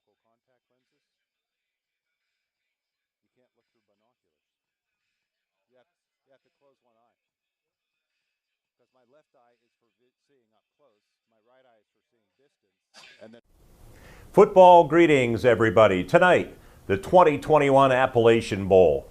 contact lenses. You can't look through binoculars. You have to close one eye. Because my left eye is for seeing up close. My right eye is for seeing distance. And then football greetings, everybody. Tonight, the 2021 Appalachian Bowl.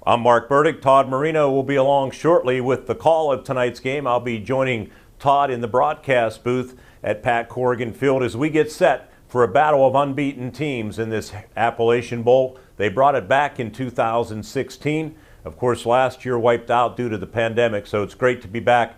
I'm Mark Burdick. Todd Marino will be along shortly with the call of tonight's game. I'll be joining Todd in the broadcast booth at Pat Corrigan Field as we get set for a battle of unbeaten teams in this Appalachian Bowl. They brought it back in 2016. Of course, last year wiped out due to the pandemic, so it's great to be back.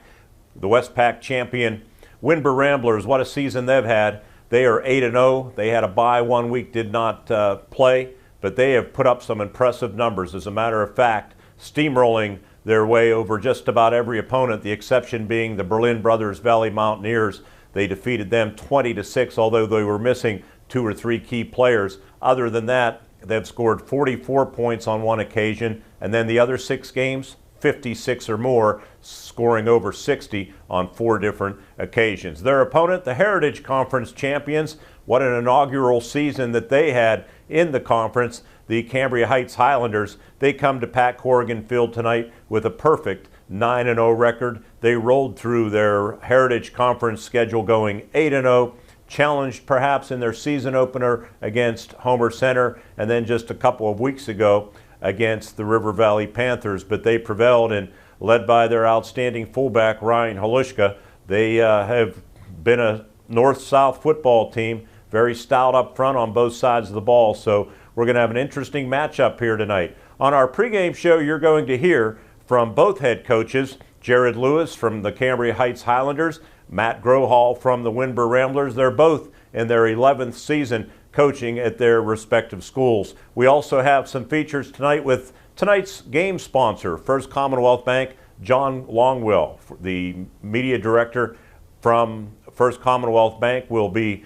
The Westpac champion Windber Ramblers, what a season they've had. They are 8-0. They had a bye 1 week, did not play, but they have put up some impressive numbers. As a matter of fact, steamrolling their way over just about every opponent, the exception being the Berlin Brothers Valley Mountaineers. They defeated them 20-6, although they were missing 2 or 3 key players. Other than that, they've scored 44 points on one occasion, and then the other 6 games, 56 or more, scoring over 60 on 4 different occasions. Their opponent, the Heritage Conference champions, what an inaugural season that they had in the conference, the Cambria Heights Highlanders. They come to Pat Corrigan Field tonight with a perfect 9-0 record. They rolled through their Heritage Conference schedule going 8-0, challenged perhaps in their season opener against Homer Center, and then just a couple of weeks ago against the River Valley Panthers, but they prevailed, and led by their outstanding fullback Ryan Halushka, they have been a north-south football team, very stout up front on both sides of the ball, so we're going to have an interesting matchup here tonight. On our pregame show, you're going to hear from both head coaches, Jared Lewis from the Cambria Heights Highlanders, Matt Grohall from the Windber Ramblers. They're both in their 11th season coaching at their respective schools. We also have some features tonight with tonight's game sponsor, First Commonwealth Bank. John Longwell, the media director from First Commonwealth Bank, will be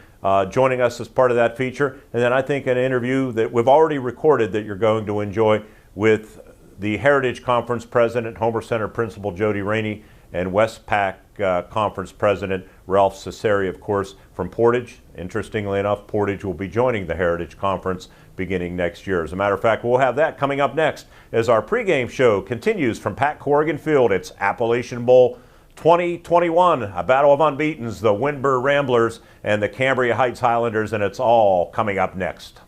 joining us as part of that feature. And then I think an interview that we've already recorded that you're going to enjoy with the Heritage Conference President, Homer Center Principal Jody Rainey, and Westpac Conference President Ralph Cesari, of course, from Portage. Interestingly enough, Portage will be joining the Heritage Conference beginning next year. As a matter of fact, we'll have that coming up next as our pregame show continues from Pat Corrigan Field. It's Appalachian Bowl 2021, a battle of unbeatens, the Windber Ramblers and the Cambria Heights Highlanders, and it's all coming up next.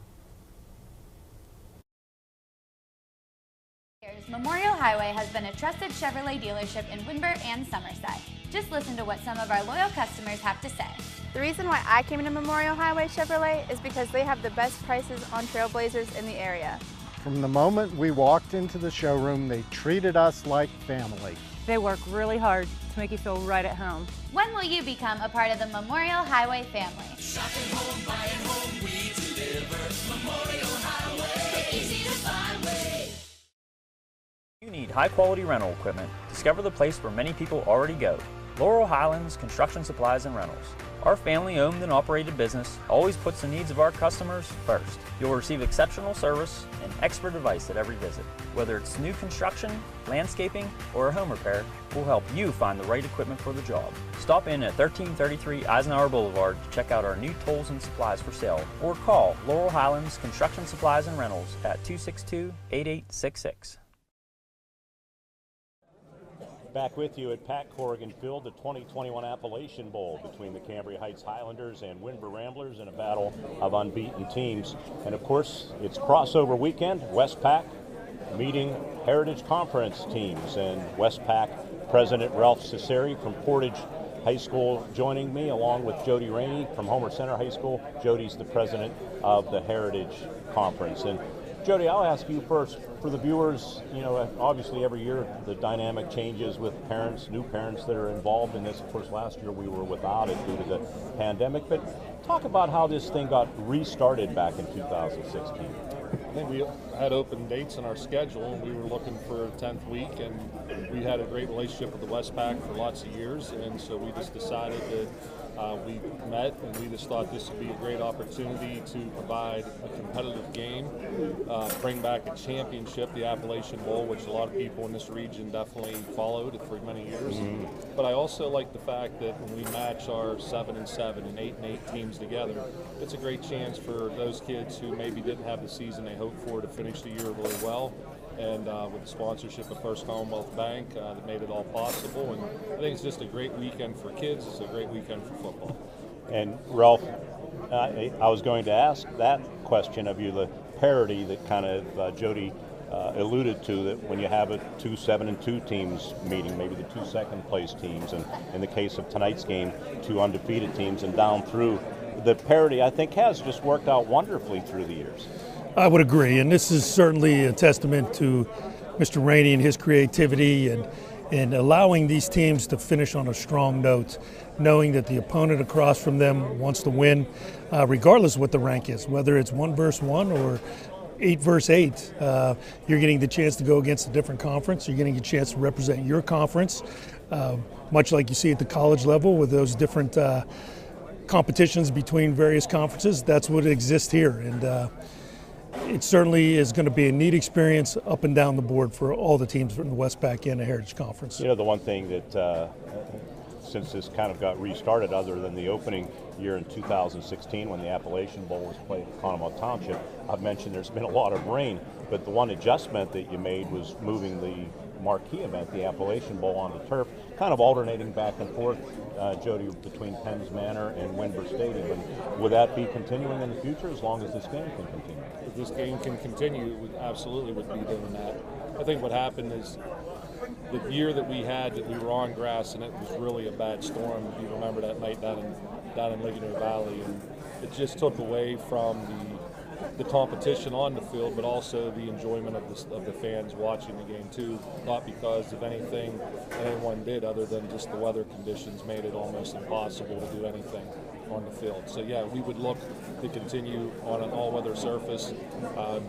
Memorial Highway has been a trusted Chevrolet dealership in Windber and Somerset. Just listen to what some of our loyal customers have to say. The reason why I came to Memorial Highway Chevrolet is because they have the best prices on Trailblazers in the area. From the moment we walked into the showroom, they treated us like family. They work really hard to make you feel right at home. When will you become a part of the Memorial Highway family? Shopping home, buying home, we deliver. Memorial Highway, the easy to find way. You need high-quality rental equipment. Discover the place where many people already go. Laurel Highlands Construction Supplies and Rentals. Our family-owned and operated business always puts the needs of our customers first. You'll receive exceptional service and expert advice at every visit. Whether it's new construction, landscaping, or a home repair, we'll help you find the right equipment for the job. Stop in at 1333 Eisenhower Boulevard to check out our new tools and supplies for sale, or call Laurel Highlands Construction Supplies and Rentals at 262-8866. Back with you at Pat Corrigan Field, the 2021 Appalachian Bowl between the Cambria Heights Highlanders and Windber Ramblers in a battle of unbeaten teams. And of course, it's crossover weekend. Westpac meeting Heritage Conference teams, and Westpac President Ralph Cesari from Portage High School joining me, along with Jody Rainey from Homer Center High School. Jody's the president of the Heritage Conference. And Jody, I'll ask you first, for the viewers, you know, obviously every year the dynamic changes with parents, new parents that are involved in this. Of course, last year we were without it due to the pandemic, but talk about how this thing got restarted back in 2016. I think we had open dates in our schedule, and we were looking for a 10th week, and we had a great relationship with the Westpac for lots of years, and so we just decided that We met and we just thought this would be a great opportunity to provide a competitive game, bring back a championship, the Appalachian Bowl, which a lot of people in this region definitely followed for many years. But I also like the fact that when we match our 7-7 and 8-8 teams together, it's a great chance for those kids who maybe didn't have the season they hoped for to finish the year really well. And with the sponsorship of First Commonwealth Bank, that made it all possible. And I think it's just a great weekend for kids. It's a great weekend for football. And Ralph, I was going to ask that question of you, the parity that kind of Jody alluded to, that when you have a 2 7-2 teams meeting, maybe the 2 second-place teams, and in the case of tonight's game, 2 undefeated teams, and down through, the parity I think has just worked out wonderfully through the years. I would agree, and this is certainly a testament to Mr. Rainey and his creativity and allowing these teams to finish on a strong note, knowing that the opponent across from them wants to win, regardless of what the rank is, whether it's 1 versus 1 or 8 versus 8. You're getting the chance to go against a different conference. You're getting a chance to represent your conference, much like you see at the college level with those different competitions between various conferences. That's what exists here, and it certainly is going to be a neat experience up and down the board for all the teams from the Westpac and the Heritage Conference. You know, the one thing that, since this kind of got restarted, other than the opening year in 2016 when the Appalachian Bowl was played at Conemaugh Township, I've mentioned there's been a lot of rain, but the one adjustment that you made was moving the marquee event, the Appalachian Bowl, onto turf, kind of alternating back and forth, Jody, between Penn's Manor and Windber Stadium. And would that be continuing in the future as long as this game can continue? If this game can continue, we absolutely would be doing that. I think what happened is the year that we were on grass, and it was really a bad storm. If you remember that night down in Ligonier Valley, and it just took away from the competition on the field, but also the enjoyment of the fans watching the game too. Not because of anything anyone did, other than just the weather conditions made it almost impossible to do anything on the field. So yeah, we would look to continue on an all-weather surface.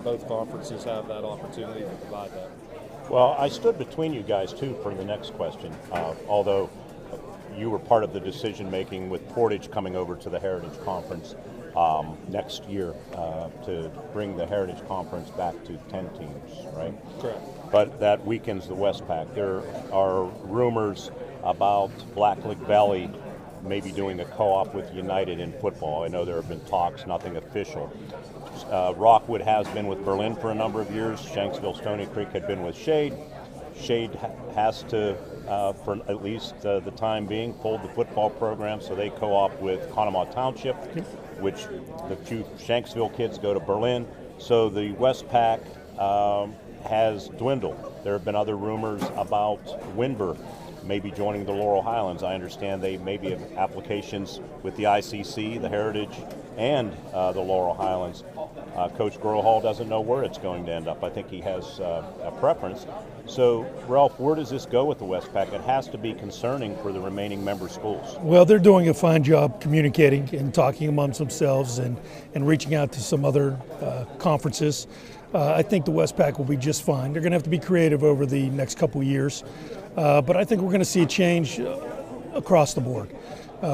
Both conferences have that opportunity to provide that. Well, I stood between you guys too for the next question, although you were part of the decision making with Portage coming over to the Heritage Conference next year to bring the Heritage Conference back to 10 teams, right? Correct. But that weakens the Westpac. There are rumors about Blacklick Valley maybe doing a co-op with United in football. I know there have been talks, nothing official. Rockwood has been with Berlin for a number of years. Shanksville, Stony Creek had been with Shade. Shade has to, for at least the time being, fold the football program, so they co-op with Conemaugh Township, which the few Shanksville kids go to Berlin. So the Westpac has dwindled. There have been other rumors about Windber maybe joining the Laurel Highlands. I understand they maybe have applications with the ICC, the Heritage, and the Laurel Highlands. Coach Growhall doesn't know where it's going to end up. I think he has a preference. So, Ralph, where does this go with the Westpac? It has to be concerning for the remaining member schools. Well, they're doing a fine job communicating and talking amongst themselves and reaching out to some other conferences. I think the Westpac will be just fine. They're going to have to be creative over the next couple of years. But I think we're going to see a change across the board.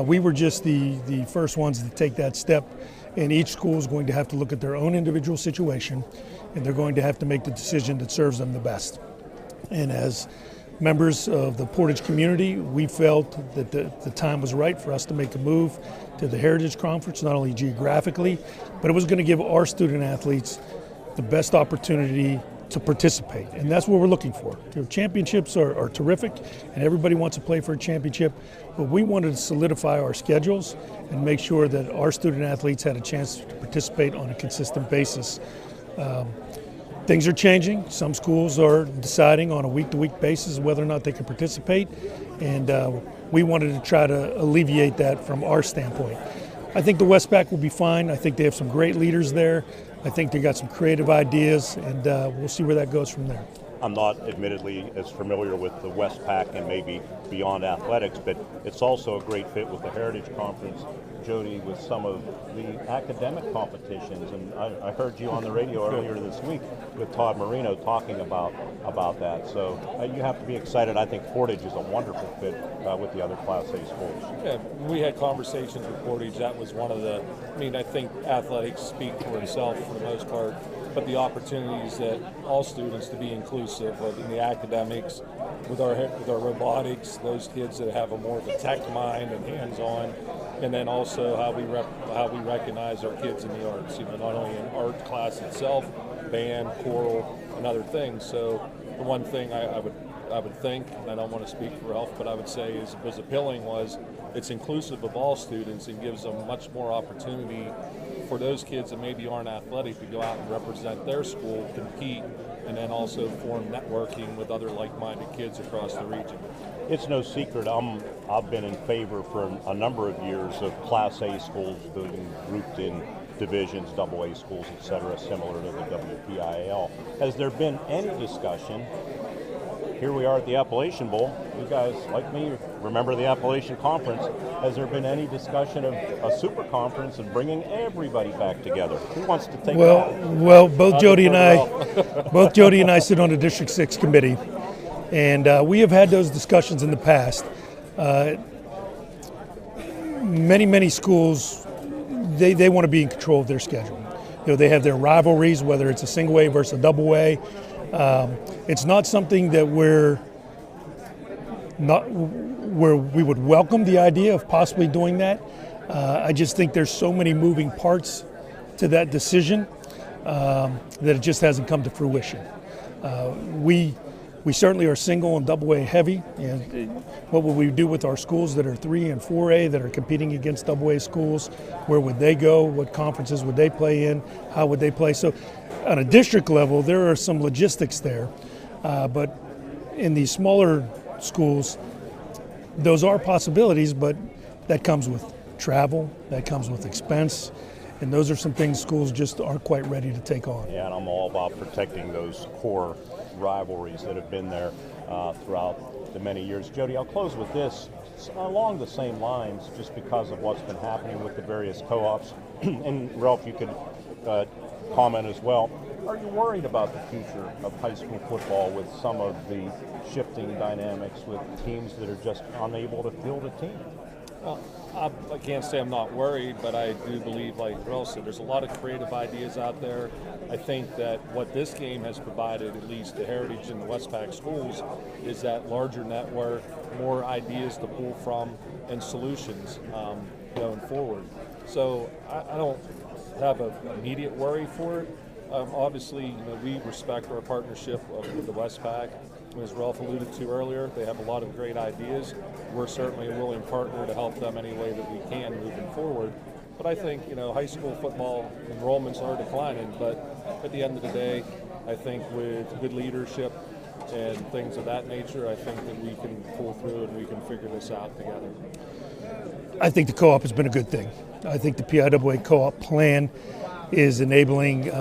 We were just the first ones to take that step, and each school is going to have to look at their own individual situation, and they're going to have to make the decision that serves them the best. And as members of the Portage community, we felt that the time was right for us to make a move to the Heritage Conference, not only geographically, but it was going to give our student athletes the best opportunity to participate, and that's what we're looking for. The championships are terrific, and everybody wants to play for a championship, but we wanted to solidify our schedules and make sure that our student athletes had a chance to participate on a consistent basis. Things are changing. Some schools are deciding on a week-to-week basis whether or not they can participate, and we wanted to try to alleviate that from our standpoint. I think the Westpac will be fine. I think they have some great leaders there. I think they got some creative ideas, and we'll see where that goes from there. I'm not admittedly as familiar with the Westpac and maybe beyond athletics, but it's also a great fit with the Heritage Conference. Jody, with some of the academic competitions, and I heard you on the radio earlier this week with Todd Marino talking about that. So you have to be excited. I think Portage is a wonderful fit with the other Class A schools. Yeah, we had conversations with Portage. That was one of the, I mean, I think athletics speak for itself for the most part, but the opportunities that all students to be inclusive of in the academics, with our robotics, those kids that have a more of a tech mind and hands-on, and then also how we recognize our kids in the arts. You know, not only in art class itself, band, choral, and other things. So the one thing I would think, and I don't want to speak for Ralph, but I would say was appealing was it's inclusive of all students and gives them much more opportunity for those kids that maybe aren't athletic to go out and represent their school, compete, and then also form networking with other like-minded kids across the region. It's no secret I've been in favor for a number of years of Class A schools being grouped in divisions, AA schools, etc., similar to the WPIAL. Has there been any discussion? Here we are at the Appalachian Bowl. You guys, like me, remember the Appalachian Conference. Has there been any discussion of a super conference and bringing everybody back together? Who wants to take that? Well, both Jody and I sit on the District 6 committee, and we have had those discussions in the past. Many schools, they want to be in control of their schedule. You know, they have their rivalries, whether it's a single A versus a double A. It's not something that where we would welcome the idea of possibly doing that. I just think there's so many moving parts to that decision that it just hasn't come to fruition. We certainly are single and double A heavy. And what would we do with our schools that are 3 and 4A that are competing against double A schools? Where would they go? What conferences would they play in? How would they play? So on a district level, there are some logistics there. But in these smaller schools, those are possibilities, but that comes with travel, that comes with expense, and those are some things schools just aren't quite ready to take on. Yeah, and I'm all about protecting those core rivalries that have been there throughout the many years. Jody, I'll close with this. Along the same lines, just because of what's been happening with the various co-ops, and Ralph, you could comment as well. Are you worried about the future of high school football with some of the shifting dynamics with teams that are just unable to field a team? Well, I can't say I'm not worried, but I do believe, like Ralph said, there's a lot of creative ideas out there. I think that what this game has provided, at least the Heritage and the Westpac schools, is that larger network, more ideas to pull from, and solutions going forward. So I don't have an immediate worry for it. Obviously, you know, we respect our partnership with the Westpac. As Ralph alluded to earlier, they have a lot of great ideas. We're certainly a willing partner to help them any way that we can moving forward. But I think, you know, high school football enrollments are declining, but at the end of the day, I think with good leadership and things of that nature, I think that we can pull through and we can figure this out together. I think the co-op has been a good thing. I think the PIAA co-op plan is enabling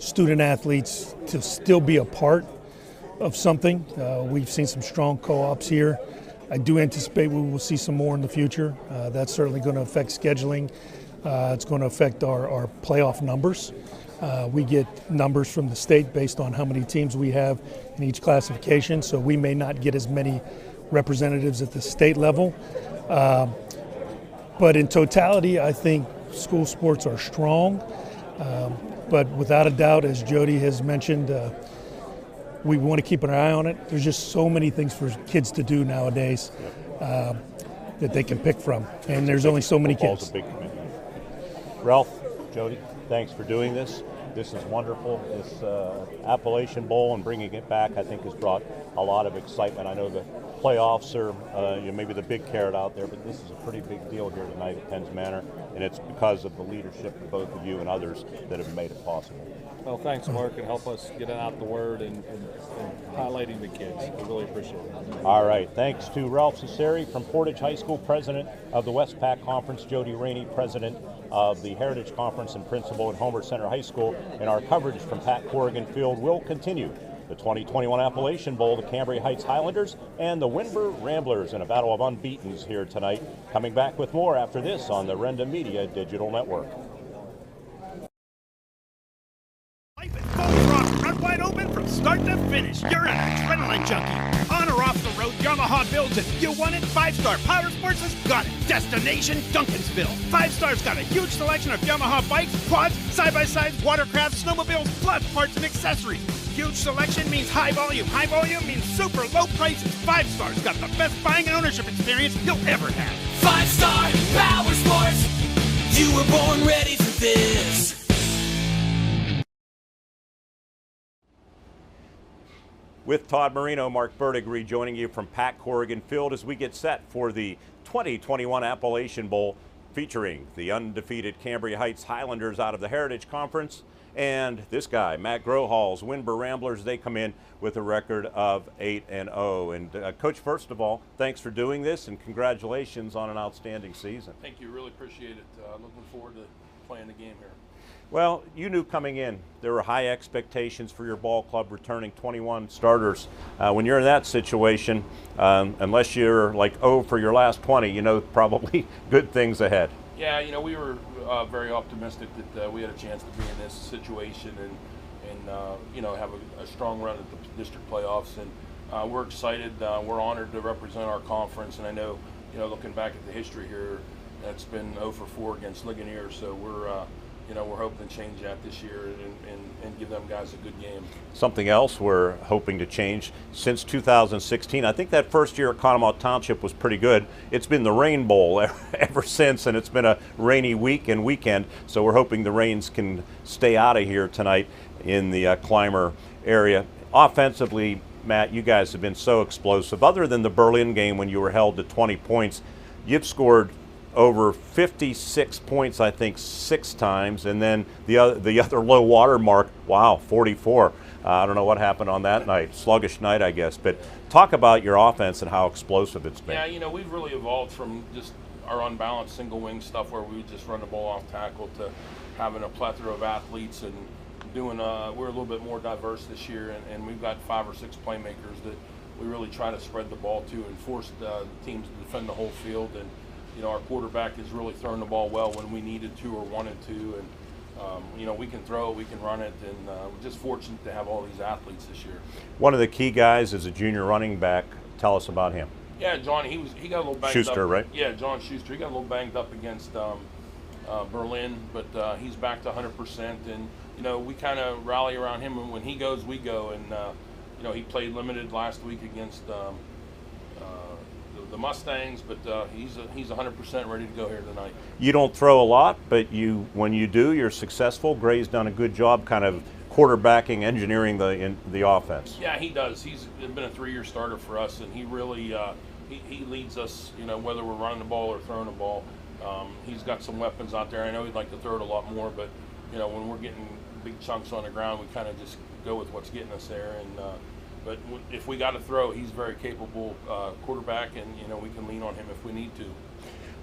student athletes to still be a part of something. We've seen some strong co-ops here. I do anticipate we will see some more in the future. That's certainly going to affect scheduling. It's going to affect our playoff numbers. We get numbers from the state based on how many teams we have in each classification, so we may not get as many representatives at the state level. But in totality, I think school sports are strong. But without a doubt, as Jody has mentioned, we want to keep an eye on it. There's just so many things for kids to do nowadays that they can pick from, and there's only so many kids. Football's a big commitment. Ralph, Jody, thanks for doing this. This is wonderful. This Appalachian Bowl and bringing it back, I think, has brought a lot of excitement. I know the playoffs are maybe the big carrot out there, but this is a pretty big deal here tonight at Penn's Manor, and it's because of the leadership of both of you and others that have made it possible. Well, thanks, Mark, and help us get out the word and highlighting the kids. We really appreciate it. All right. Thanks to Ralph Cesari from Portage High School, president of the Westpac Conference, Jody Rainey, president of the Heritage Conference and principal at Homer Center High School. And our coverage from Pat Corrigan Field will continue The 2021 Appalachian Bowl, the Cambria Heights Highlanders and the Windber Ramblers in a battle of unbeatens here tonight. Coming back with more after this on the Renda Media Digital Network. Life is full throttle, run wide open from start to finish. You're an adrenaline junkie. On or off the road, Yamaha builds it. You want it? 5-Star Power Sports has got it. Destination Duncansville. 5-Star's got a huge selection of Yamaha bikes, quads, side-by-sides, watercrafts, snowmobiles, plus parts and accessories. Huge selection means high volume. High volume means super low prices. 5-Star's got the best buying and ownership experience you'll ever have. 5-Star Power Sports. You were born ready for this. With Todd Marino, Mark Burdig rejoining you from Pack Corrigan Field as we get set for the 2021 Appalachian Bowl featuring the undefeated Cambria Heights Highlanders out of the Heritage Conference and this guy, Matt Grohall's Windber Ramblers. They come in with a record of 8-0. And Coach, first of all, thanks for doing this and congratulations on an outstanding season. Thank you, really appreciate it. Looking forward to playing the game here. Well, you knew coming in there were high expectations for your ball club returning 21 starters. When you're in that situation, unless you're like 0 for your last 20, you know probably good things ahead. Yeah, you know, we were very optimistic that we had a chance to be in this situation and you know, have a strong run at the district playoffs. And we're excited. We're honored to represent our conference. And I know, you know, looking back at the history here, it's been 0 for 4 against Ligonier. So we're you know, we're hoping to change that this year and give them guys a good game. Something else we're hoping to change since 2016. I think that first year at Conemaugh Township was pretty good. It's been the Rain Bowl ever since, and it's been a rainy week and weekend. So we're hoping the Rains can stay out of here tonight in the Clymer area. Offensively, Matt, you guys have been so explosive. Other than the Berlin game when you were held to 20 points, you've scored over 56 points, I think, 6 times, and then the other low water mark, wow, 44. I don't know what happened on that night. Sluggish night, I guess. But talk about your offense and how explosive it's been. Yeah, you know, we've really evolved from just our unbalanced single wing stuff where we just run the ball off tackle to having a plethora of athletes and doing. We're a little bit more diverse this year, and we've got 5 or 6 playmakers that we really try to spread the ball to and force the teams to defend the whole field. And you know, our quarterback has really thrown the ball well when we needed to or wanted to, and you know, we can throw it, we can run it, and we're just fortunate to have all these athletes this year. One of the key guys is a junior running back. Tell us about him. Yeah, John, he got a little banged Schuster, up. right? Yeah, John Schuster. He got a little banged up against Berlin, but he's back to 100%, and you know, we kind of rally around him, and when he goes, we go, and you know, he played limited last week against the Mustangs, but he's 100% ready to go here tonight. You don't throw a lot, but when you do, you're successful. Gray's done a good job kind of quarterbacking, engineering the offense. Yeah, he does. He's been a 3-year starter for us, and he really he leads us, you know, whether we're running the ball or throwing the ball. He's got some weapons out there. I know he'd like to throw it a lot more, but you know, when we're getting big chunks on the ground, we kind of just go with what's getting us there. And but if we got to throw, he's a very capable quarterback, and you know, we can lean on him if we need to.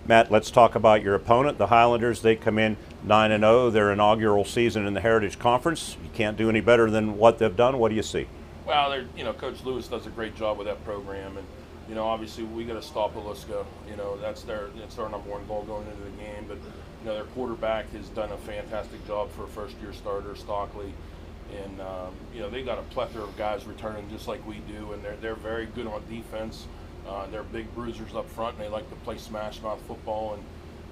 Matt, let's talk about your opponent, the Highlanders. They come in 9-0, their inaugural season in the Heritage Conference. You can't do any better than what they've done. What do you see? Well, you know, Coach Lewis does a great job with that program, and you know, obviously we got to stop Aliska. You know, that's our number one goal going into the game. But you know, their quarterback has done a fantastic job for a first-year starter, Stockley. And you know, they got a plethora of guys returning just like we do, and they're very good on defense. They're big bruisers up front, and they like to play smash mouth football. And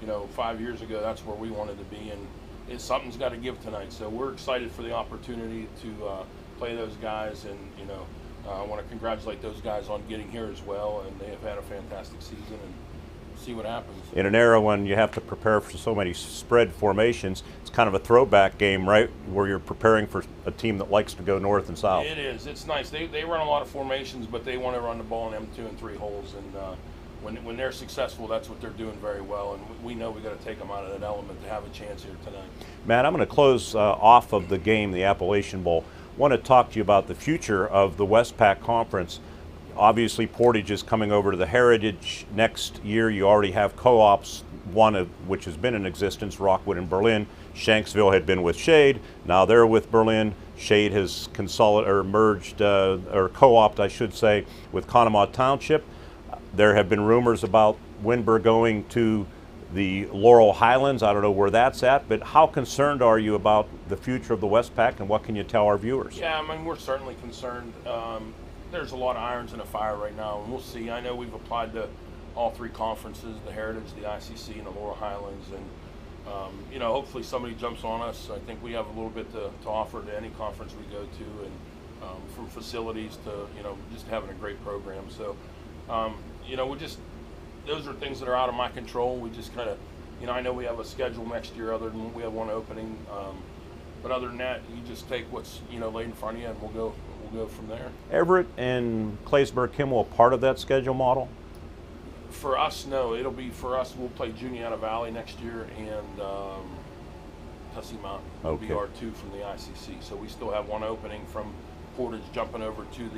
you know, 5 years ago, that's where we wanted to be, and something's got to give tonight. So we're excited for the opportunity to play those guys, and you know, I want to congratulate those guys on getting here as well, and they have had a fantastic season. And see what happens. In an era when you have to prepare for so many spread formations, it's kind of a throwback game, right, where you're preparing for a team that likes to go north and south. It is. It's nice. They run a lot of formations, but they want to run the ball in M2 and 3 holes, and when they're successful, that's what they're doing very well, and we know we got to take them out of that element to have a chance here tonight. Matt, I'm going to close off of the game, the Appalachian Bowl. I want to talk to you about the future of the Westpac Conference. Obviously, Portage is coming over to the Heritage next year. You already have co-ops, one of which has been in existence, Rockwood and Berlin. Shanksville had been with Shade. Now they're with Berlin. Shade has merged, or co-opted, I should say, with Conemaugh Township. There have been rumors about Windber going to the Laurel Highlands. I don't know where that's at, but how concerned are you about the future of the Westpac, and what can you tell our viewers? Yeah, I mean, we're certainly concerned. There's a lot of irons in the fire right now, and we'll see. I know we've applied to all three conferences, the Heritage, the ICC, and the Laurel Highlands, and you know, hopefully somebody jumps on us. I think we have a little bit to offer to any conference we go to, and from facilities to, you know, just having a great program. So, you know, those are things that are out of my control. We just kind of, you know, I know we have a schedule next year other than we have one opening, but other than that, you just take what's, you know, laid in front of you, and we'll go from there. Everett and Claysburg-Kimmel a part of that schedule model? For us, no. It'll be for us. We'll play Juniata Valley next year, and Tussey Mountain will be our two from the ICC. So we still have one opening from Portage jumping over to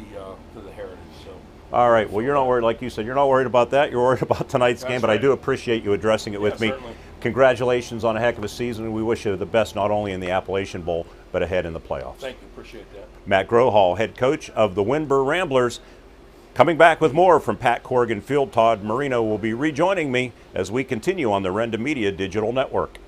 the Heritage. So. All right. Well, you're not worried, like you said, you're not worried about that. You're worried about tonight's game, but right. I do appreciate you addressing it with me. Certainly. Congratulations on a heck of a season. We wish you the best, not only in the Appalachian Bowl, but ahead in the playoffs. Thank you. Appreciate that. Matt Grohall, head coach of the Windber Ramblers. Coming back with more from Pat Corrigan Field, Todd Marino will be rejoining me as we continue on the Renda Media Digital Network.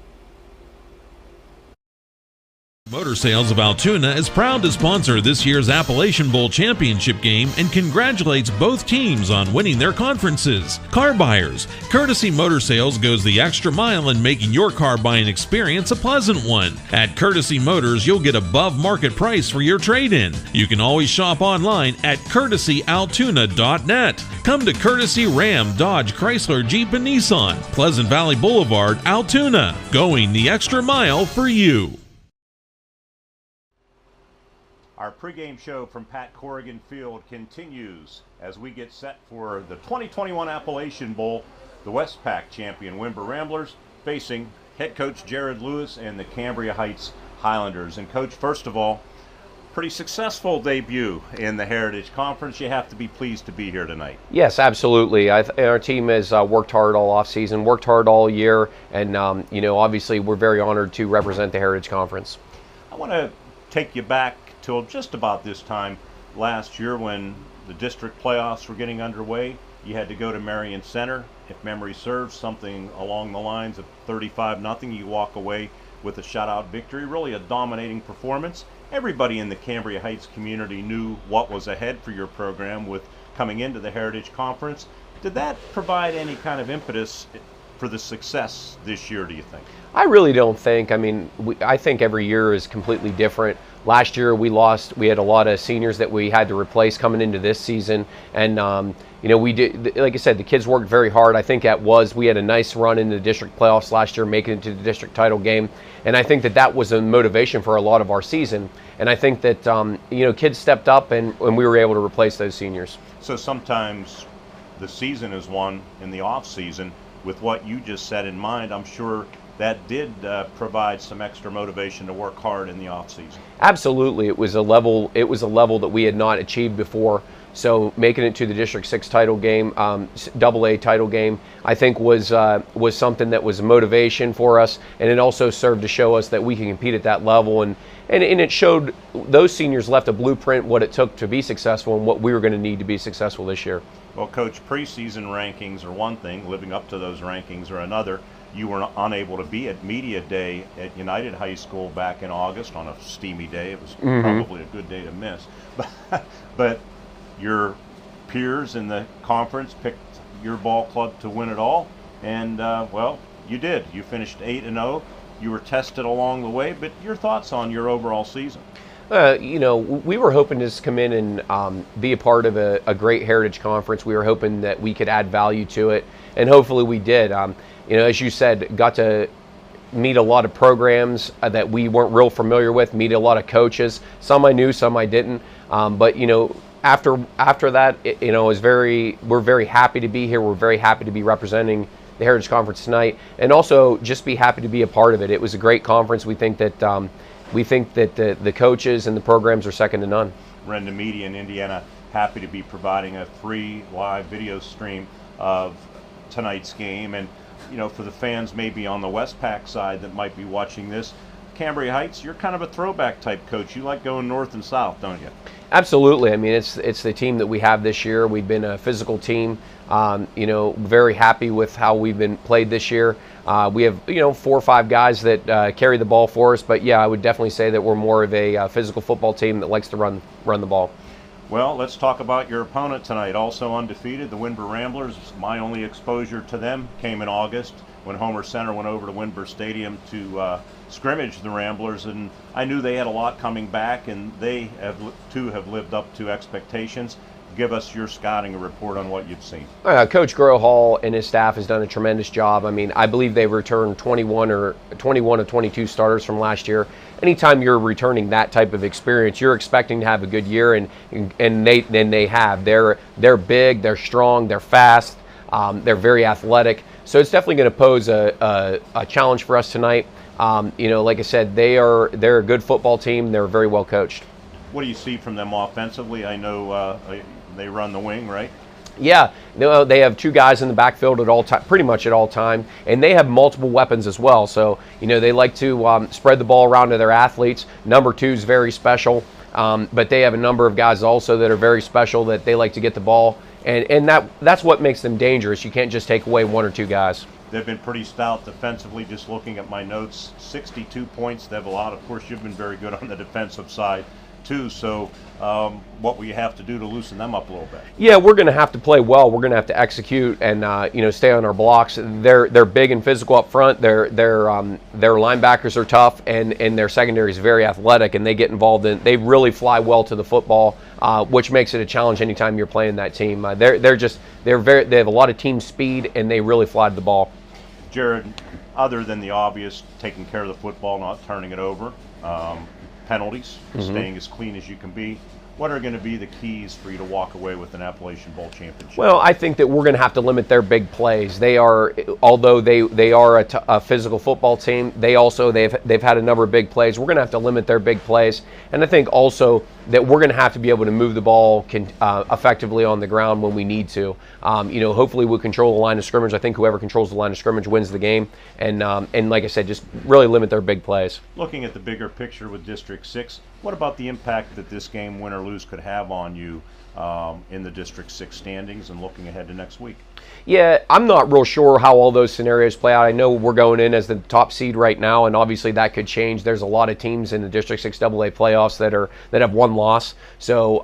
Motor Sales of Altoona is proud to sponsor this year's Appalachian Bowl championship game and congratulates both teams on winning their conferences. Car buyers, Courtesy Motor Sales goes the extra mile in making your car buying experience a pleasant one. At Courtesy Motors, you'll get above market price for your trade-in. You can always shop online at courtesyaltoona.net. Come to Courtesy Ram, Dodge, Chrysler, Jeep, and Nissan, Pleasant Valley Boulevard, Altoona. Going the extra mile for you. Our pregame show from Pat Corrigan Field continues as we get set for the 2021 Appalachian Bowl. The Westpac champion Windber Ramblers facing head coach Jared Lewis and the Cambria Heights Highlanders. And coach, first of all, pretty successful debut in the Heritage Conference. You have to be pleased to be here tonight. Yes, absolutely. Our team has worked hard all off season, worked hard all year, and you know, obviously we're very honored to represent the Heritage Conference. I want to take you back till just about this time last year when the district playoffs were getting underway. You had to go to Marion Center. If memory serves, something along the lines of 35-0. You walk away with a shutout victory, really a dominating performance. Everybody in the Cambria Heights community knew what was ahead for your program with coming into the Heritage Conference. Did that provide any kind of impetus for the success this year, do you think? I really don't think. I mean, I think every year is completely different. Last year we had a lot of seniors that we had to replace coming into this season, and you know, we did, like I said, the kids worked very hard. I think we had a nice run in the district playoffs last year, making it to the district title game, and I think that was a motivation for a lot of our season. And I think that you know, kids stepped up, and we were able to replace those seniors. So sometimes the season is won in the off season. With what you just said in mind, I'm sure that did provide some extra motivation to work hard in the off season. Absolutely, it was a level that we had not achieved before. So making it to the District 6 title game, AA title game, I think was something that was motivation for us, and it also served to show us that we can compete at that level, and it showed those seniors left a blueprint what it took to be successful and what we were going to need to be successful this year. Well, Coach, preseason rankings are one thing, living up to those rankings are another. You were unable to be at Media Day at United High School back in August on a steamy day. It was probably a good day to miss. But your peers in the conference picked your ball club to win it all, and well, you did. You finished 8-0. You were tested along the way, but your thoughts on your overall season? You know, we were hoping to just come in and be a part of a great Heritage Conference. We were hoping that we could add value to it, and hopefully we did. You know, as you said, got to meet a lot of programs that we weren't real familiar with, meet a lot of coaches. Some I knew, some I didn't. But, you know, after that, you know, we're very happy to be here. We're very happy to be representing the Heritage Conference tonight, and also just be happy to be a part of it. It was a great conference. We think that the coaches and the programs are second to none. Renda Media in Indiana happy to be providing a free live video stream of tonight's game, and for the fans maybe on the Westpac side that might be watching this, Cambria Heights, you're kind of a throwback type coach. You like going north and south, don't you? Absolutely. I mean, it's the team that we have this year. We've been a physical team. Very happy with how we've been played this year. We have 4 or 5 guys that carry the ball for us. But yeah, I would definitely say that we're more of a physical football team that likes to run the ball. Well, let's talk about your opponent tonight. Also undefeated, the Windber Ramblers. My only exposure to them came in August when Homer Center went over to Windber Stadium to scrimmage the Ramblers, and I knew they had a lot coming back, and they have lived up to expectations. Give us your scouting report on what you've seen. Coach Grohall and his staff has done a tremendous job. I mean, I believe they've returned 21 of 22 starters from last year. Anytime you're returning that type of experience, you're expecting to have a good year, and they have. They're big, they're strong, they're fast, they're very athletic. So it's definitely going to pose a challenge for us tonight. Like I said, they're a good football team. They're very well coached. What do you see from them offensively? I know they run the wing, right? Yeah, they have 2 guys in the backfield at all time, pretty much at all time, and they have multiple weapons as well. So they like to spread the ball around to their athletes. Number 2 is very special, but they have a number of guys also that are very special that they like to get the ball, and that's what makes them dangerous. You can't just take away 1 or 2 guys. They've been pretty stout defensively. Just looking at my notes, 62 points. They have a lot. Of course, you've been very good on the defensive side too. So what will you have to do to loosen them up a little bit? Yeah, we're going to have to play well. We're going to have to execute and stay on our blocks. They're big and physical up front. Their linebackers are tough, and their secondary is very athletic, and they get involved in. They really fly well to the football, which makes it a challenge anytime you're playing that team. They have a lot of team speed, and they really fly to the ball. Jared, other than the obvious, taking care of the football, not turning it over, penalties, staying as clean as you can be, what are going to be the keys for you to walk away with an Appalachian Bowl championship? Well, I think that we're going to have to limit their big plays. They are, although they are a physical football team, they've had a number of big plays. We're going to have to limit their big plays, and I think also that we're going to have to be able to move the ball effectively on the ground when we need to. Hopefully we'll control the line of scrimmage. I think whoever controls the line of scrimmage wins the game, and like I said, just really limit their big plays. Looking at the bigger picture with District 6, what about the impact that this game, win or lose, could have on you in the District 6 standings and looking ahead to next week? Yeah, I'm not real sure how all those scenarios play out. I know we're going in as the top seed right now, and obviously that could change. There's a lot of teams in the District 6 AA playoffs that have 1 loss. So,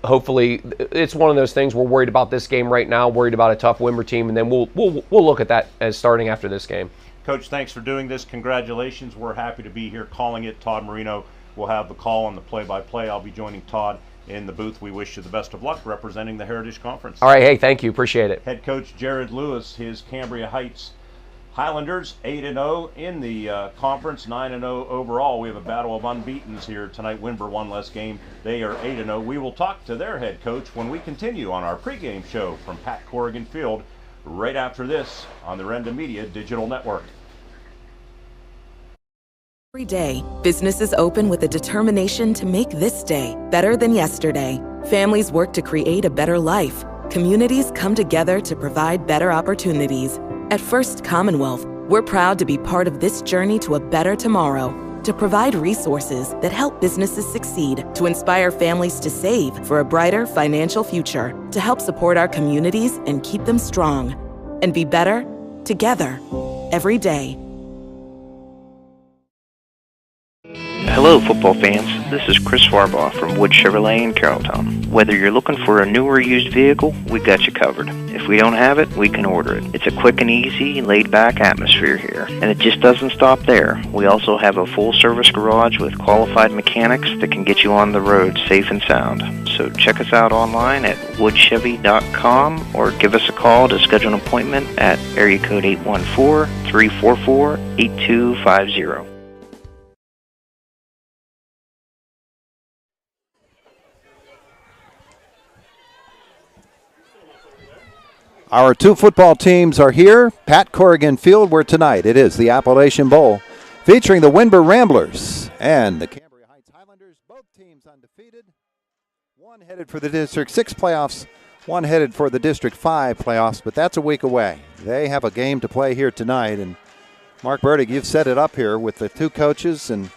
hopefully it's one of those things. We're worried about this game right now, worried about a tough Windber team, and then we'll look at that as starting after this game. Coach, thanks for doing this. Congratulations. We're happy to be here calling it. Todd Marino will have the call on the play-by-play. I'll be joining Todd in the booth. We wish you the best of luck representing the Heritage Conference. All right, hey, thank you. Appreciate it. Head coach Jared Lewis, his Cambria Heights Highlanders, 8-0 in the conference, 9-0 overall. We have a battle of unbeatens here tonight. Windber, 1 less game. They are 8-0. We will talk to their head coach when we continue on our pregame show from Pat Corrigan Field right after this on the Renda Media Digital Network. Every day, businesses open with a determination to make this day better than yesterday. Families work to create a better life. Communities come together to provide better opportunities. At First Commonwealth, we're proud to be part of this journey to a better tomorrow, to provide resources that help businesses succeed, to inspire families to save for a brighter financial future, to help support our communities and keep them strong, and be better together every day. Hello, football fans. This is Chris Warbaugh from Wood Chevrolet in Carrolltown. Whether you're looking for a new or used vehicle, we got you covered. If we don't have it, we can order it. It's a quick and easy, laid-back atmosphere here. And it just doesn't stop there. We also have a full-service garage with qualified mechanics that can get you on the road safe and sound. So check us out online at woodchevy.com or give us a call to schedule an appointment at area code 814-344-8250. Our 2 football teams are here. Pat Corrigan Field, where tonight it is the Appalachian Bowl, featuring the Windber Ramblers and the Cambria Heights Highlanders. Both teams undefeated. One headed for the District 6 playoffs. one headed for the District 5 playoffs, but that's a week away. They have a game to play here tonight, and Mark Burdick, you've set it up here with the two coaches and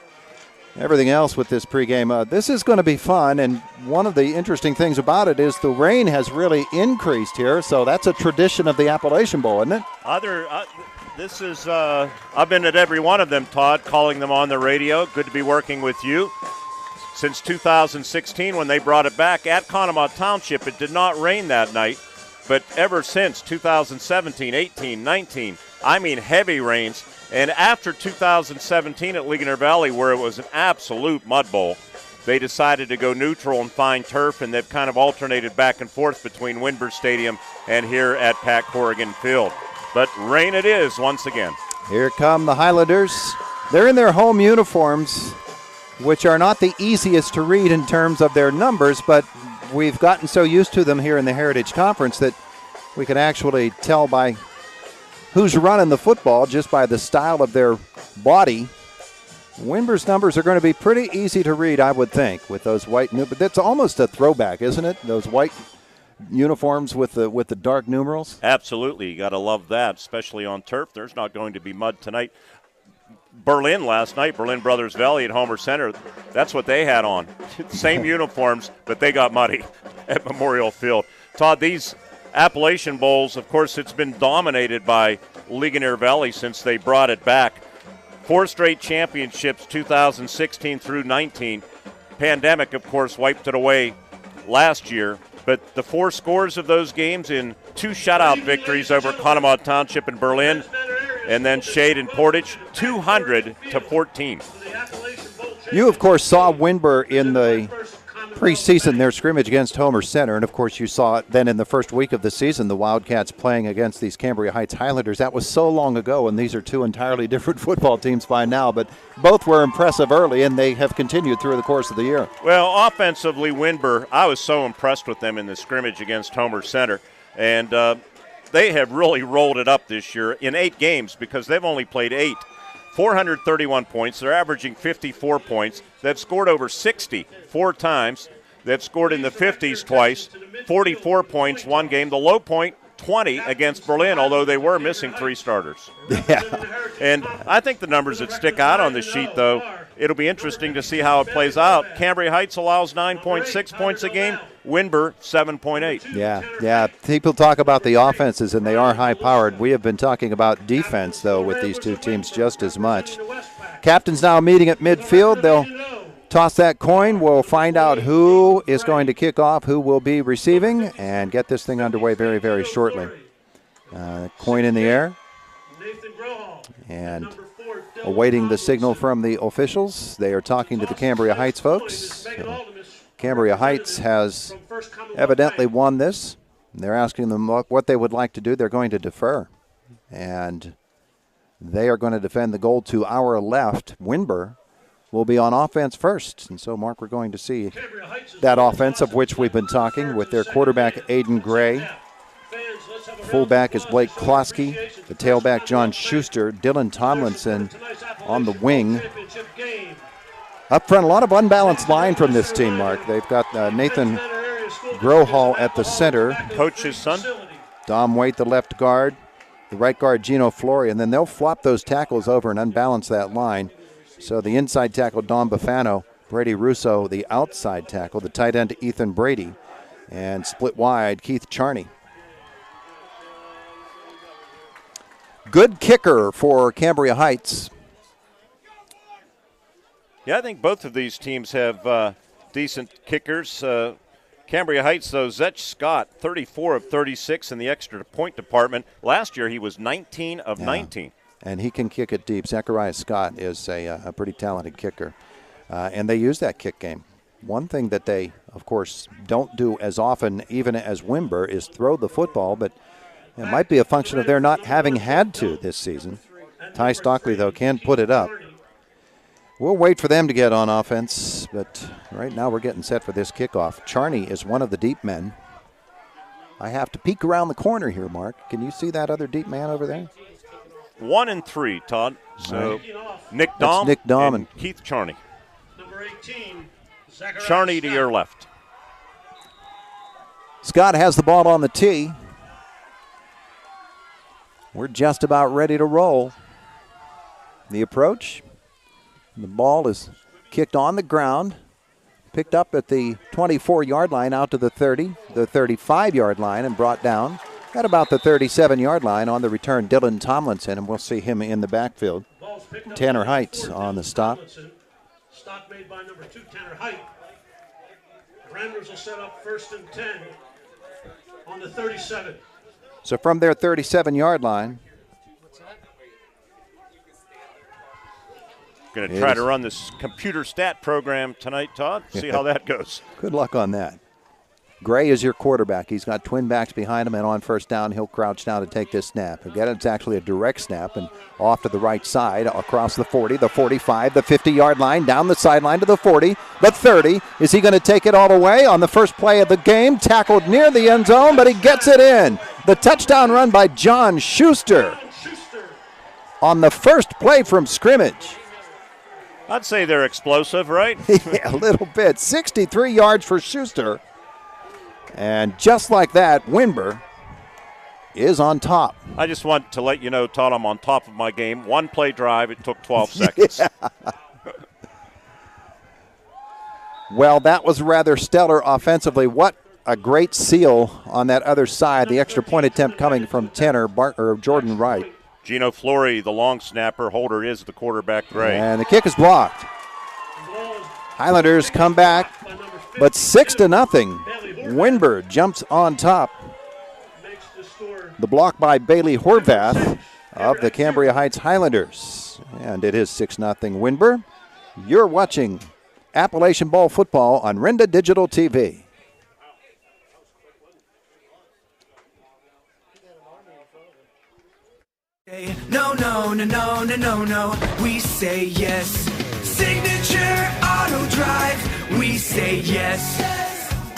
everything else with this pregame. This is going to be fun, and one of the interesting things about it is the rain has really increased here, so that's a tradition of the Appalachian Bowl, isn't it? This is, I've been at every one of them, Todd, calling them on the radio. Good to be working with you. Since 2016, when they brought it back at Conemaugh Township, it did not rain that night, but ever since 2017, 18, 19, I mean heavy rains. And after 2017 at Ligonier Valley, where it was an absolute mud bowl, they decided to go neutral and find turf, and they've kind of alternated back and forth between Windber Stadium and here at Pat Corrigan Field. But rain it is once again. Here come the Highlanders. They're in their home uniforms, which are not the easiest to read in terms of their numbers, but we've gotten so used to them here in the Heritage Conference that we can actually tell by who's running the football just by the style of their body. Windber's numbers are going to be pretty easy to read, I would think, with those white but that's almost a throwback, isn't it? Those white uniforms with the dark numerals. Absolutely. You got to love that, especially on turf. There's not going to be mud tonight. Berlin last night, Berlin Brothers Valley at Homer Center, that's what they had on. Same uniforms, but they got muddy at Memorial Field. Todd, these Appalachian Bowls, of course, it's been dominated by Ligonier Valley since they brought it back. 4 straight championships, 2016 through 19. Pandemic, of course, wiped it away last year. But the 4 scores of those games in 2 shutout victories over Conemaugh Township and Berlin, and then Shade and Portage, 200-14. You, of course, saw Windber in the preseason, their scrimmage against Homer Center, and, of course, you saw it then in the first week of the season, the Wildcats playing against these Cambria Heights Highlanders. That was so long ago, and these are 2 entirely different football teams by now, but both were impressive early, and they have continued through the course of the year. Well, offensively, Windber, I was so impressed with them in the scrimmage against Homer Center, and they have really rolled it up this year in 8 games because they've only played 8. 431 points. They're averaging 54 points. They've scored over 60 4 times. They've scored in the 50s twice. 44 points one game. The low point, 20 against Berlin, although they were missing 3 starters. Yeah. And I think the numbers that stick out on the sheet, though, it'll be interesting to see how it plays out. Cambria Heights allows 9.6 points a game. Windber, 7.8. Yeah. People talk about the offenses, and they are high-powered. We have been talking about defense, though, with these 2 teams just as much. Captains now meeting at midfield. They'll toss that coin. We'll find out who is going to kick off, who will be receiving, and get this thing underway very, very shortly. Coin in the air. And awaiting the signal from the officials. They are talking to the Cambria Heights folks. Cambria Heights has evidently won this. They're asking them what they would like to do. They're going to defer. And they are going to defend the goal to our left. Windber will be on offense first. And so, Mark, we're going to see that offense of which we've been talking with their quarterback, Aiden Gray. Fullback is Blake Klosky. The tailback, John Schuster. Dylan Tomlinson on the wing. Up front, a lot of unbalanced line from this team, Mark. They've got Nathan Grohall at the center. Coach's son. Dom Waite, the left guard. The right guard, Gino Flory. And then they'll flop those tackles over and unbalance that line. So the inside tackle, Don Bafano. Brady Russo, the outside tackle. The tight end, Ethan Brady. And split wide, Keith Charney. Good kicker for Cambria Heights. Yeah, I think both of these teams have decent kickers. Cambria Heights, though, Zetch Scott, 34 of 36 in the extra point department. Last year he was 19 of 19. And he can kick it deep. Zachariah Scott is a pretty talented kicker. And they use that kick game. One thing that they, of course, don't do as often, even as Windber, is throw the football, but it might be a function of their not having had to this season. Ty Stockley, though, can put it up. We'll wait for them to get on offense, but right now we're getting set for this kickoff. Charney is one of the deep men. I have to peek around the corner here, Mark. Can you see that other deep man over there? 1 and 3, Todd. So Nick Dom, and Keith Charney. Number 18, Charney to your left. Scott has the ball on the tee. We're just about ready to roll. The approach. The ball is kicked on the ground, picked up at the 24-yard line out to the 30, the 35-yard line, and brought down at about the 37-yard line on the return. Dylan Tomlinson, and we'll see him in the backfield. Tanner Heights on the stop. Stop made by number 2, Tanner Height. Ramblers will set up 1st and 10 on the 37. So from their 37-yard line, going to try to run this computer stat program tonight, Todd. See how that goes. Good luck on that. Gray is your quarterback. He's got twin backs behind him, and on first down, he'll crouch down to take this snap. Again, it's actually a direct snap, and off to the right side, across the 40, the 45, the 50-yard line, down the sideline to the 40, the 30. Is he going to take it all the way on the first play of the game? Tackled near the end zone, but he gets it in. The touchdown run by John Schuster on the first play from scrimmage. I'd say they're explosive, right? Yeah, a little bit. 63 yards for Schuster. And just like that, Windber is on top. I just want to let you know, Todd, I'm on top of my game. One play drive, it took 12 seconds. Yeah. Well, that was rather stellar offensively. What a great seal on that other side. The extra point attempt coming from Jordan Wright. Gino Flory, the long snapper. Holder is the quarterback, Gray. And the kick is blocked. Highlanders come back, but 6-0. Windber jumps on top. The block by Bailey Horvath of the Cambria Heights Highlanders. And it is 6-0 Windber. You're watching Appalachian Bowl football on Renda Digital TV. No, no, no, no, no, no, no. We say yes. Signature Auto Drive. We say yes.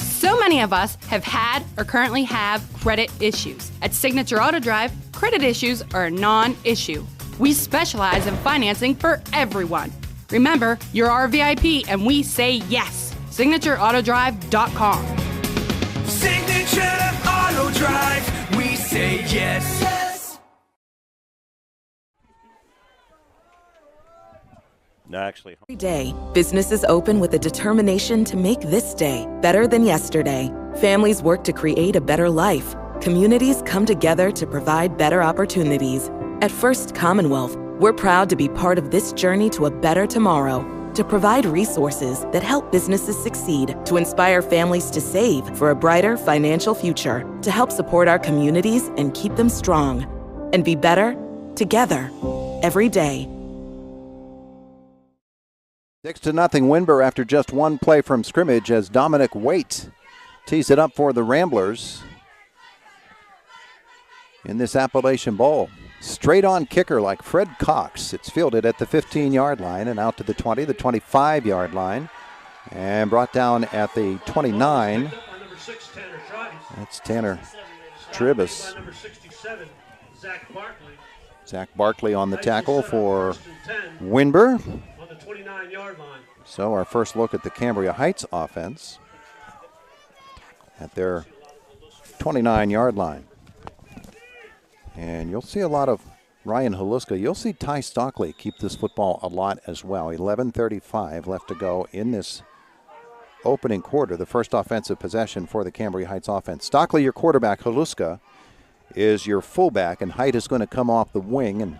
So many of us have had or currently have credit issues. At Signature Auto Drive, credit issues are a non-issue. We specialize in financing for everyone. Remember, you're our VIP and we say yes. SignatureAutoDrive.com. Signature Auto Drive. We say yes. No, actually. Every day, businesses open with a determination to make this day better than yesterday. Families work to create a better life. Communities come together to provide better opportunities. At First Commonwealth, we're proud to be part of this journey to a better tomorrow, to provide resources that help businesses succeed, to inspire families to save for a brighter financial future, to help support our communities and keep them strong, and be better together every day. 6-0 Windber after just one play from scrimmage as Dominic Waite tees it up for the Ramblers in this Appalachian Bowl. Straight on kicker like Fred Cox. It's fielded at the 15-yard line and out to the 20, the 25-yard line, and brought down at the 29. That's Tanner Tribus. Zach Barkley on the tackle for Windber. On the 29-yard line. So our first look at the Cambria Heights offense at their 29-yard line. And you'll see a lot of Ryan Haluska. You'll see Ty Stockley keep this football a lot as well. 11:35 left to go in this opening quarter, the first offensive possession for the Cambria Heights offense. Stockley, your quarterback. Haluska is your fullback, and Height is going to come off the wing, and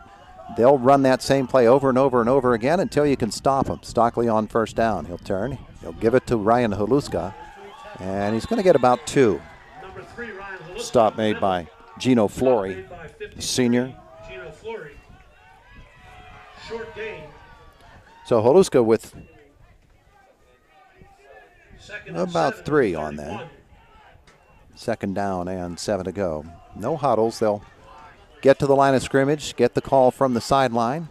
they'll run that same play over and over and over again until you can stop him. Stockley on first down. He'll turn. He'll give it to Ryan Haluska, and he's going to get about 2. Stop made by Gino Flory, the senior. Gino Flory. Short gain. So Haluska with about 3 on that. Second down and 7 to go. No huddles. They'll get to the line of scrimmage, get the call from the sideline,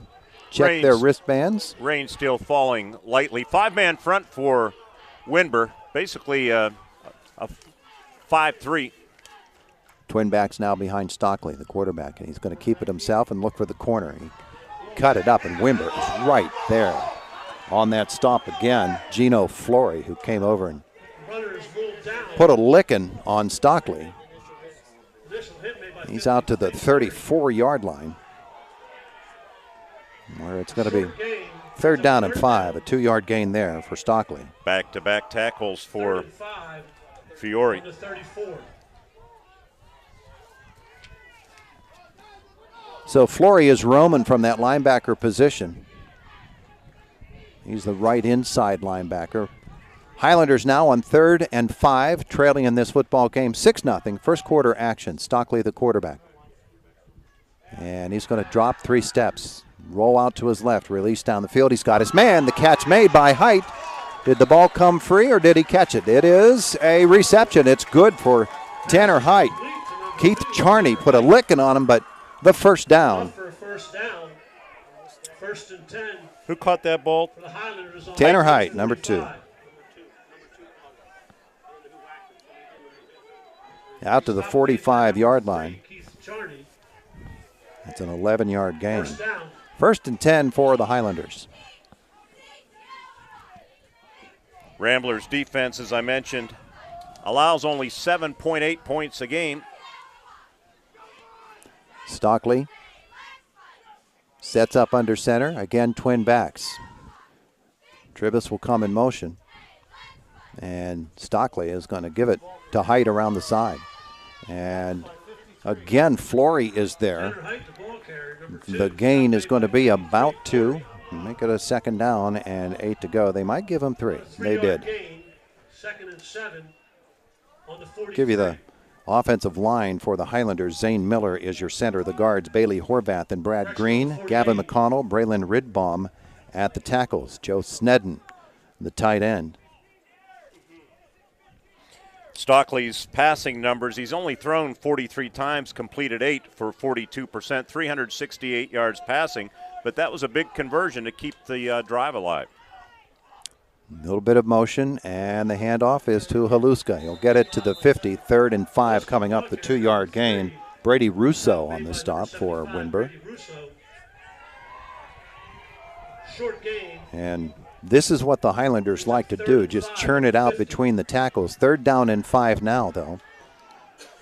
check their wristbands. Rain still falling lightly. 5-man front for Windber. Basically a 5-3. Twin backs now behind Stockley, the quarterback, and he's going to keep it himself and look for the corner. He cut it up, and Windber is right there on that stop again. Gino Flory, who came over and Runner is ruled down. put a licking on Stockley. He's out to the 34-yard line, where it's going to be 3rd down and 5, a 2-yard gain there for Stockley. Back-to-back tackles for Fiore. So Flory is roaming from that linebacker position. He's the right inside linebacker. Highlanders now on 3rd and 5, trailing in this football game 6-0. First quarter action. Stockley the quarterback. And he's going to drop 3 steps. Roll out to his left, release down the field. He's got his man. The catch made by Height. Did the ball come free or did he catch it? It is a reception. It's good for Tanner Height. Keith Charney put a licking on him, but the first down. First and 10. Who caught that ball? Tanner Height, number 2. Out to the 45-yard line. That's an 11-yard gain. First and 10 for the Highlanders. Ramblers defense, as I mentioned, allows only 7.8 points a game. Stockley sets up under center. Again, twin backs. Tribus will come in motion. And Stockley is going to give it to Height around the side. And again, Flory is there. The gain is going to be about 2. Make it a 2nd down and 8 to go. They might give him 3. They did. 2nd and 7 on the 43. Give you the offensive line for the Highlanders. Zane Miller is your center. The guards, Bailey Horvath and Brad Green. Gavin McConnell, Braylon Ridbaum at the tackles. Joe Snedden, the tight end. Stockley's passing numbers, he's only thrown 43 times, completed 8 for 42%, 368 yards passing, but that was a big conversion to keep the drive alive. A little bit of motion, and the handoff is to Haluska. He'll get it to the 50, 3rd and 5 coming up, the 2-yard gain. Brady Russo on the stop for Windber. Short gain. And this is what the Highlanders like to do, just churn it out between the tackles. 3rd down and 5 now, though,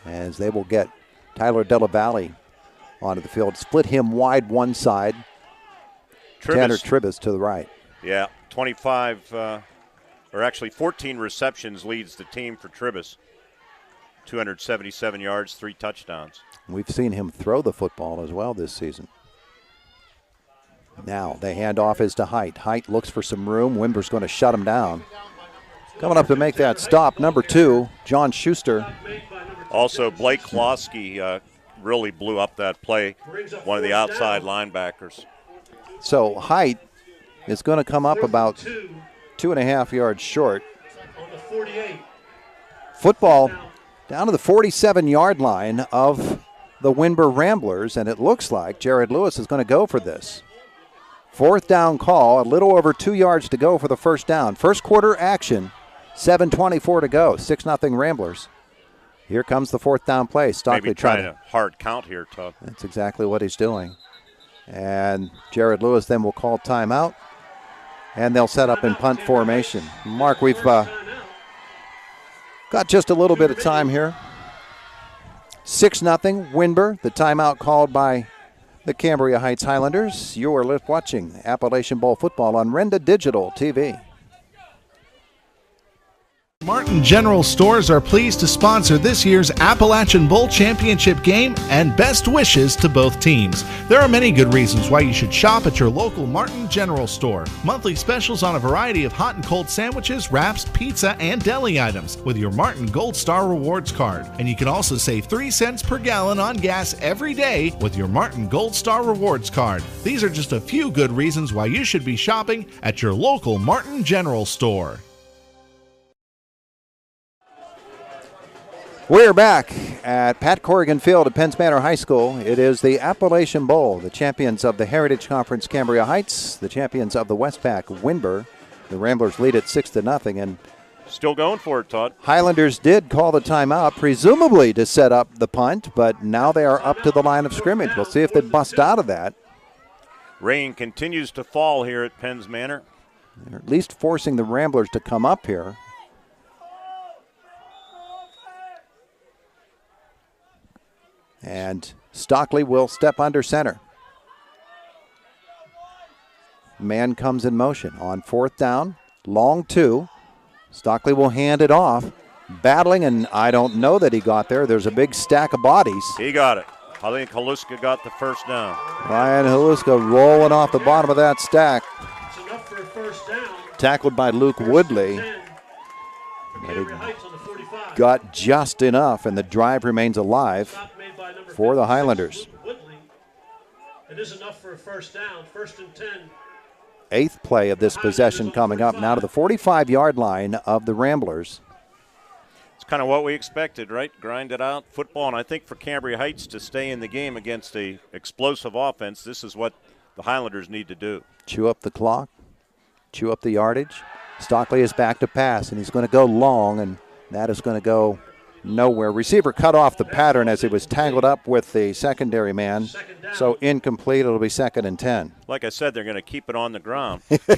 as they will get Tyler Della Valle onto the field. Split him wide one side. Tanner Tribus to the right. Yeah, 25, or actually 14 receptions leads the team for Tribus. 277 yards, 3 touchdowns. We've seen him throw the football as well this season. Now the handoff is to Height. Height looks for some room. Wimber's going to shut him down. Coming up to make that stop, number 2, John Schuster. Also, Blake Klosky really blew up that play, one of the outside linebackers. So Height is going to come up about 2.5 yards short. On the 48. Football down to the 47-yard line of the Windber Ramblers, and it looks like Jared Lewis is going to go for this. 4th down call, a little over 2 yards to go for the first down. First quarter action, 7:24 to go, 6-0 Ramblers. Here comes the 4th down play. Stockley maybe trying to hard count here, Todd. That's exactly what he's doing. And Jared Lewis then will call timeout, and they'll set up in punt formation. Mark, we've got just a little bit of time here. 6-0 Windber, the timeout called by the Cambria Heights Highlanders. You are watching Appalachian Bowl football on Renda Digital TV. Martin General Stores are pleased to sponsor this year's Appalachian Bowl Championship game, and best wishes to both teams. There are many good reasons why you should shop at your local Martin General Store. Monthly specials on a variety of hot and cold sandwiches, wraps, pizza, and deli items with your Martin Gold Star Rewards card. And you can also save 3 cents per gallon on gas every day with your Martin Gold Star Rewards card. These are just a few good reasons why you should be shopping at your local Martin General Store. We're back at Pat Corrigan Field at Penn's Manor High School. It is the Appalachian Bowl, the champions of the Heritage Conference Cambria Heights, the champions of the Westpac Windber. The Ramblers lead it 6-0, and still going for it, Todd. Highlanders did call the timeout, presumably to set up the punt, but now they are up to the line of scrimmage. We'll see if they bust out of that. Rain continues to fall here at Penn's Manor. They're at least forcing the Ramblers to come up here. And Stockley will step under center. Man comes in motion on 4th down. Long 2. Stockley will hand it off. Battling, and I don't know that he got there. There's a big stack of bodies. He got it. I think Haluska got the first down. Ryan Haluska rolling off the bottom of that stack. It's enough for a first down. Tackled by Luke Woodley. But he got just enough, and the drive remains alive for the Highlanders. It is enough for a first down. 1st and 10. 8th play of this possession coming up now to the 45-yard line of the Ramblers. It's kind of what we expected, right? Grind it out, football, and I think for Cambria Heights to stay in the game against a explosive offense, this is what the Highlanders need to do. Chew up the clock, chew up the yardage. Stockley is back to pass, and he's going to go long, and that is going to go nowhere. Receiver cut off the pattern as he was tangled up with the secondary man, so incomplete. It'll be 2nd and 10. Like I said, they're going to keep it on the ground. Intended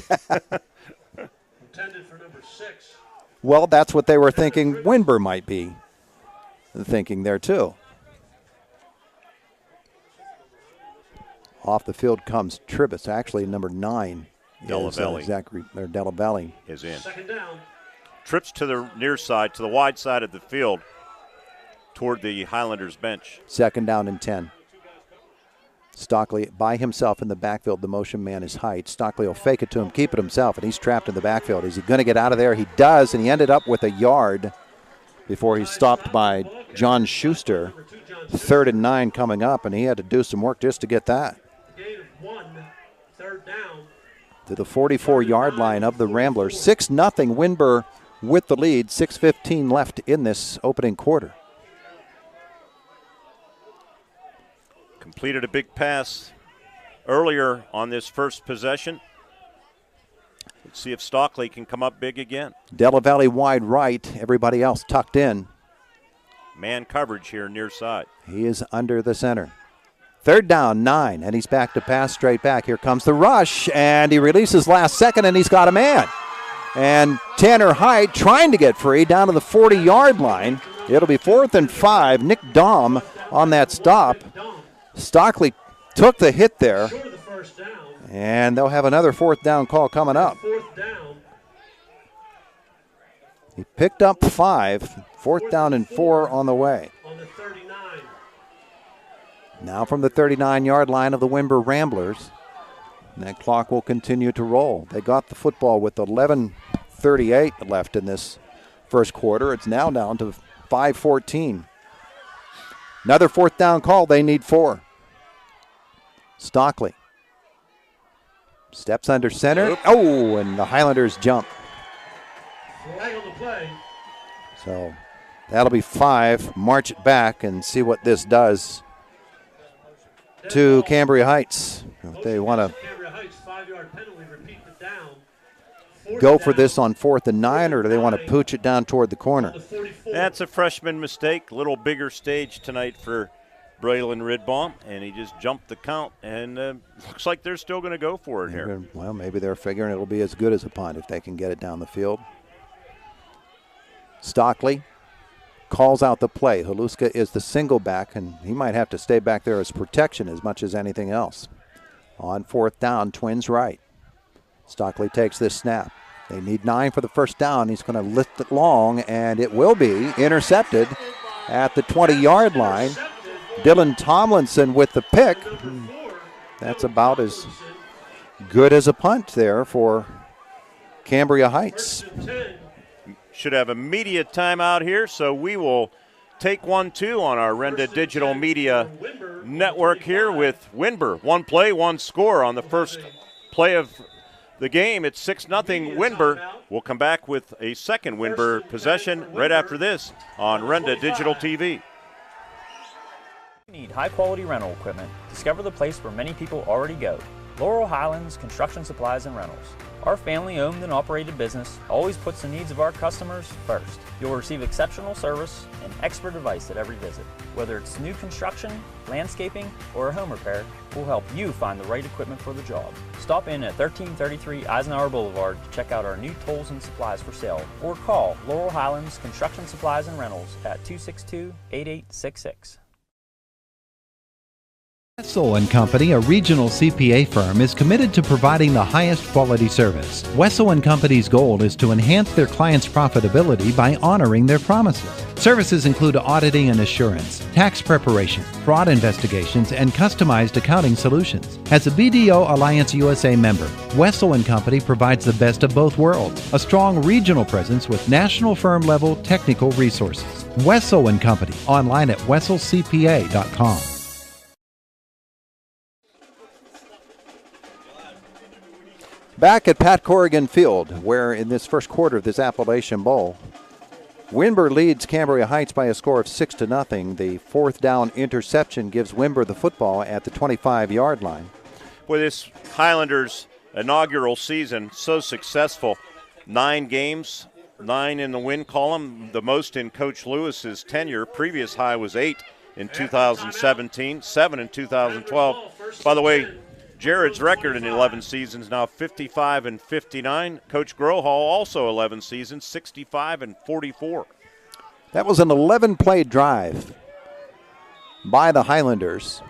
for number 6. Well, that's what they were thinking Windber might be thinking there, too. Off the field comes Tribbitt, actually number 9. Delavelli. Zachary, or Delavelli is in. 2nd down. Trips to the near side, to the wide side of the field, toward the Highlanders bench. 2nd down and 10. Stockley by himself in the backfield. The motion man is Height. Stockley will fake it to him, keep it himself, and he's trapped in the backfield. Is he going to get out of there? He does, and he ended up with a yard before he's stopped by John Schuster. 3rd and 9 coming up, and he had to do some work just to get that. Gain of 1, 3rd down. To the 44-yard line of the Ramblers. 6-0 Windber with the lead. 6:15 left in this opening quarter. Completed a big pass earlier on this first possession. Let's see if Stockley can come up big again. Delavelli wide right. Everybody else tucked in. Man coverage here near side. He is under the center. 3rd down, 9, and he's back to pass straight back. Here comes the rush, and he releases last second, and he's got a man. And Tanner Height trying to get free down to the 40-yard line. It'll be 4th and 5. Nick Dahm on that stop. Stockley took the hit there, and they'll have another 4th down call coming up. He picked up 5. 4th down and 4 on the way. Now from the 39-yard line of the Windber Ramblers. And that clock will continue to roll. They got the football with 11:38 left in this first quarter. It's now down to 5:14. Another 4th down call. They need 4. Stockley steps under center. Oh, and the Highlanders jump. Flag on the play. So that'll be 5. March it back and see what this does to Cambria Heights. If they want to go for this on 4th and 9, or do they want to pooch it down toward the corner? That's a freshman mistake. Little bigger stage tonight for Braylon Ridbaum, and he just jumped the count, and looks like they're still going to go for it here. Well, maybe they're figuring it'll be as good as a punt if they can get it down the field. Stockley calls out the play. Haluska is the single back, and he might have to stay back there as protection as much as anything else. On 4th down, Twins right. Stockley takes this snap. They need 9 for the first down. He's going to lift it long, and it will be intercepted at the 20-yard line. Dylan Tomlinson with the pick. That's about as good as a punt there for Cambria Heights. Should have a media timeout here, so we will take 1-2 on our Renda Digital Media Network here with Windber. 1 play, 1 score on the first play of the game. It's 6-0 Windber. We'll come back with a second Windber possession right after this on Renda Digital TV. You need high-quality rental equipment. Discover the place where many people already go. Laurel Highlands Construction Supplies and Rentals. Our family-owned and operated business always puts the needs of our customers first. You'll receive exceptional service and expert advice at every visit. Whether it's new construction, landscaping, or a home repair, we'll help you find the right equipment for the job. Stop in at 1333 Eisenhower Boulevard to check out our new tools and supplies for sale, or call Laurel Highlands Construction Supplies and Rentals at 262-8866. Wessel & Company, a regional CPA firm, is committed to providing the highest quality service. Wessel & Company's goal is to enhance their clients' profitability by honoring their promises. Services include auditing and assurance, tax preparation, fraud investigations, and customized accounting solutions. As a BDO Alliance USA member, Wessel & Company provides the best of both worlds, a strong regional presence with national firm-level technical resources. Wessel & Company, online at wesselcpa.com. Back at Pat Corrigan Field, where in this first quarter of this Appalachian Bowl, Windber leads Cambria Heights by a score of 6-0. The fourth down interception gives Windber the football at the 25-yard line. With this Highlanders' inaugural season so successful, 9 games, 9 in the win column, the most in Coach Lewis's tenure. Previous high was 8 in 2017, 7 in 2012. By the way, Jared's record in 11 seasons now 55-59. Coach Grohall also 11 seasons, 65-44. That was an 11-play drive by the Highlanders.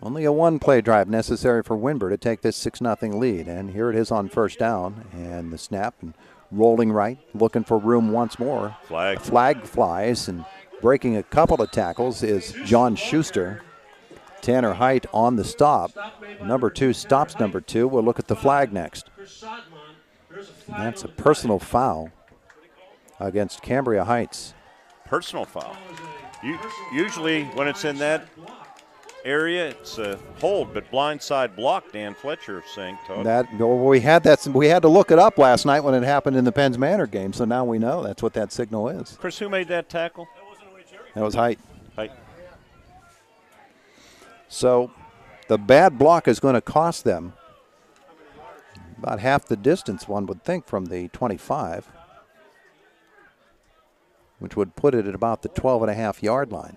Only a 1-play drive necessary for Windber to take this 6-0 lead. And here it is on first down. And the snap and rolling right, looking for room once more. Flag. Flag flies, and breaking a couple of tackles is John Schuster. Tanner Height on the stop. Number 2 stops number 2. We'll look at the flag next. And that's a personal foul against Cambria Heights. Personal foul. Usually when it's in that area, it's a hold, but blindside block, Dan Fletcher saying, Todd. We had to look it up last night when it happened in the Penn's Manor game, so now we know that's what that signal is. Chris, who made that tackle? That was Height. Height. So the bad block is going to cost them about half the distance, one would think, from the 25, which would put it at about the 12.5-yard line,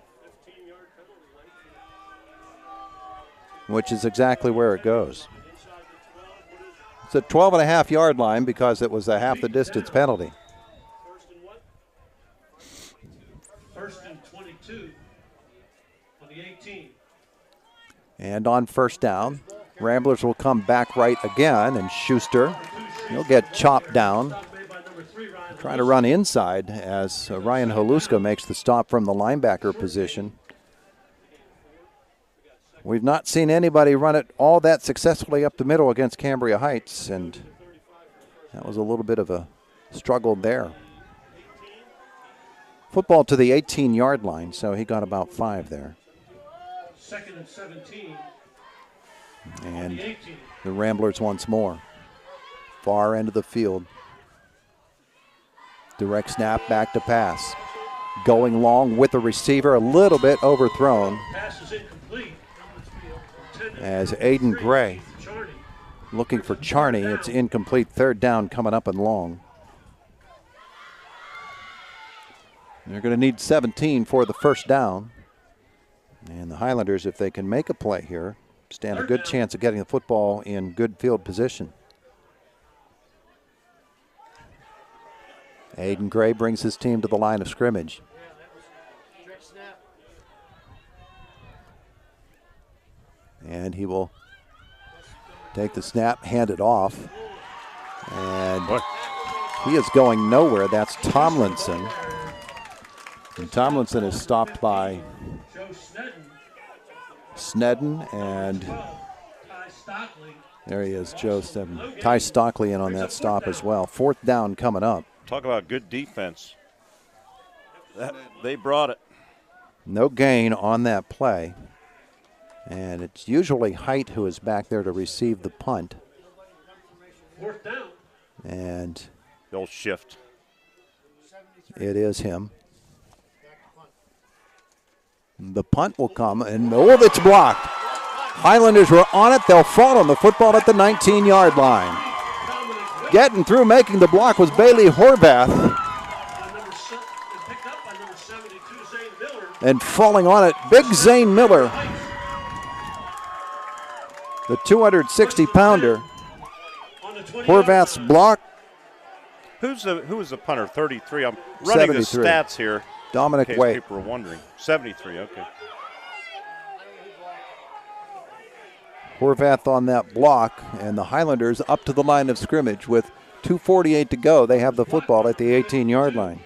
which is exactly where it goes. It's a 12.5-yard line because it was a half the distance penalty. First and 22 on the 18. And on first down, Ramblers will come back right again, and Schuster, he'll get chopped down. Trying to run inside as Ryan Haluska makes the stop from the linebacker position. We've not seen anybody run it all that successfully up the middle against Cambria Heights, and that was a little bit of a struggle there. Football to the 18-yard line, so he got about 5 there. Second and 17. And the Ramblers once more. Far end of the field. Direct snap, back to pass. Going long with the receiver, a little bit overthrown. Pass is incomplete. As Aiden Gray looking for Charney. It's incomplete. Third down coming up and long. They're going to need 17 for the first down. And the Highlanders, if they can make a play here, stand a good chance of getting the football in good field position. Aiden Gray brings his team to the line of scrimmage. And he will take the snap, hand it off. And he is going nowhere. That's Tomlinson. And Tomlinson is stopped by Snedden, and there he is, Joe Snedden. Ty Stockley in on that stop as well. Fourth down coming up. Talk about good defense. They brought it. No gain on that play. And it's usually Height who is back there to receive the punt. Fourth down. And they'll shift. It is him. The punt will come, and it's blocked. Highlanders were on it. They'll fall on the football at the 19-yard line. Getting through, making the block was Bailey Horvath. And falling on it, big Zane Miller. The 260-pounder. Horvath's block. Who was the punter? 33. I'm running 73. the stats here. Dominic in case Waite. People were wondering. 73. Okay. Horvath on that block, and the Highlanders up to the line of scrimmage with 2:48 to go. They have the football at the 18-yard line.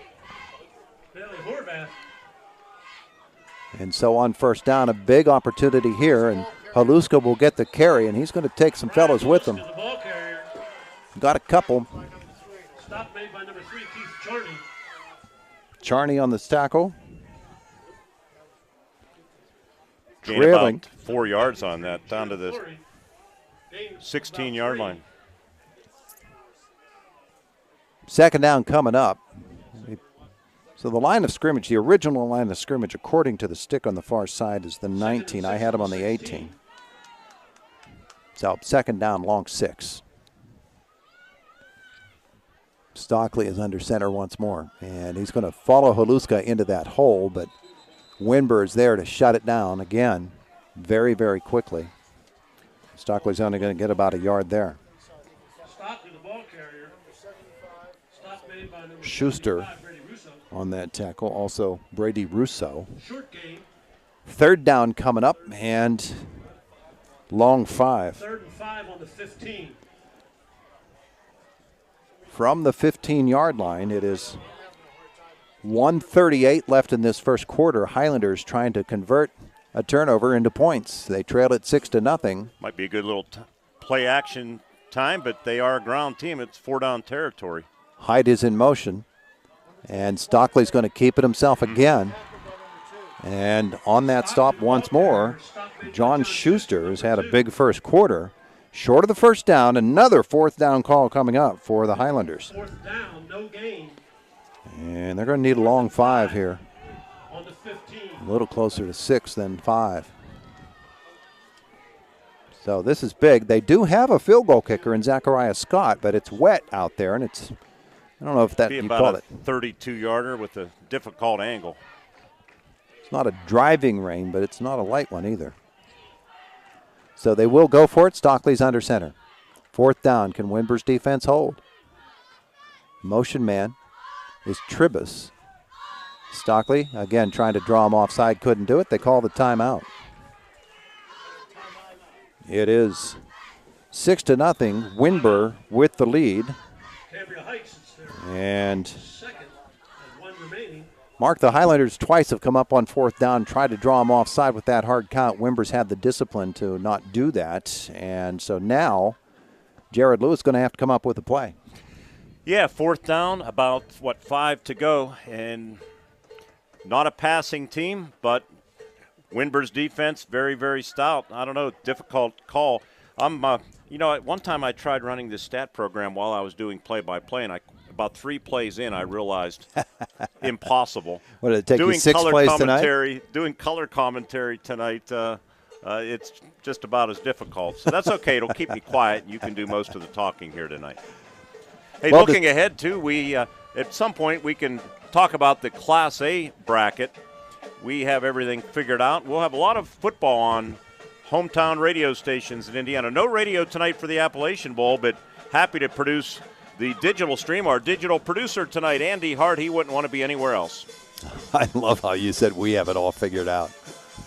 And so on first down, a big opportunity here, and Haluska will get the carry, and he's going to take some fellows with him. Got a couple. Stop made by number 3, Keith Charney. Charney on the tackle. Gain Trailing. about 4 yards on that, down to the 16-yard line. Second down coming up. So the line of scrimmage, the original line of scrimmage, according to the stick on the far side, is the 19. I had him on the 18. So second down, long 6. Stockley is under center once more, and he's going to follow Haluska into that hole, but Windber is there to shut it down again very, very quickly. Stockley's only going to get about a yard there. Stop to the ball carrier. Stop made by number Schuster on that tackle, also Brady Russo. Short game. Third down coming up, and long 5. 3rd and 5 on the 15. From the 15-yard line, it is 1:38 left in this first quarter. Highlanders trying to convert a turnover into points. They trail it 6-0. Might be a good little play action time, but they are a ground team. It's 4-down territory. Hyde is in motion, and Stockley's going to keep it himself again. And on that stop once more, John Schuster has had a big first quarter. Short of the first down, another 4th down call coming up for the Highlanders. 4th down, no gain. And they're going to need a long 5 here. On the 15. A little closer to 6 than 5. So this is big. They do have a field goal kicker in Zachariah Scott, but it's wet out there, and it's, I don't know if that Be you about call a it. 32-yarder with a difficult angle. It's not a driving rain, but it's not a light one either. So they will go for it. Stockley's under center. 4th down. Can Windber's defense hold? Motion man is Tribus. Stockley, again, trying to draw him offside. Couldn't do it. They call the timeout. It is 6-0. Windber with the lead. Cambria Heights is there. And Second, and 1 remaining. Mark, the Highlanders twice have come up on 4th down, tried to draw him offside with that hard count. Wimber's had the discipline to not do that. And so now Jared Lewis is going to have to come up with a play. Yeah, 4th down, about, 5 to go. And not a passing team, but Windber's defense, very, very stout. I don't know, difficult call. At one time I tried running this stat program while I was doing play-by-play, and about 3 plays in, I realized impossible. What did it take you 6 plays tonight? Doing color commentary tonight, it's just about as difficult. So that's okay. It'll keep me quiet, and you can do most of the talking here tonight. Hey, well, looking ahead, too, we at some point we can talk about the Class A bracket. We have everything figured out. We'll have a lot of football on hometown radio stations in Indiana. No radio tonight for the Appalachian Bowl, but happy to produce the digital stream. Our digital producer tonight, Andy Hart, he wouldn't want to be anywhere else. I love how you said we have it all figured out.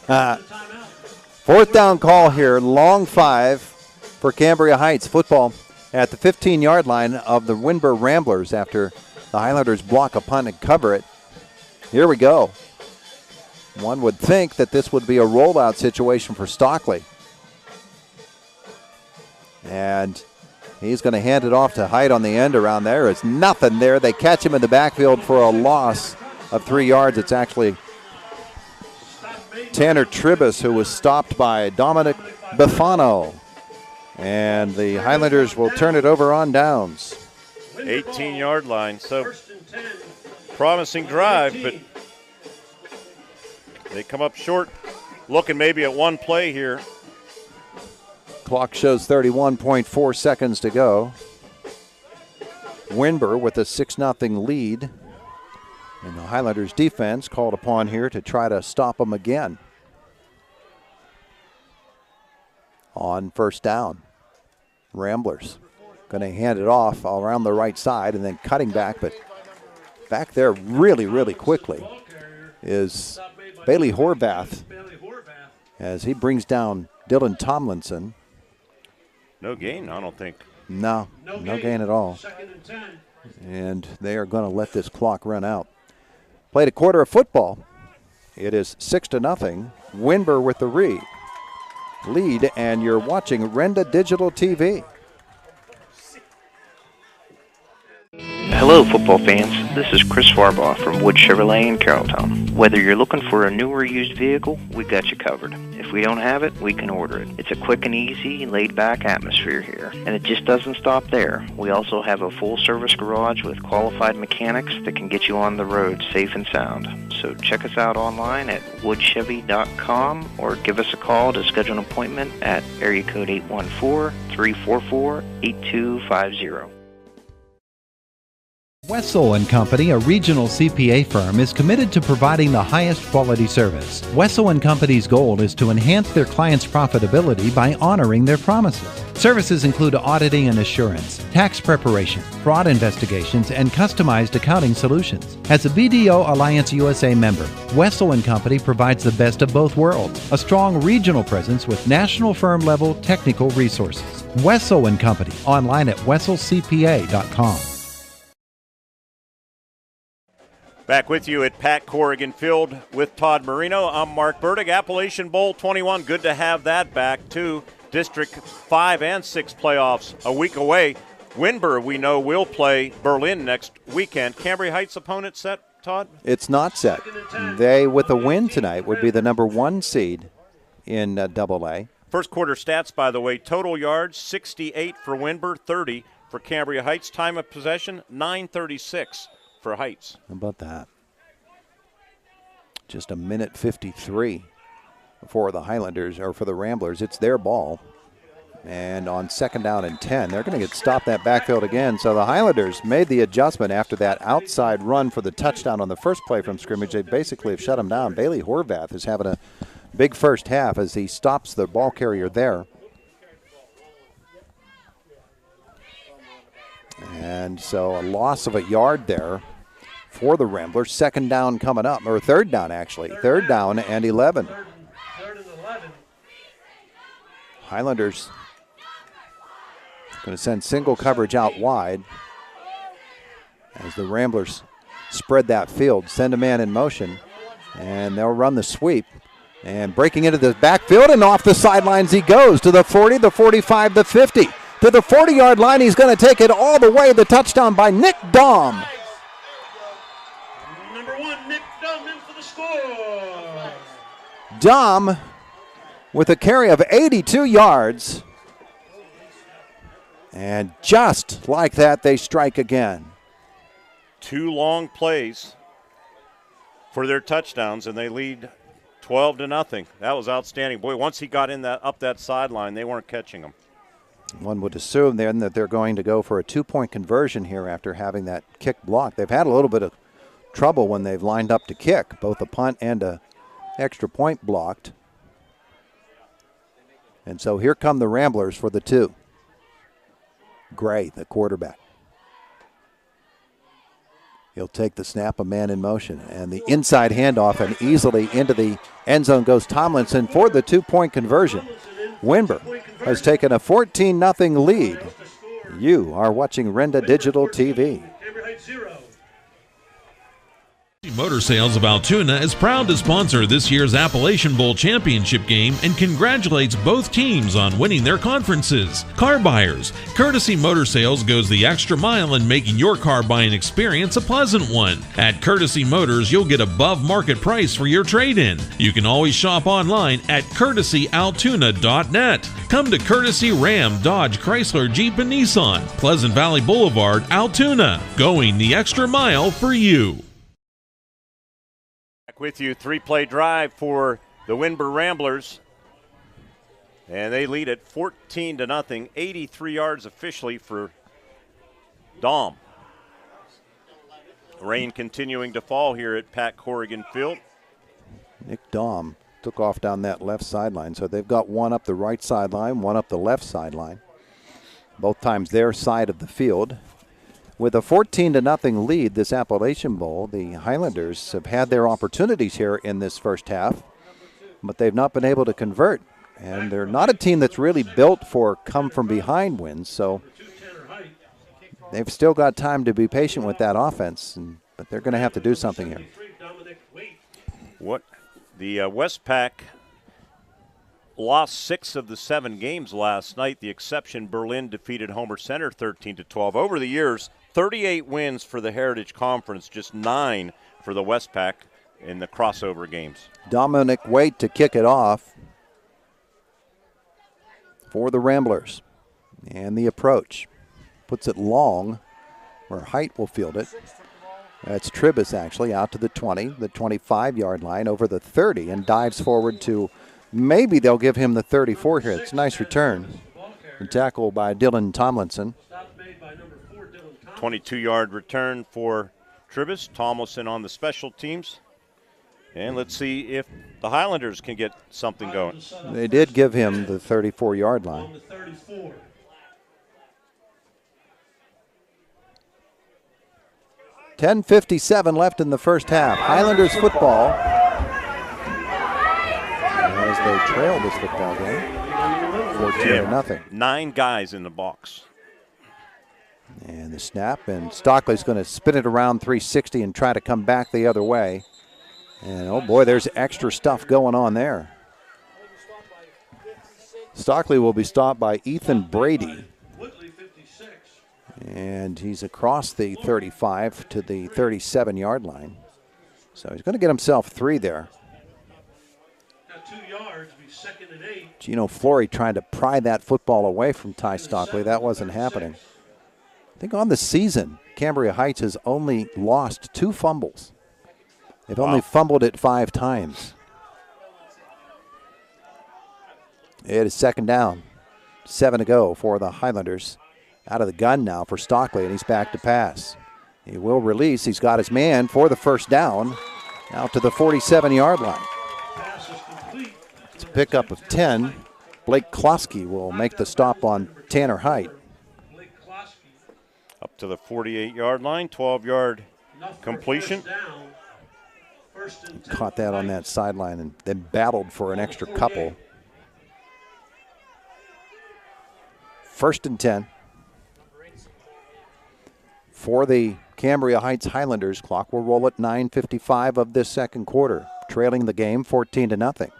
4th down call here, long 5 for Cambria Heights. Football at the 15-yard line of the Windber Ramblers after the Highlanders block a punt and cover it. Here we go. One would think that this would be a rollout situation for Stockley. And he's going to hand it off to Hyde on the end around there. It's nothing there. They catch him in the backfield for a loss of 3 yards. It's actually Tanner Tribus who was stopped by Dominic Befano. And the Highlanders will turn it over on downs. 18-yard line. So promising drive, but they come up short, looking maybe at one play here. Clock shows 31.4 seconds to go. Windber with a 6-0 lead. And the Highlanders defense called upon here to try to stop them again. On first down, Ramblers going to hand it off all around the right side and then cutting back, but back there really, really quickly is Bailey Horvath as he brings down Dylan Tomlinson. No gain, I don't think. No gain at all. 2nd and 10. And they are going to let this clock run out. Played a quarter of football. It is 6-0. Windber with the lead, and you're watching Renda Digital TV. Hello, football fans. This is Chris Farbaugh from Wood Chevrolet in Carrolltown. Whether you're looking for a new or used vehicle, we got you covered. If we don't have it, we can order it. It's a quick and easy, laid-back atmosphere here. And it just doesn't stop there. We also have a full-service garage with qualified mechanics that can get you on the road safe and sound. So check us out online at woodchevy.com or give us a call to schedule an appointment at area code 814-344-8250. Wessel & Company, a regional CPA firm, is committed to providing the highest quality service. Wessel & Company's goal is to enhance their clients' profitability by honoring their promises. Services include auditing and assurance, tax preparation, fraud investigations, and customized accounting solutions. As a BDO Alliance USA member, Wessel & Company provides the best of both worlds, a strong regional presence with national firm-level technical resources. Wessel & Company, online at wesselcpa.com. Back with you at Pat Corrigan Field with Todd Marino. I'm Mark Burdick. Appalachian Bowl 21. Good to have that back, too. District 5 and 6 playoffs a week away. Windber, we know, will play Berlin next weekend. Cambria Heights opponent set, Todd? It's not set. They, with a win tonight, would be the number 1 seed in AA. First quarter stats, by the way. Total yards, 68 for Windber, 30 for Cambria Heights. Time of possession, 9:36. For Heights. How about that? Just a minute 53 for the Highlanders, or for the Ramblers. It's their ball. And on 2nd down and 10, they're going to get stopped that backfield again. So the Highlanders made the adjustment after that outside run for the touchdown on the first play from scrimmage. They basically have shut him down. Bailey Horvath is having a big first half as he stops the ball carrier there. And so a loss of a yard there for the Ramblers. 2nd down coming up, or 3rd down actually. 3rd down and 11. Highlanders going to send single coverage out wide as the Ramblers spread that field, send a man in motion, and they'll run the sweep. And breaking into the backfield and off the sidelines he goes to the 40, the 45, the 50. To the 40-yard line, he's going to take it all the way. The touchdown by Nick Daum. Number 1, Nick Daum in for the score. Daum with a carry of 82 yards. And just like that, they strike again. 2 long plays for their touchdowns, and they lead 12-0. That was outstanding. Boy, once he got in up that sideline, they weren't catching him. One would assume then that they're going to go for a 2-point conversion here after having that kick blocked. They've had a little bit of trouble when they've lined up to kick, both a punt and a extra point blocked. And so here come the Ramblers for the 2. Gray, the quarterback. He'll take the snap, a man in motion, and the inside handoff, and easily into the end zone goes Tomlinson for the 2-point conversion. Windber has taken a 14-0 lead. You are watching Renda Digital TV. Motor Sales of Altoona is proud to sponsor this year's Appalachian Bowl championship game and congratulates both teams on winning their conferences. Car buyers, Courtesy Motor Sales goes the extra mile in making your car buying experience a pleasant one. At Courtesy Motors, you'll get above market price for your trade-in. You can always shop online at courtesyaltoona.net. Come to Courtesy Ram, Dodge, Chrysler, Jeep, and Nissan, Pleasant Valley Boulevard, Altoona. Going the extra mile for you. With you, 3-play drive for the Windber Ramblers, and they lead it 14-0. 83 yards officially for Daum. Rain continuing to fall here at Pat Corrigan Field. Nick Daum took off down that left sideline, so they've got one up the right sideline, one up the left sideline. Both times their side of the field. With a 14-0 lead, this Appalachian Bowl, the Highlanders have had their opportunities here in this first half, but they've not been able to convert. And they're not a team that's really built for come-from-behind wins, so they've still got time to be patient with that offense, but they're going to have to do something here. What the Westpac lost 6 of the 7 games last night. The exception, Berlin defeated Homer Center 13-12. Over the years, 38 wins for the Heritage Conference, just 9 for the Westpac in the crossover games. Dominic Waite to kick it off for the Ramblers. And the approach puts it long where Height will field it. That's Tribus actually out to the 20, the 25-yard line over the 30 and dives forward to maybe they'll give him the 34 here. It's a nice return. A tackle by Dylan Tomlinson. 22-yard return for Tribus. Tomlinson on the special teams. And let's see if the Highlanders can get something going. They did give him the 34-yard line. 10:57 left in the first half. Highlanders football as they trail this football game 14-0. 9 guys in the box. And the snap, and Stockley's going to spin it around 360 and try to come back the other way. And oh boy, there's extra stuff going on there. Stockley will be stopped by Ethan Brady. And he's across the 35 to the 37-yard line. So he's going to get himself 3 there. Got 2 yards, be 2nd and 8. Gino Flory trying to pry that football away from Ty Stockley. That wasn't happening. I think on the season, Cambria Heights has only lost 2 fumbles. They've only fumbled it 5 times. It is 2nd down. 7 to go for the Highlanders. Out of the gun now for Stockley, and he's back to pass. He will release. He's got his man for the first down. Out to the 47-yard line. It's a pickup of 10. Blake Klosky will make the stop on Tanner Height. Up to the 48-yard line, 12-yard completion. Caught that on that sideline and then battled for an extra couple. 1st and 10. For the Cambria Heights Highlanders, clock will roll at 9:55 of this second quarter, trailing the game 14-0.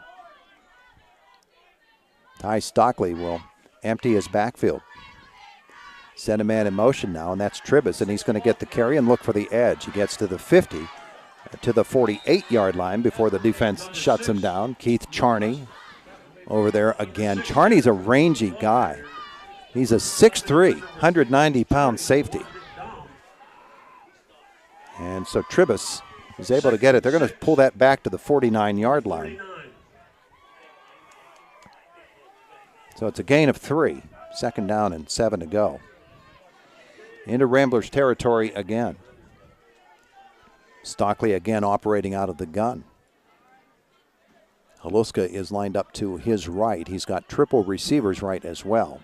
Ty Stockley will empty his backfield. Send a man in motion now, and that's Tribus, and he's going to get the carry and look for the edge. He gets to the 50, to the 48-yard line before the defense shuts him down. Keith Charney over there again. Charney's a rangy guy. He's a 6'3", 190-pound safety. And so Tribus is able to get it. They're going to pull that back to the 49-yard line. So it's a gain of 3. 2nd down and 7 to go. Into Ramblers territory again. Stockley again operating out of the gun. Haluska is lined up to his right. He's got triple receivers right as well.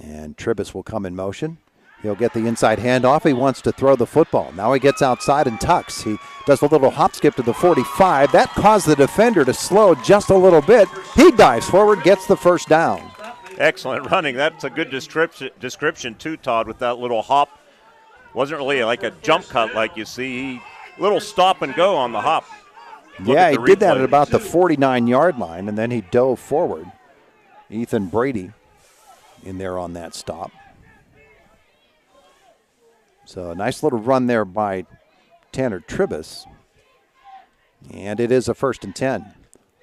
And Tribus will come in motion. He'll get the inside handoff. He wants to throw the football. Now he gets outside and tucks. He does a little hop skip to the 45. That caused the defender to slow just a little bit. He dives forward, gets the first down. Excellent running. That's a good description too, Todd, with that little hop. Wasn't really like a jump cut like you see. Little stop and go on the hop. Yeah, he did that at about the 49-yard line, and then he dove forward. Ethan Brady in there on that stop. So a nice little run there by Tanner Tribus. And it is a 1st and 10.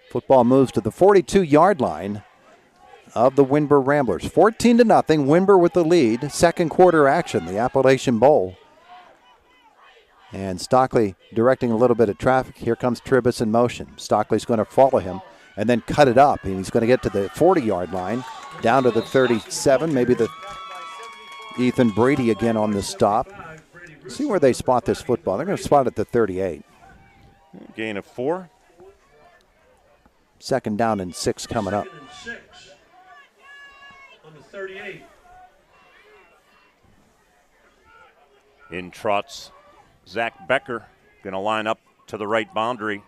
Football moves to the 42-yard line of the Windber Ramblers. 14-0, Windber with the lead. Second quarter action, the Appalachian Bowl. And Stockley directing a little bit of traffic. Here comes Tribus in motion. Stockley's going to follow him and then cut it up. And he's going to get to the 40-yard line, down to the 37, maybe the Ethan Brady again on the stop. See where they spot this football. They're going to spot it at the 38. Gain of 4. 2nd down and 6 coming up. 2nd and 6 on the 38. In trots Zach Becker, going to line up to the right boundary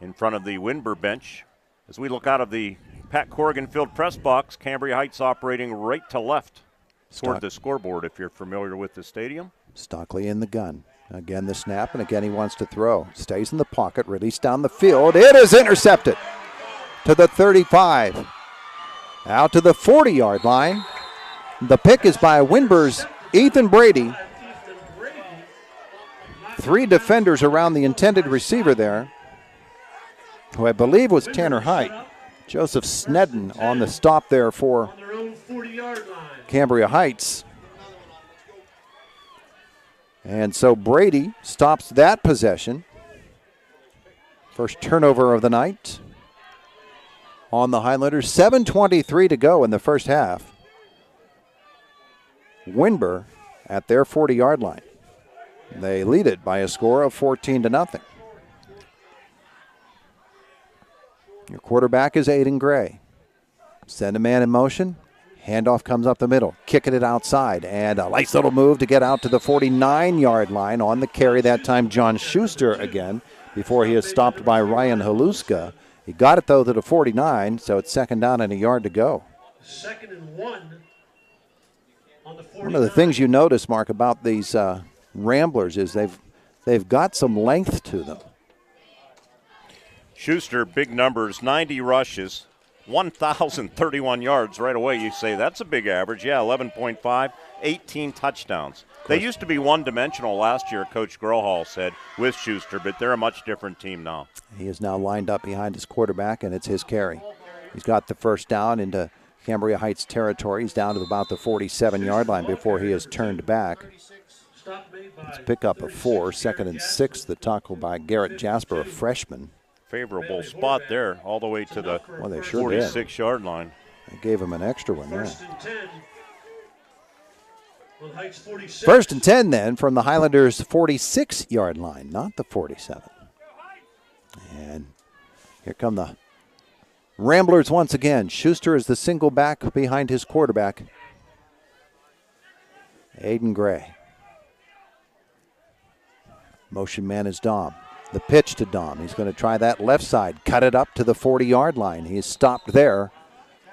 in front of the Windber bench. As we look out of the Pat Corrigan Field press box, Cambria Heights operating right to left toward the scoreboard, if you're familiar with the stadium. Stockley in the gun. Again the snap, and again he wants to throw. Stays in the pocket, released down the field. It is intercepted to the 35. Out to the 40-yard line. The pick is by Windber's Ethan Brady. 3 defenders around the intended receiver there, who I believe was Tanner Height. Joseph Snedden on the stop there for Cambria Heights. And so Brady stops that possession. First turnover of the night on the Highlanders. 7:23 to go in the first half. Windber at their 40-yard line. They lead it by a score of 14-0. Your quarterback is Aiden Gray. Send a man in motion. Handoff comes up the middle. Kicking it outside. And a nice little move to get out to the 49-yard line. On the carry that time, John Schuster again, before he is stopped by Ryan Haluska. He got it, though, to the 49, so it's second down and a yard to go. 2nd and 1 on the 49. One of the things you notice, Mark, about these Ramblers is they've got some length to them. Schuster, big numbers, 90 rushes, 1,031 yards right away. You say that's a big average. Yeah, 11.5, 18 touchdowns. They used to be one-dimensional last year, Coach Grohall said, with Schuster, but they're a much different team now. He is now lined up behind his quarterback, and it's his carry. He's got the first down into Cambria Heights territory. He's down to about the 47-yard line before he is turned back. It's pick up of 4, 2nd and 6. The tackle by Garrett Jasper, a freshman. Favorable spot there, all the way to the 46-yard line. They gave him an extra one there. 1st and 10. On Heights 46. 1st and 10 then from the Highlanders' 46-yard line, not the 47. And here come the Ramblers once again. Schuster is the single back behind his quarterback, Aiden Gray. Motion man is Dom. The pitch to Dom. He's going to try that left side. Cut it up to the 40-yard line. He's stopped there.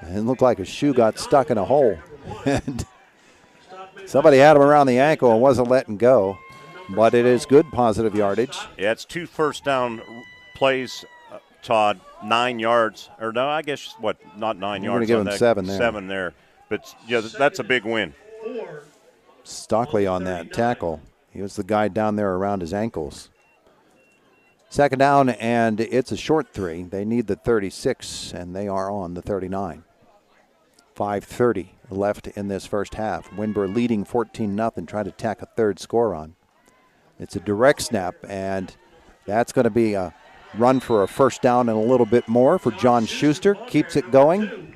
And it looked like a shoe got stuck in a hole. And somebody had him around the ankle and wasn't letting go. But it is good positive yardage. Yeah, it's 2 first down plays, Todd, 9 yards. Or no, I guess, not 9 yards. You're going to give him 7 there. 7 there. But, yeah, that's a big win. Stockley on that tackle. He was the guy down there around his ankles. Second down, and it's a short 3. They need the 36, and they are on the 39. 5:30 left in this first half. Windber leading 14-0, trying to tack a third score on. It's a direct snap, and that's going to be a run for a first down and a little bit more for John Schuster. Keeps it going.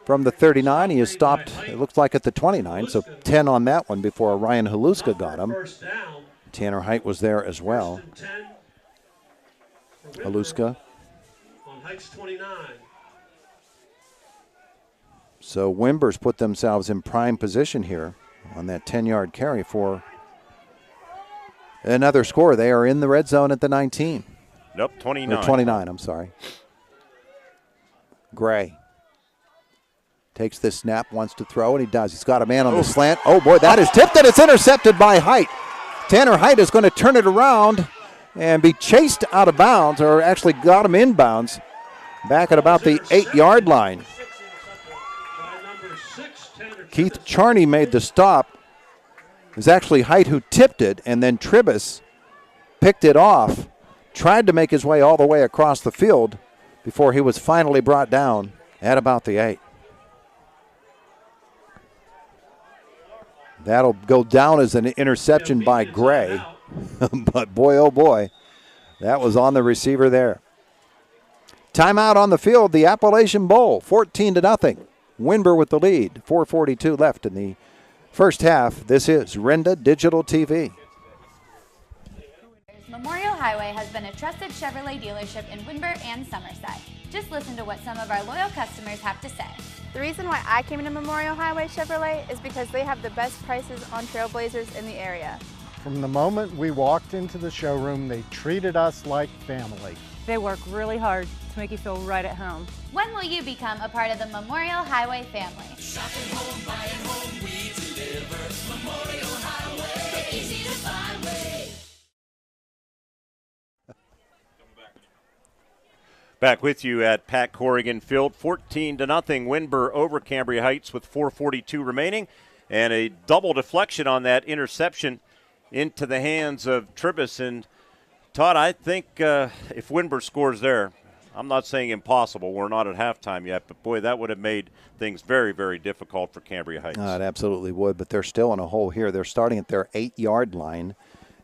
From the 39, he is stopped, it looks like, at the 29, so 10 on that one before Ryan Haluska got him. Tanner Height was there as well. Haluska. On Heights 29. So Windber's put themselves in prime position here on that 10-yard carry for another score. They are in the red zone at the 19. Nope, 29. Or 29, I'm sorry. Gray takes this snap, wants to throw, and he does. He's got a man on the slant. Oh, boy, that is tipped, and it's intercepted by Height. Tanner Height is going to turn it around and be chased out of bounds, or actually got him inbounds, back at about the 8-yard line. Keith Charney made the stop. It was actually Height who tipped it, and then Tribus picked it off, tried to make his way all the way across the field before he was finally brought down at about the 8. That'll go down as an interception by Gray. But boy, oh boy, that was on the receiver there. Timeout on the field, the Appalachian Bowl, 14-0. Windber with the lead, 4:42 left in the first half. This is Renda Digital TV. Memorial Highway has been a trusted Chevrolet dealership in Windber and Somerset. Just listen to what some of our loyal customers have to say. The reason why I came to Memorial Highway Chevrolet is because they have the best prices on Trailblazers in the area. From the moment we walked into the showroom, they treated us like family. They work really hard to make you feel right at home. When will you become a part of the Memorial Highway family? Shopping home, buying home, we deliver. Memorial Highway, the easy to find way. Back with you at Pat Corrigan Field, 14-0 Windber over Cambria Heights with 4:42 remaining, and a double deflection on that interception into the hands of Tribus. And Todd, I think if Windber scores there, I'm not saying impossible. We're not at halftime yet, but boy, that would have made things very, very difficult for Cambria Heights. It absolutely would, but they're still in a hole here. They're starting at their 8-yard line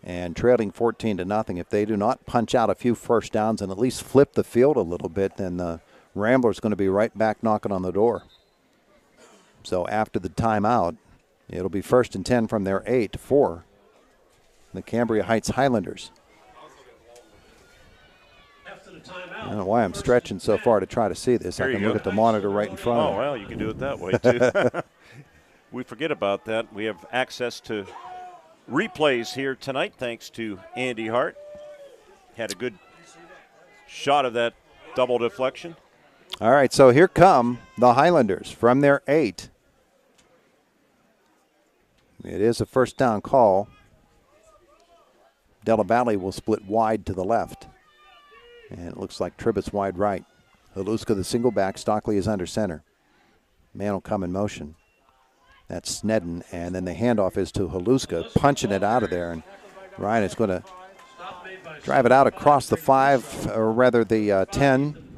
and trailing 14-0. If they do not punch out a few first downs and at least flip the field a little bit, then the Ramblers going to be right back knocking on the door. So after the timeout, it'll be 1st and 10 from their 8 for the Cambria Heights Highlanders. I don't know why I'm stretching so far to try to see this. I can look at the monitor right in front of me. Oh, well, you can do it that way, too. We forget about that. We have access to replays here tonight thanks to Andy Hart. Had a good shot of that double deflection. All right, so here come the Highlanders from their 8. It is a first down call. Della Valley will split wide to the left. And it looks like Tribbett's wide right. Haluska, the single back. Stockley is under center. Man will come in motion. That's Snedden. And then the handoff is to Haluska, punching it out of there. And Ryan is going to drive it out across the 5, or rather the 10.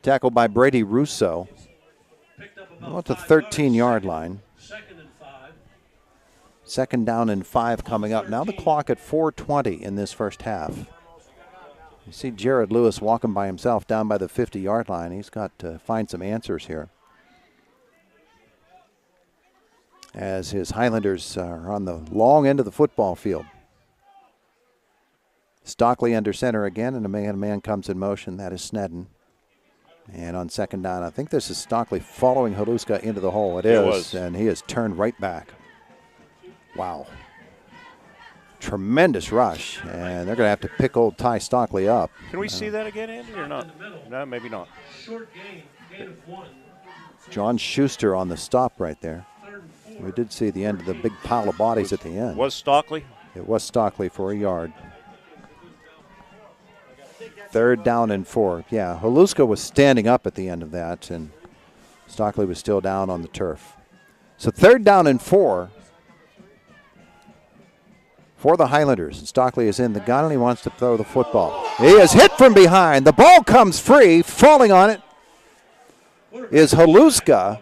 Tackled by Brady Russo. At the 13-yard line. 2nd down and 5 coming up. Now the clock at 4:20 in this first half. You see Jared Lewis walking by himself down by the 50-yard line. He's got to find some answers here, as his Highlanders are on the long end of the football field. Stockley under center again, and a man comes in motion. That is Snedden. And on 2nd down, I think this is Stockley following Haluska into the hole. It is, and he has turned right back. Wow. Tremendous rush, and they're going to have to pick old Ty Stockley up. Can we see that again, Andy, or not? No, maybe not. Short gain of 1. John Schuster on the stop right there. We did see the end of the big pile of bodies at the end. Was Stockley? It was Stockley for a yard. 3rd down and 4. Yeah, Haluska was standing up at the end of that, and Stockley was still down on the turf. So 3rd down and 4 for the Highlanders. And Stockley is in the gun, and he wants to throw the football. He is hit from behind. The ball comes free. Falling on it is Haluska.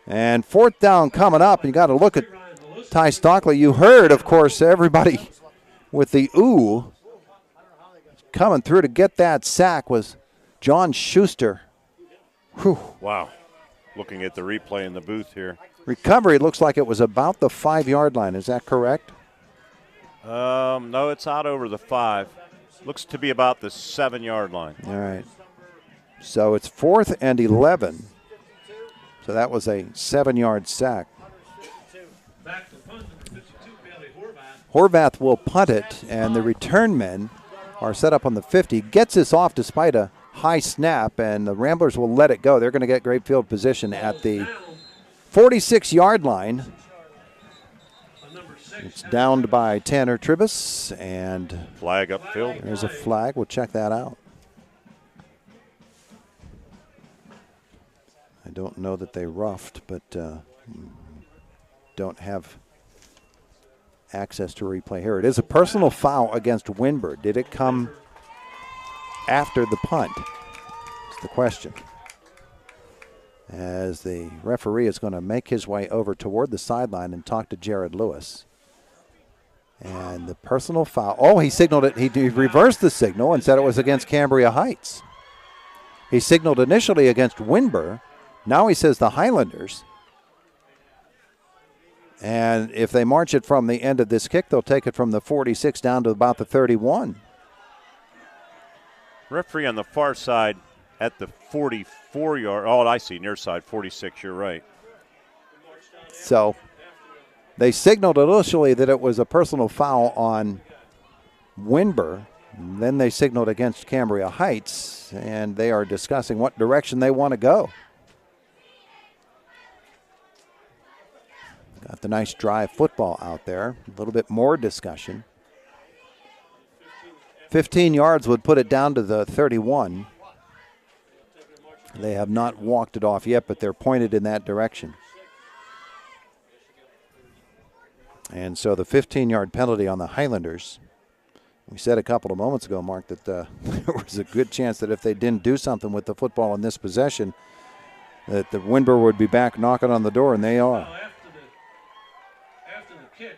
And 4th down coming up. You got to look at Ty Stockley. You heard, of course, everybody with the ooh. Coming through to get that sack was John Schuster. Whew. Wow. Looking at the replay in the booth here. Recovery looks like it was about the 5-yard line. Is that correct? No, it's out over the 5. Looks to be about the 7-yard line. All right. So it's 4th and 11. So that was a 7-yard sack. Horvath will punt it, and the return men are set up on the 50. Gets this off despite a high snap, and the Ramblers will let it go. They're going to get great field position at the 46-yard line. It's downed by Tanner Tribus, and flag upfield. There's a flag. We'll check that out. I don't know that they roughed, but don't have access to replay here. It is a personal foul against Windber. Did it come after the punt? That's the question. As the referee is going to make his way over toward the sideline and talk to Jared Lewis. And the personal foul. Oh, he signaled it. He reversed the signal and said it was against Cambria Heights. He signaled initially against Windber. Now he says the Highlanders. And if they march it from the end of this kick, they'll take it from the 46 down to about the 31. Referee on the far side at the 44-yard. Oh, I see, near side, 46, you're right. So they signaled initially that it was a personal foul on Windber. Then they signaled against Cambria Heights, and they are discussing what direction they want to go. Got the nice drive football out there. A little bit more discussion. 15 yards would put it down to the 31. They have not walked it off yet, but they're pointed in that direction. And so the 15-yard penalty on the Highlanders. We said a couple of moments ago, Mark, that there was a good chance that if they didn't do something with the football in this possession, that the Windber would be back knocking on the door, and they are. After the kick,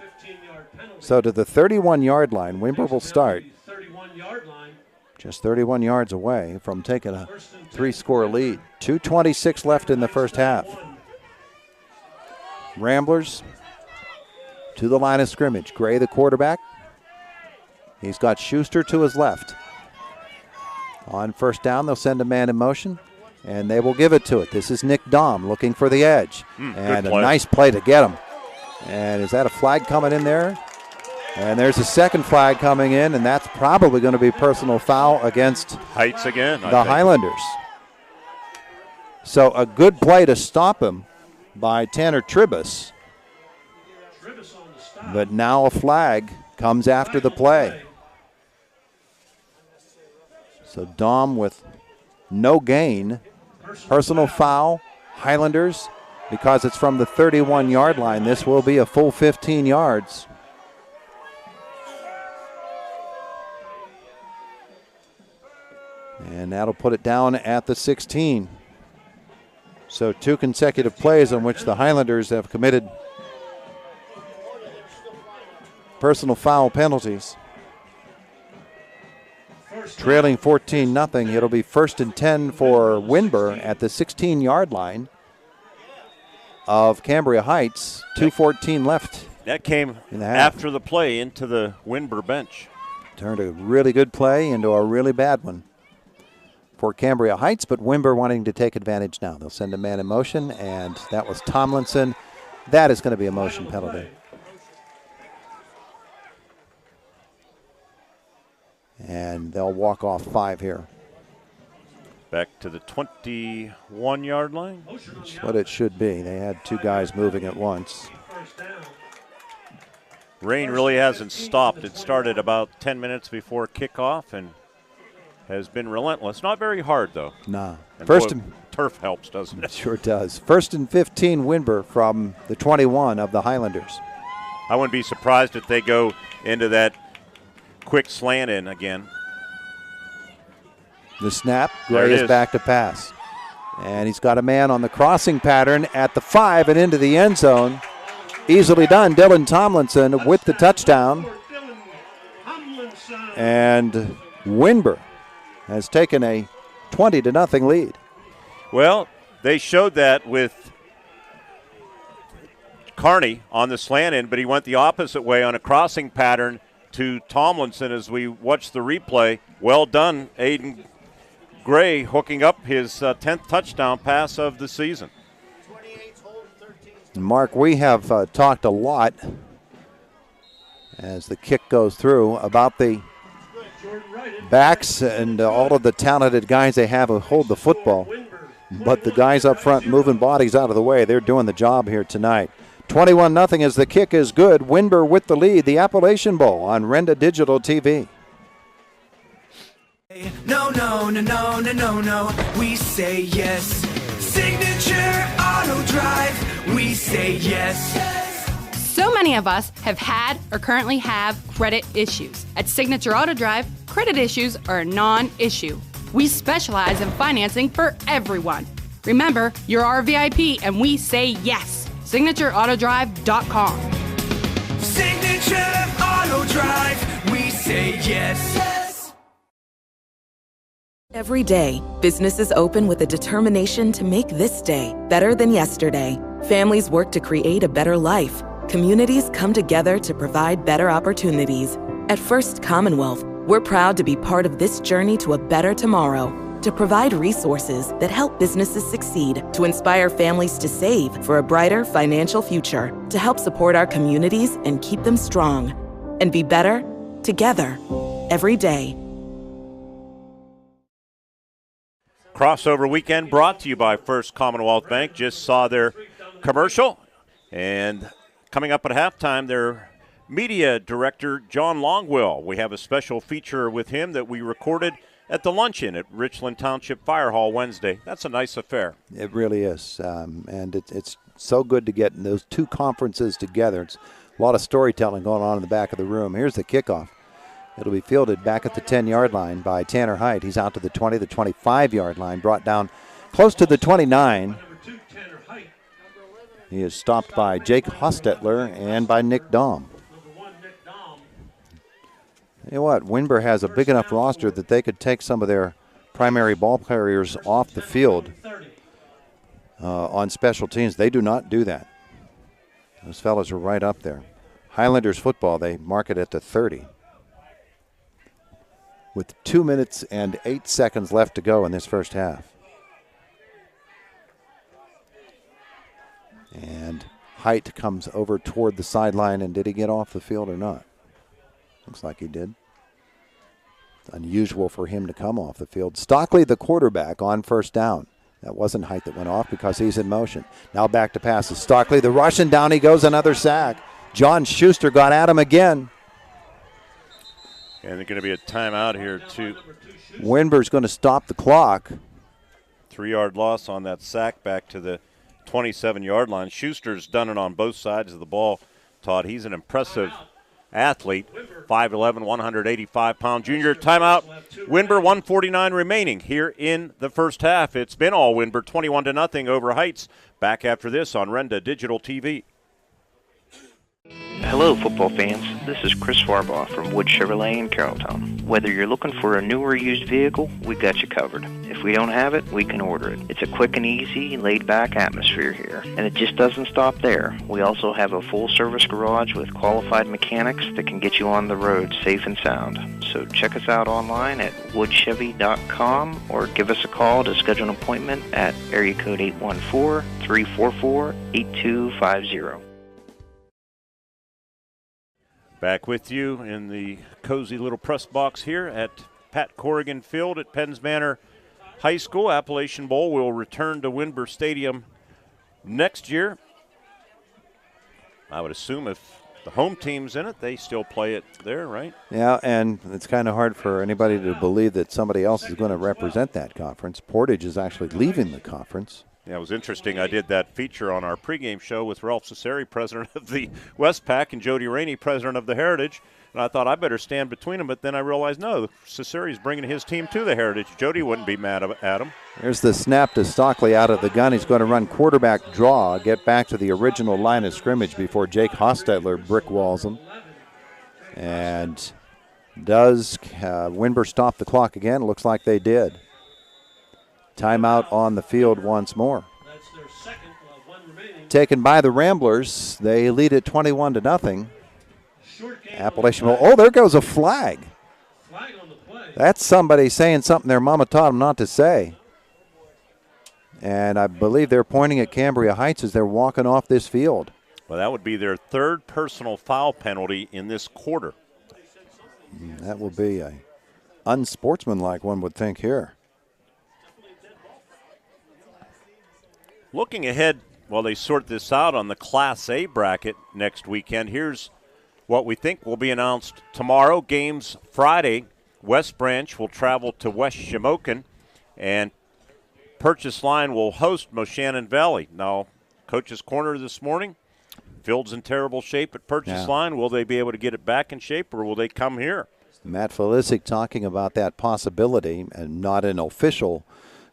15-yard penalty. So to the 31-yard line, Windber will start. 31-yard line. Just 31 yards away from taking a 3-score lead. 2:26 left in the first half. Ramblers to the line of scrimmage. Gray, the quarterback. He's got Schuster to his left. On first down, they'll send a man in motion, and they will give it to it. This is Nick Dahm looking for the edge. And a nice play to get him. And is that a flag coming in there? And there's a second flag coming in, and that's probably going to be personal foul against Heights again, the Highlanders. So a good play to stop him by Tanner Tribus. But now a flag comes after the play. So Dahm with no gain. Personal foul, Highlanders, because it's from the 31-yard line. This will be a full 15 yards. And that'll put it down at the 16. So 2 consecutive plays on which the Highlanders have committed personal foul penalties. Trailing 14-0. It'll be 1st and 10 for Windber at the 16-yard line of Cambria Heights. 2:14 left. That came after the play into the Windber bench. Turned a really good play into a really bad one for Cambria Heights, but Windber wanting to take advantage now. They'll send a man in motion, and that was Tomlinson. That is going to be a motion penalty. And they'll walk off 5 here. Back to the 21-yard line. That's what it should be. They had 2 guys moving at once. Rain really hasn't stopped. It started about 10 minutes before kickoff and has been relentless. Not very hard, though. Nah. And turf helps, doesn't it? Sure does. 1st and 15, Windber from the 21 of the Highlanders. I wouldn't be surprised if they go into that quick slant in again. The snap, Gray is back to pass. And he's got a man on the crossing pattern at the 5 and into the end zone. Easily done. Dylan Tomlinson with the touchdown. And Windber has taken a 20-0 lead. Well, they showed that with Carney on the slant in, but he went the opposite way on a crossing pattern to Tomlinson as we watch the replay. Well done, Aiden Gray, hooking up his 10th touchdown pass of the season. Mark, we have talked a lot as the kick goes through about the backs and all of the talented guys they have who hold the football. But the guys up front moving bodies out of the way, they're doing the job here tonight. 21-0 as the kick is good. Windber with the lead. The Appalachian Bowl on Renda Digital TV. No, no, no, no, no, no, no. We say yes. Signature Auto Drive. We say yes. So many of us have had or currently have credit issues. At Signature Auto Drive, credit issues are a non-issue. We specialize in financing for everyone. Remember, you're our VIP and we say yes. SignatureAutoDrive.com. Signature Auto Drive. We say yes. Every day, businesses open with a determination to make this day better than yesterday. Families work to create a better life. Communities come together to provide better opportunities. At First Commonwealth, we're proud to be part of this journey to a better tomorrow, to provide resources that help businesses succeed, to inspire families to save for a brighter financial future, to help support our communities and keep them strong. and be better together every day. Crossover weekend brought to you by First Commonwealth Bank. Just saw their commercial. And coming up at halftime, their media director, John Longwell. We have a special feature with him that we recorded at the luncheon at Richland Township Fire Hall Wednesday. That's a nice affair. It really is. And it's so good to get those two conferences together. It's a lot of storytelling going on in the back of the room. Here's the kickoff. It'll be fielded back at the 10-yard line by Tanner Height. He's out to the 20, the 25-yard line, brought down close to the 29. He is stopped by Jake Hostetler and by Nick Dahm. You know what? Windber has a big enough roster that they could take some of their primary ball carriers off the field on special teams. They do not do that. Those fellas are right up there. Highlanders football, they mark it at the 30. With 2 minutes and 8 seconds left to go in this first half. And Height comes over toward the sideline, and did he get off the field or not? Looks like he did. It's unusual for him to come off the field. Stockley, the quarterback, on first down. That wasn't Height that went off because he's in motion. Now back to passes. Stockley, the rush, and down he goes, another sack. John Schuster got at him again. And there's going to be a timeout here, too. Windber's going to stop the clock. 3-yard loss on that sack back to the 27-yard line. Schuster's done it on both sides of the ball, Todd. He's an impressive athlete, 5'11", 185-pound junior. Timeout. Windber, 1:49 remaining here in the first half. It's been all Windber, 21-0 over Heights. Back after this on Renda Digital TV. Hello, football fans. This is Chris Farbaugh from Wood Chevrolet in Carrolltown. Whether you're looking for a new or used vehicle, we got you covered. If we don't have it, we can order it. It's a quick and easy, laid-back atmosphere here. And it just doesn't stop there. We also have a full-service garage with qualified mechanics that can get you on the road safe and sound. So check us out online at woodchevy.com or give us a call to schedule an appointment at area code 814-344-8250. Back with you in the cozy little press box here at Pat Corrigan Field at Penn's Manor High School. Appalachian Bowl will return to Windber Stadium next year. I would assume if the home team's in it, they still play it there, right? Yeah, and it's kind of hard for anybody to believe that somebody else is going to represent that conference. Portage is actually leaving the conference. Yeah, it was interesting. I did that feature on our pregame show with Ralph Cesari, president of the Westpac, and Jody Rainey, president of the Heritage. And I thought I better stand between them, but then I realized, no, Cesari's bringing his team to the Heritage. Jody wouldn't be mad at him. There's the snap to Stockley out of the gun. He's going to run quarterback draw, get back to the original line of scrimmage before Jake Hostetler brick walls him. And does Windber stop the clock again? It looks like they did. Timeout on the field once more. Taken by the Ramblers. They lead it 21-0. Appalachian Bowl. Oh, there goes a flag. That's somebody saying something their mama taught them not to say. And I believe they're pointing at Cambria Heights as they're walking off this field. Well, that would be their third personal foul penalty in this quarter. That will be a unsportsmanlike, one would think, here. Looking ahead while they sort this out on the Class A bracket next weekend, here's what we think will be announced tomorrow. Games Friday. West Branch will travel to West Shamokin, and Purchase Line will host Moshannon Valley. Now, Coach's Corner this morning, field's in terrible shape at Purchase Line. Will they be able to get it back in shape, or will they come here? Matt Felisic talking about that possibility, and not an official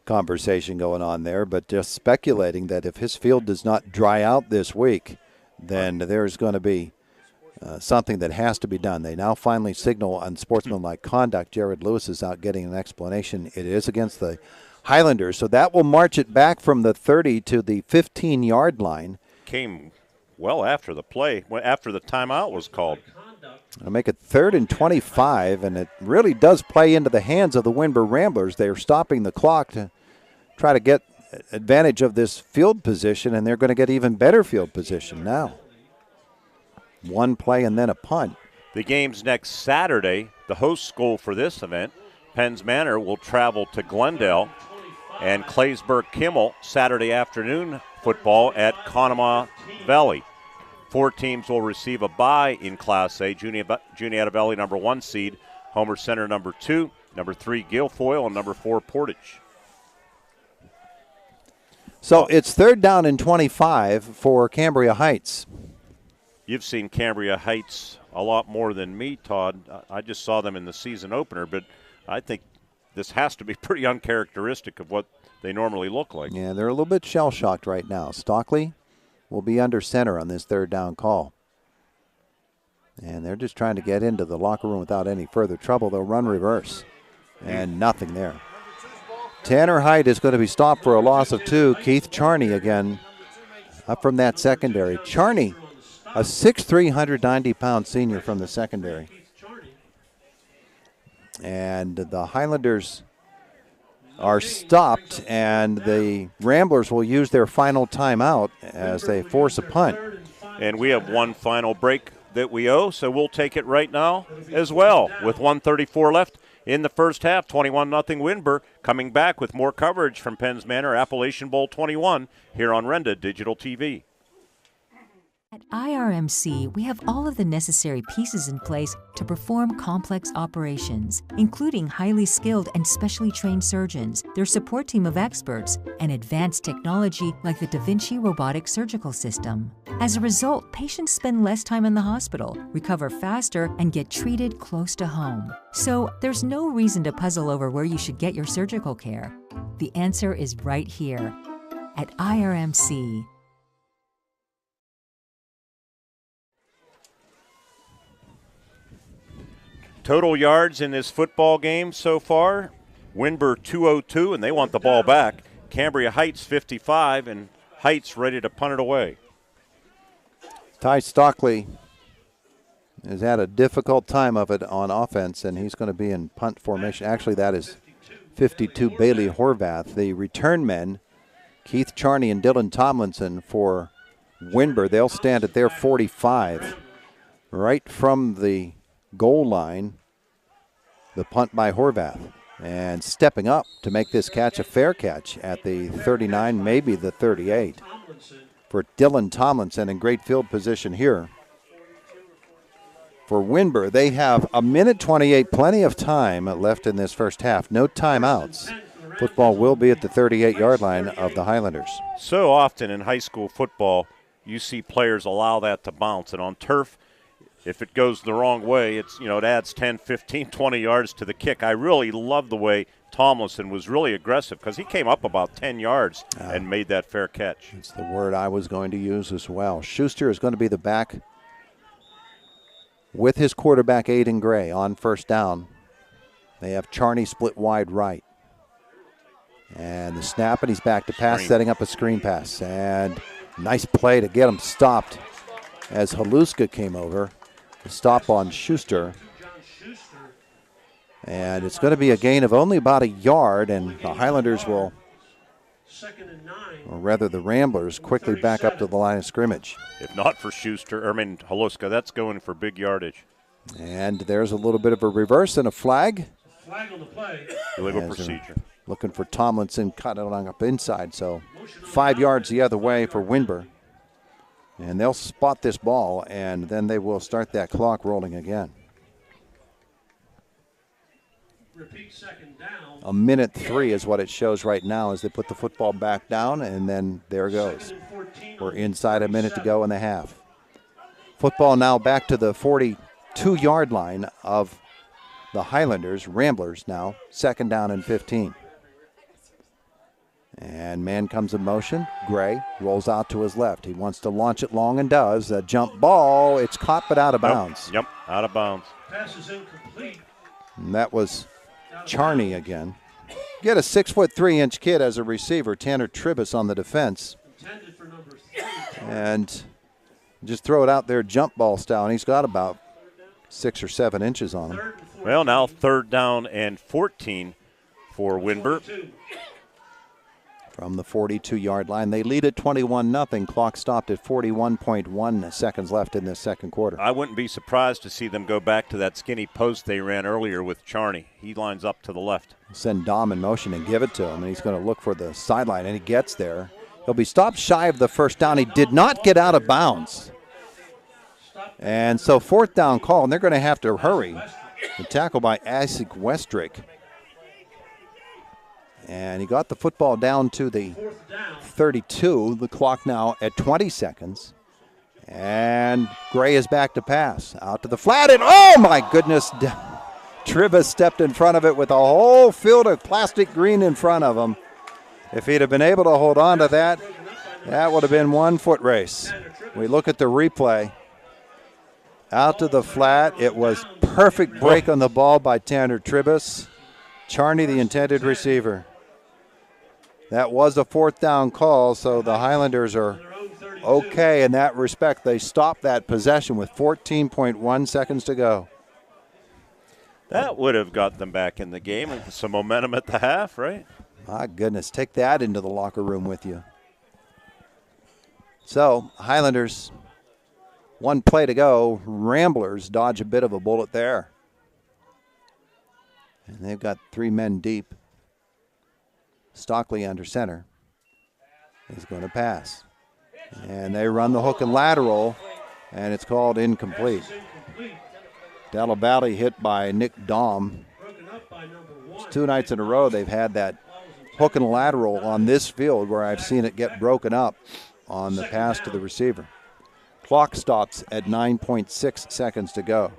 conversation going on there, but just speculating that if his field does not dry out this week, then there's going to be something that has to be done. They now finally signal unsportsmanlike conduct. Jared Lewis is out getting an explanation. It is against the Highlanders, so that will march it back from the 30 to the 15-yard line. Came well after the play, after the timeout was called. It'll make it 3rd and 25, and it really does play into the hands of the Windber Ramblers. They are stopping the clock to try to get advantage of this field position, and they're going to get even better field position now. One play and then a punt. The game's next Saturday. The host school for this event, Penn's Manor, will travel to Glendale, and Claysburg-Kimmel Saturday afternoon football at Conemaugh Valley. 4 teams will receive a bye in Class A. Juniata Valley, number 1 seed, Homer Center, number 2, number 3, Guilfoyle, and number 4, Portage. So it's 3rd down and 25 for Cambria Heights. You've seen Cambria Heights a lot more than me, Todd. I just saw them in the season opener, but I think this has to be pretty uncharacteristic of what they normally look like. Yeah, they're a little bit shell-shocked right now. Stockley will be under center on this 3rd down call. And they're just trying to get into the locker room without any further trouble. They'll run reverse, and nothing there. Tanner Height is going to be stopped for a loss of 2. Keith Charney again up from that secondary. Charney, a 6'3", 190-pound senior from the secondary. And the Highlanders are stopped, and the Ramblers will use their final timeout as they force a punt. And we have one final break that we owe, so we'll take it right now as well. With 1:34 left in the first half, 21-0 Windber, coming back with more coverage from Penn's Manor, Appalachian Bowl 21, here on Renda Digital TV. At IRMC, we have all of the necessary pieces in place to perform complex operations, including highly skilled and specially trained surgeons, their support team of experts, and advanced technology like the Da Vinci robotic surgical system. As a result, patients spend less time in the hospital, recover faster, and get treated close to home. So there's no reason to puzzle over where you should get your surgical care. The answer is right here at IRMC. Total yards in this football game so far, Windber 202, and they want the ball back. Cambria Heights 55, and Heights ready to punt it away. Ty Stockley has had a difficult time of it on offense, and he's going to be in punt formation. Actually, that is 52 Bailey Horvath. The return men, Keith Charney and Dylan Tomlinson for Windber, they'll stand at their 45. Right from the goal line, the punt by Horvath. And stepping up to make this catch a fair catch at the 39, maybe the 38. For Dylan Tomlinson in great field position here. For Windber, they have a minute 28, plenty of time left in this first half. No timeouts. Football will be at the 38-yard line of the Highlanders. So often in high school football, you see players allow that to bounce. And on turf, if it goes the wrong way, it adds 10, 15, 20 yards to the kick. I really love the way Tomlinson was really aggressive because he came up about 10 yards and made that fair catch. It's the word I was going to use as well. Schuster is going to be the back with his quarterback, Aiden Gray, on first down. They have Charney split wide right. And the snap, and he's back to pass, setting up a screen pass. And nice play to get him stopped as Haluska came over. The stop on Schuster. And it's going to be a gain of only about a yard, and the Highlanders will, or rather the Ramblers, quickly back up to the line of scrimmage. If not for Haluska, that's going for big yardage. And there's a little bit of a reverse and a flag. Flag on the play. Illegal procedure. Looking for Tomlinson, cut it on up inside, so 5 yards the other way for Windber. And they'll spot this ball, and then they will start that clock rolling again. Repeat second down. A minute 3 is what it shows right now as they put the football back down, and then there it goes. We're inside a minute to go in the half. Football now back to the 42-yard line of the Highlanders. Ramblers now, second down and 15. And man comes in motion. Gray rolls out to his left. He wants to launch it long and does. A jump ball. It's caught but out of bounds. Yep, out of bounds. Pass is incomplete. And that was Charney again. Get a 6'3" kid as a receiver. Tanner Tribus on the defense. Intended for number 3. And just throw it out there jump ball style. And he's got about 6 or 7 inches on him. Well, now 3rd down and 14 for Windber. from the 42-yard line. They lead at 21-0. Clock stopped at 41.1 seconds left in this second quarter. I wouldn't be surprised to see them go back to that skinny post they ran earlier with Charney. He lines up to the left. Send Dom in motion and give it to him, and he's going to look for the sideline, and he gets there. He'll be stopped shy of the first down. He did not get out of bounds. And so fourth down call, and they're going to have to hurry. The tackle by Isaac Westrick. And he got the football down to the 32. The clock now at 20 seconds. And Gray is back to pass. Out to the flat, and oh my goodness. Trivas stepped in front of it with a whole field of plastic green in front of him. If he'd have been able to hold on to that, that would have been one foot race. We look at the replay. Out to the flat. It was perfect break on the ball by Tanner Tribus. Charney, the intended receiver. That was a fourth down call, so the Highlanders are okay in that respect. They stopped that possession with 14.1 seconds to go. That would have got them back in the game with some momentum at the half, right? My goodness, take that into the locker room with you. So, Highlanders, one play to go. Ramblers dodge a bit of a bullet there. And they've got three men deep. Stockley under center is going to pass. And they run the hook and lateral, and it's called incomplete. Delaware Valley hit by Nick Dahm. It's 2 nights in a row they've had that hook and lateral on this field where I've seen it get broken up on the pass to the receiver. Clock stops at 9.6 seconds to go.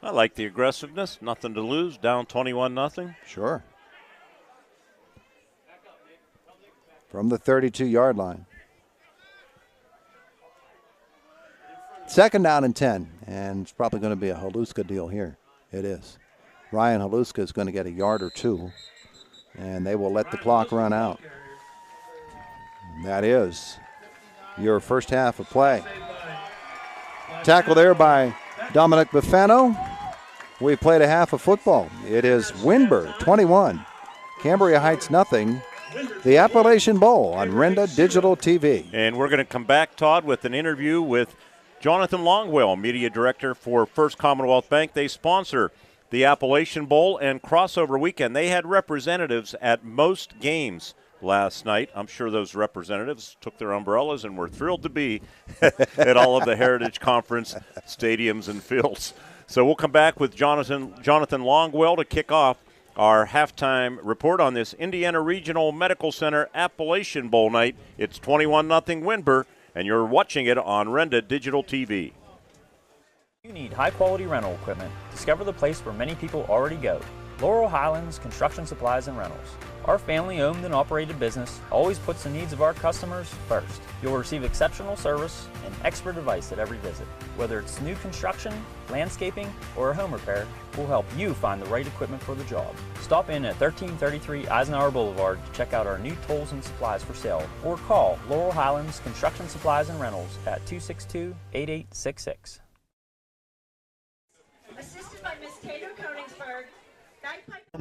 I like the aggressiveness. Nothing to lose. Down 21-0. Sure. From the 32-yard line. Second down and 10. And it's probably going to be a Haluska deal here. It is. Ryan Haluska is going to get a yard or two. And they will let the clock run out. And that is your first half of play. Tackle there by Dominic Buffano. We played a half of football. It is Windber 21, Cambria Heights nothing. The Appalachian Bowl on Renda Digital TV. And we're going to come back, Todd, with an interview with Jonathan Longwell, Media Director for First Commonwealth Bank. They sponsor the Appalachian Bowl and Crossover Weekend. They had representatives at most games last night. I'm sure those representatives took their umbrellas and were thrilled to be at all of the Heritage Conference stadiums and fields. So we'll come back with Jonathan Longwell to kick off our halftime report on this Indiana Regional Medical Center Appalachian Bowl night. It's 21-0 Windber, and you're watching it on Renda Digital TV. You need high-quality rental equipment. Discover the place where many people already go. Laurel Highlands Construction Supplies and Rentals. Our family-owned and operated business always puts the needs of our customers first. You'll receive exceptional service and expert advice at every visit. Whether it's new construction, landscaping, or a home repair, we'll help you find the right equipment for the job. Stop in at 1333 Eisenhower Boulevard to check out our new tools and supplies for sale, or call Laurel Highlands Construction Supplies and Rentals at 262-8866. Assisted by Miss Tato Koenigsberg.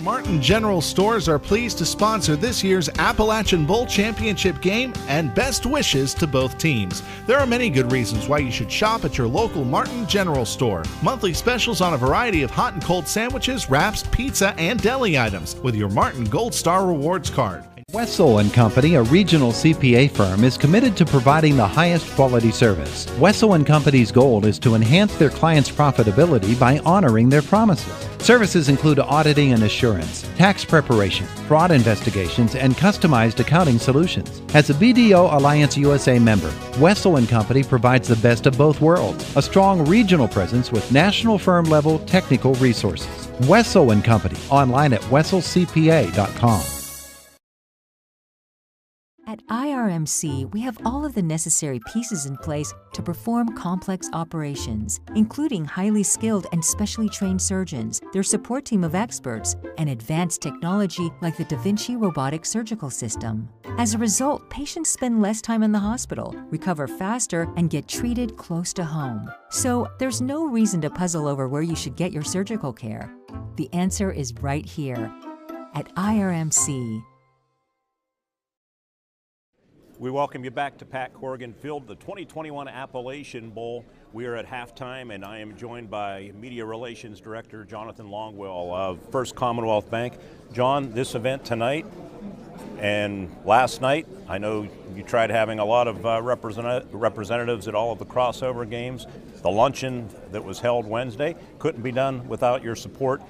Martin General Stores are pleased to sponsor this year's Appalachian Bowl Championship game, and best wishes to both teams. There are many good reasons why you should shop at your local Martin General Store. Monthly specials on a variety of hot and cold sandwiches, wraps, pizza, and deli items with your Martin Gold Star Rewards card. Wessel & Company, a regional CPA firm, is committed to providing the highest quality service. Wessel & Company's goal is to enhance their clients' profitability by honoring their promises. Services include auditing and assurance, tax preparation, fraud investigations, and customized accounting solutions. As a BDO Alliance USA member, Wessel & Company provides the best of both worlds, a strong regional presence with national firm-level technical resources. Wessel & Company, online at wesselcpa.com. At IRMC, we have all of the necessary pieces in place to perform complex operations, including highly skilled and specially trained surgeons, their support team of experts, and advanced technology like the Da Vinci robotic surgical system. As a result, patients spend less time in the hospital, recover faster, and get treated close to home. So there's no reason to puzzle over where you should get your surgical care. The answer is right here. at IRMC. We welcome you back to Pat Corrigan Field, the 2021 Appalachian Bowl. We are at halftime, and I am joined by Media Relations Director Jonathan Longwell of First Commonwealth Bank. John, this event tonight and last night, I know you tried having a lot of representatives at all of the crossover games. The luncheon that was held Wednesday couldn't be done without your support.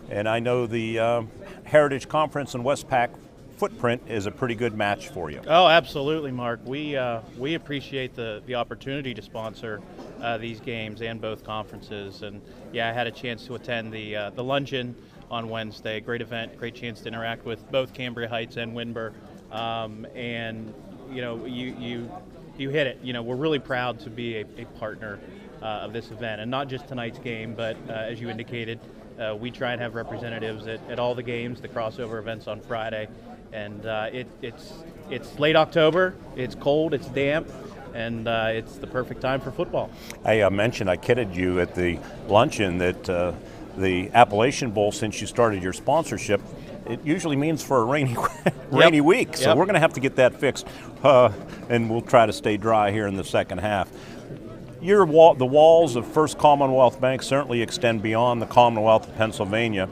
And I know the Heritage Conference and Westpac footprint is a pretty good match for you. Oh, absolutely, Mark. We appreciate the opportunity to sponsor these games and both conferences. And yeah, I had a chance to attend the luncheon on Wednesday. Great event, great chance to interact with both Cambria Heights and Windber. And you know, you hit it. You know, we're really proud to be a partner of this event, and not just tonight's game, but as you indicated, we try and have representatives at all the games, the crossover events on Friday. And it's late October, it's cold, it's damp, and it's the perfect time for football. I kidded you at the luncheon that the Appalachian Bowl, since you started your sponsorship, it usually means for a rainy week. So we're going to have to get that fixed, and we'll try to stay dry here in the second half. The walls of First Commonwealth Bank certainly extend beyond the Commonwealth of Pennsylvania,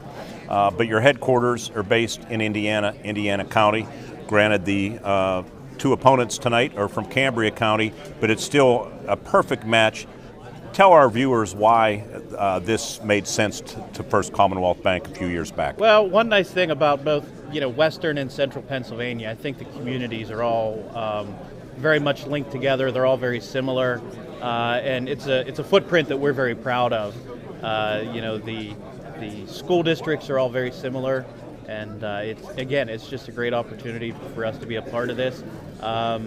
but your headquarters are based in Indiana County. Granted, the two opponents tonight are from Cambria County, but it's still a perfect match. Tell our viewers why this made sense to First Commonwealth Bank a few years back. Well, one nice thing about both, Western and Central Pennsylvania, I think the communities are all very much linked together. They're all very similar, and it's a footprint that we're very proud of. The school districts are all very similar, and it's just a great opportunity for us to be a part of this.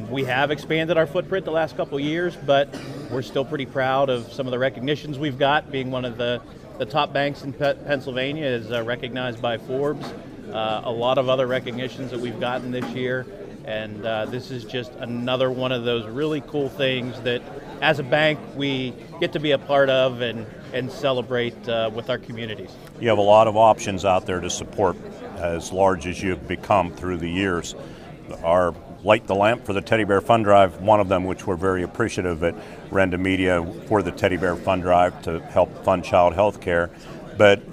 We have expanded our footprint the last couple of years, but we're still pretty proud of some of the recognitions we've got. Being one of the top banks in Pennsylvania is recognized by Forbes. A lot of other recognitions that we've gotten this year, and this is just another one of those really cool things that as a bank we get to be a part of and celebrate with our communities. You have a lot of options out there to support as large as you've become through the years. Our Light the Lamp for the Teddy Bear Fund Drive, one of them, which we're very appreciative at Renda Media for the Teddy Bear Fund Drive to help fund child health care. But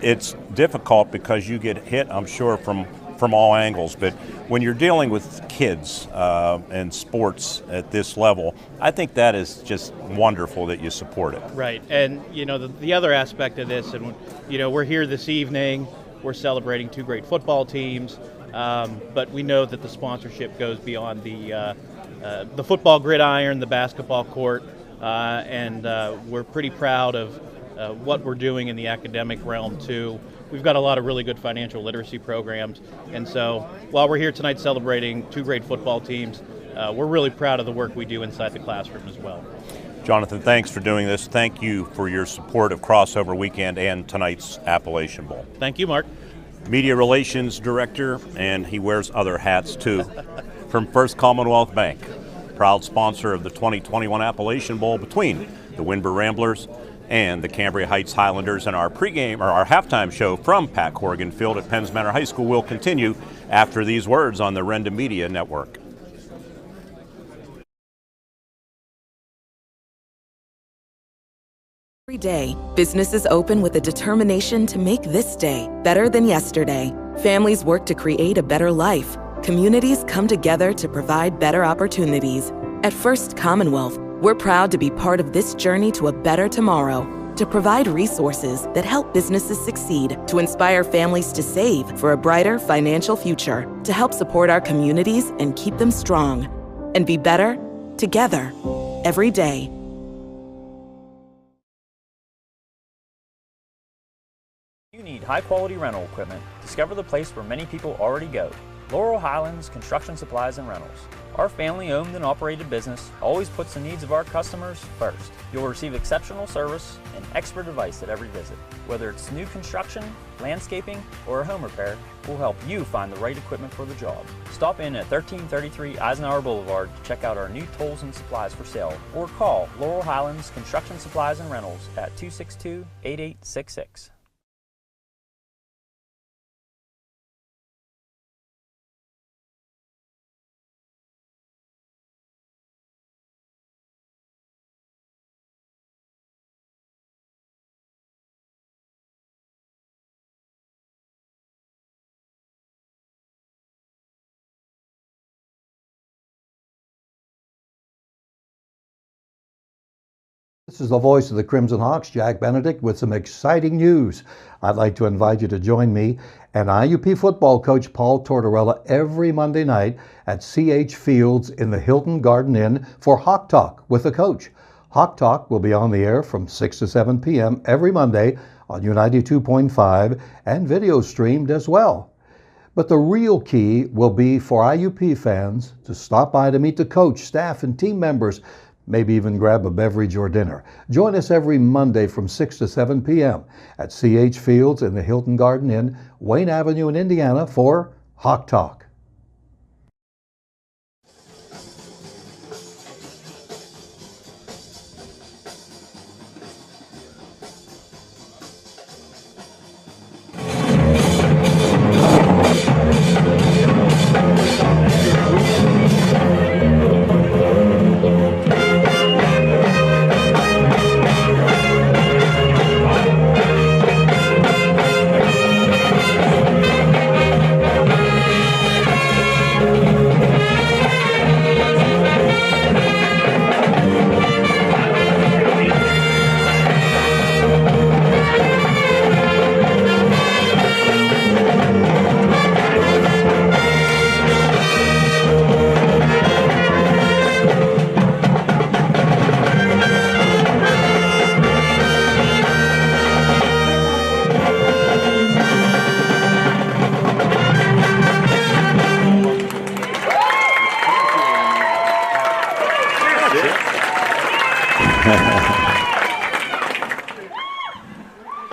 it's difficult because you get hit, I'm sure, from all angles. But when you're dealing with kids and sports at this level, I think that is just wonderful that you support it. Right, and the other aspect of this, and we're here this evening, we're celebrating two great football teams, but we know that the sponsorship goes beyond the football gridiron, the basketball court, and we're pretty proud of what we're doing in the academic realm too. We've got a lot of really good financial literacy programs, and so while we're here tonight celebrating two great football teams, we're really proud of the work we do inside the classroom as well. Jonathan, thanks for doing this. Thank you for your support of Crossover Weekend and tonight's Appalachian Bowl. Thank you, Mark. Media Relations Director, and he wears other hats too, from First Commonwealth Bank, proud sponsor of the 2021 Appalachian Bowl between the Windber Ramblers and the Cambria Heights Highlanders. And our halftime show from Pat Corrigan Field at Penn's Manor High School will continue after these words on the Renda Media Network. Every day, businesses open with a determination to make this day better than yesterday. Families work to create a better life. Communities come together to provide better opportunities. At First Commonwealth, we're proud to be part of this journey to a better tomorrow, to provide resources that help businesses succeed, to inspire families to save for a brighter financial future, to help support our communities and keep them strong, and be better together every day. You need high-quality rental equipment. Discover the place where many people already go. Laurel Highlands Construction Supplies and Rentals. Our family-owned and operated business always puts the needs of our customers first. You'll receive exceptional service and expert advice at every visit. Whether it's new construction, landscaping, or a home repair, we'll help you find the right equipment for the job. Stop in at 1333 Eisenhower Boulevard to check out our new tools and supplies for sale, or call Laurel Highlands Construction Supplies and Rentals at 262-8866. This is the voice of the Crimson Hawks, Jack Benedict, with some exciting news. I'd like to invite you to join me and IUP football coach Paul Tortorella every Monday night at CH Fields in the Hilton Garden Inn for Hawk Talk with the coach. Hawk Talk will be on the air from 6 to 7 p.m. every Monday on U92.5 and video streamed as well. But the real key will be for IUP fans to stop by to meet the coach, staff, and team members, maybe even grab a beverage or dinner. Join us every Monday from 6 to 7 p.m. at CH Fields in the Hilton Garden Inn, Wayne Avenue in Indiana for Hawk Talk.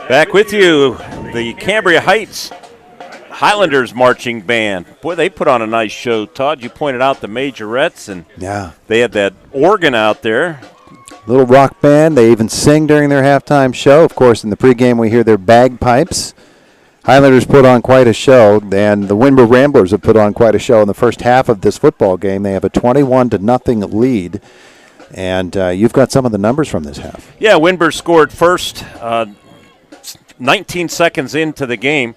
Back with you, the Cambria Heights Highlanders marching band. Boy, they put on a nice show, Todd. You pointed out the majorettes, and they had that organ out there. Little rock band. They even sing during their halftime show. Of course, in the pregame, we hear their bagpipes. Highlanders put on quite a show, and the Windber Ramblers have put on quite a show in the first half of this football game. They have a 21-0 lead, and you've got some of the numbers from this half. Yeah, Windber scored first. 19 seconds into the game,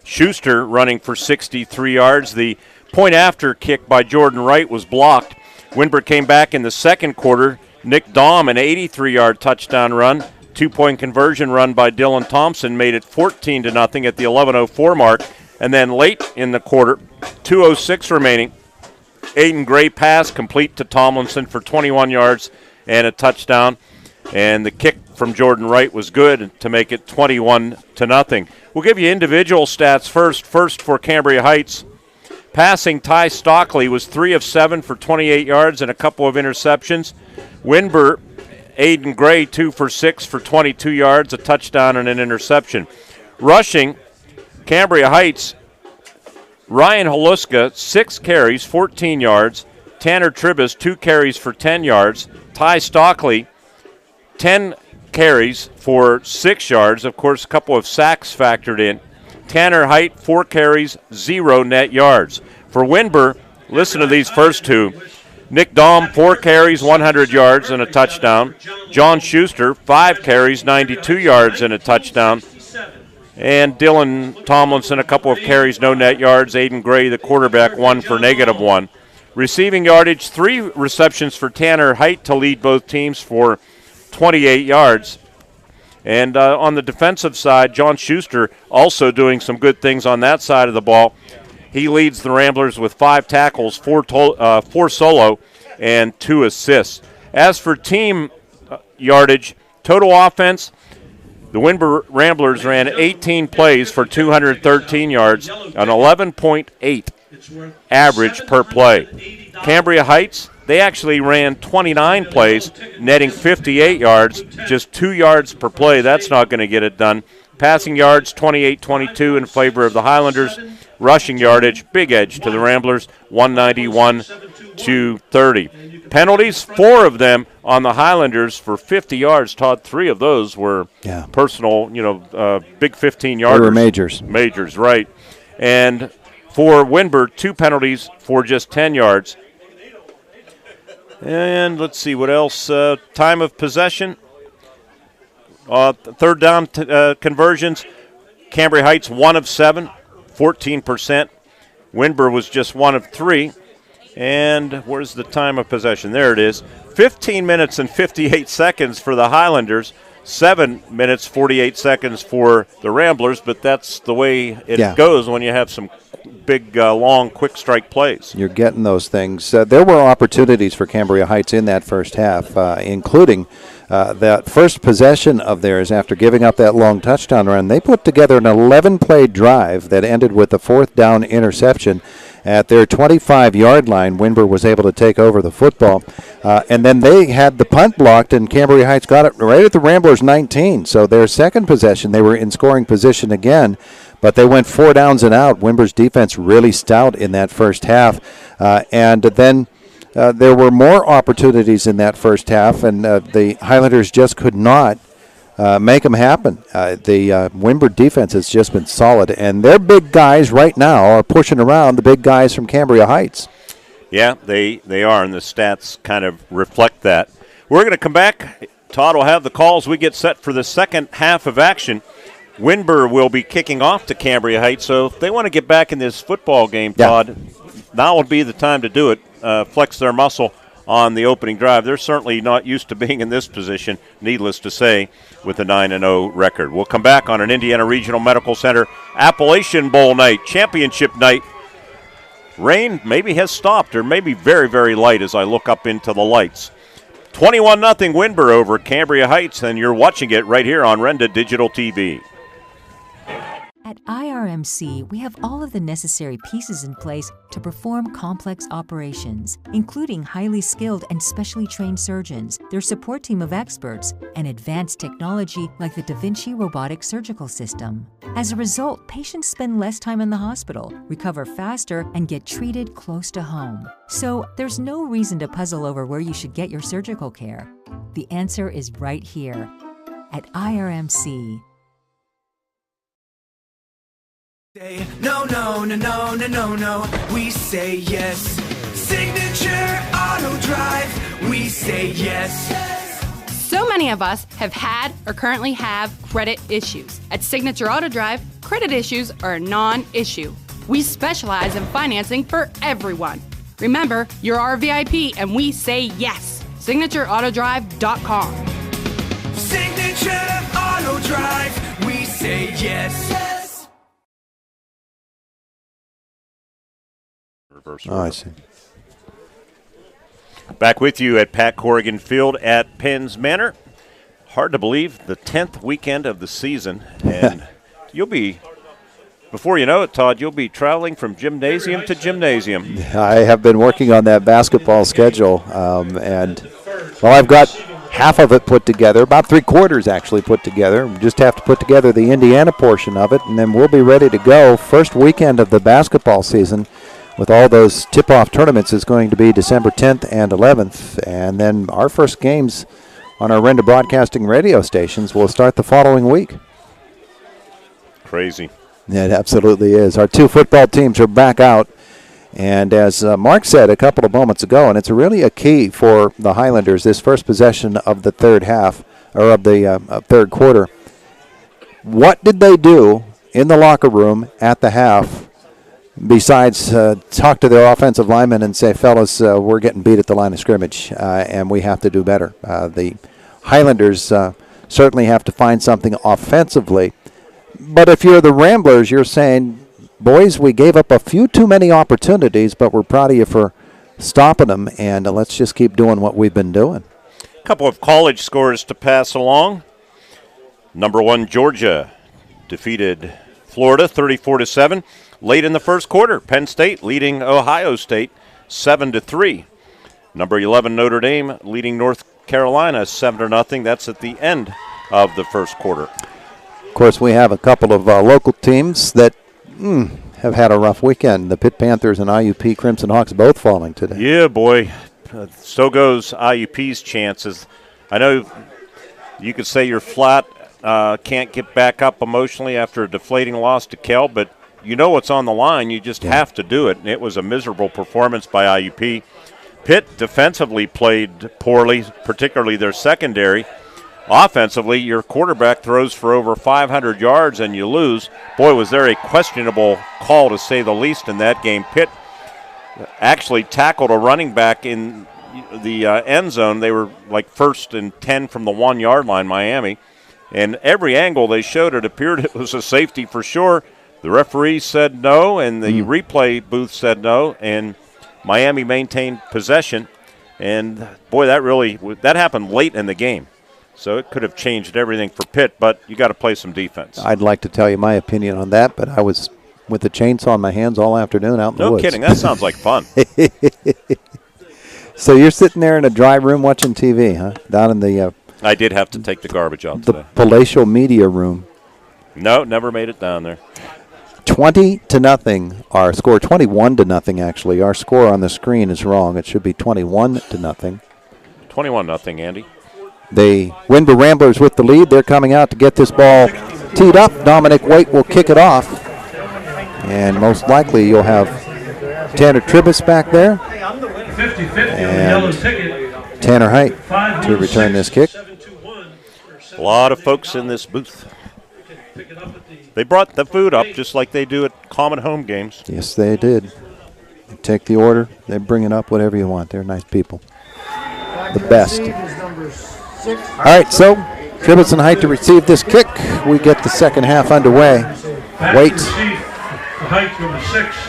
Schuster running for 63 yards. The point-after kick by Jordan Wright was blocked. Windber came back in the second quarter. Nick Dahm, an 83-yard touchdown run. Two-point conversion run by Dylan Thompson made it 14-0 at the 11:04 mark. And then late in the quarter, 2:06 remaining, Aiden Gray pass complete to Tomlinson for 21 yards and a touchdown. And the kick from Jordan Wright was good to make it 21-0. We'll give you individual stats first. First for Cambria Heights. Passing, Ty Stockley was 3 of 7 for 28 yards and a couple of interceptions. Windber, Aiden Gray, 2 for 6 for 22 yards, a touchdown and an interception. Rushing, Cambria Heights, Ryan Haluska, 6 carries, 14 yards. Tanner Tribus, 2 carries for 10 yards. Ty Stockley, 10 carries for 6 yards. Of course, a couple of sacks factored in. Tanner Height, 4 carries, 0 net yards. For Windber, listen to these first two. Nick Dahm, 4 carries, 100 yards and a touchdown. John Schuster, 5 carries, 92 yards and a touchdown. And Dylan Tomlinson, a couple of carries, no net yards. Aiden Gray, the quarterback, 1 for -1. Receiving yardage, 3 receptions for Tanner Height to lead both teams for 28 yards. And on the defensive side, John Schuster also doing some good things on that side of the ball. He leads the Ramblers with 5 tackles, 4 solo, and 2 assists. As for team yardage, total offense, the Windber Ramblers ran 18 plays for 213 yards, an 11.8 average per play. Cambria Heights, they actually ran 29 plays, netting 58 yards, just 2 yards per play. That's not going to get it done. Passing yards, 28-22 in favor of the Highlanders. Rushing yardage, big edge to the Ramblers, 191-30. Penalties, 4 of them on the Highlanders for 50 yards. Todd, 3 of those were personal, big 15-yarders. They were majors. Majors, right. And for Windber, 2 penalties for just 10 yards. And let's see what else. Time of possession. Third down conversions. Cambria Heights, 1 of 7, 14%. Windber was just 1 of 3. And where's the time of possession? There it is. 15 minutes and 58 seconds for the Highlanders. 7 minutes, 48 seconds for the Ramblers, but that's the way it goes when you have some big, long, quick strike plays. You're getting those things. There were opportunities for Cambria Heights in that first half, including that first possession of theirs after giving up that long touchdown run. They put together an 11-play drive that ended with a 4th down interception. At their 25-yard line, Windber was able to take over the football. And then they had the punt blocked, and Cambria Heights got it right at the Ramblers' 19. So their second possession, they were in scoring position again, but they went 4 downs and out. Windber's defense really stout in that first half. And then there were more opportunities in that first half, and the Highlanders just could not make them happen. The Windber defense has just been solid, and their big guys right now are pushing around the big guys from Cambria Heights. Yeah, they are, and the stats kind of reflect that. We're going to come back. Todd will have the calls. We get set for the second half of action. Windber will be kicking off to Cambria Heights, so if they want to get back in this football game, Todd, now would be the time to do it, flex their muscle on the opening drive. They're certainly not used to being in this position, needless to say, with a 9-0 record. We'll come back on an Indiana Regional Medical Center Appalachian Bowl night, championship night. Rain maybe has stopped, or maybe very, very light as I look up into the lights. 21-0 Windber over Cambria Heights, and you're watching it right here on Renda Digital TV. At IRMC, we have all of the necessary pieces in place to perform complex operations, including highly skilled and specially trained surgeons, their support team of experts, and advanced technology like the Da Vinci robotic surgical system. As a result, patients spend less time in the hospital, recover faster, and get treated close to home. So there's no reason to puzzle over where you should get your surgical care. The answer is right here at IRMC. No, no, no, no, no, no, no, we say yes. Signature Auto Drive, we say yes. So many of us have had or currently have credit issues. At Signature Auto Drive, credit issues are a non-issue. We specialize in financing for everyone. Remember, you're our VIP and we say yes. SignatureAutoDrive.com. Signature Auto Drive, we say yes. Oh, I see. Back with you at Pat Corrigan Field at Penn's Manor. Hard to believe, the 10th weekend of the season. And you'll be, before you know it, Todd, you'll be traveling from gymnasium to gymnasium. I have been working on that basketball schedule. And, well, I've got half of it put together, about 3/4 actually put together. We just have to put together the Indiana portion of it, and then we'll be ready to go. First weekend of the basketball season with all those tip-off tournaments is going to be December 10th and 11th. And then our first games on our Renda Broadcasting radio stations will start the following week. Crazy. It absolutely is. Our 2 football teams are back out. And as Mark said a couple of moments ago, and it's really a key for the Highlanders, this first possession of the third half, or of the third quarter. What did they do in the locker room at the half besides talk to their offensive linemen and say, fellas, we're getting beat at the line of scrimmage, and we have to do better? The Highlanders certainly have to find something offensively. But if you're the Ramblers, you're saying, boys, we gave up a few too many opportunities, but we're proud of you for stopping them, and let's just keep doing what we've been doing. A couple of college scores to pass along. Number 1, Georgia defeated Florida 34-7. Late in the first quarter, Penn State leading Ohio State 7-3. Number 11, Notre Dame leading North Carolina 7-0. That's at the end of the first quarter. Of course, we have a couple of local teams that have had a rough weekend. The Pitt Panthers and IUP Crimson Hawks both falling today. Yeah, boy. So goes IUP's chances. I know you could say you're flat, can't get back up emotionally after a deflating loss to Kell, but you know what's on the line. You just have to do it. And it was a miserable performance by IUP. Pitt defensively played poorly, particularly their secondary. Offensively, your quarterback throws for over 500 yards and you lose. Boy, was there a questionable call, to say the least, in that game. Pitt actually tackled a running back in the end zone. They were like 1st and 10 from the 1-yard line, Miami. And every angle they showed, it appeared it was a safety for sure. The referee said no, and the replay booth said no, and Miami maintained possession. And, boy, that happened late in the game. So it could have changed everything for Pitt, but you got to play some defense. I'd like to tell you my opinion on that, but I was with the chainsaw in my hands all afternoon out in the woods. No kidding. That sounds like fun. So you're sitting there in a dry room watching TV, huh? Down in the I did have to take the garbage out the today. palatial media room. No, never made it down there. 20-0. Our score, 21-0 actually. Our score on the screen is wrong. It should be 21-0. 21-0, Andy. The Windber Ramblers with the lead. They're coming out to get this ball teed up. Dominic Waite will kick it off. And most likely you'll have Tanner Tribus back there. And Tanner Height to return this kick. A lot of folks in this booth. They brought the food up just like they do at common home games. Yes, they did. They take the order. They bring it up, whatever you want. They're nice people. The best. All right, so Tribus and Height to receive this kick. We get the second half underway. Waite.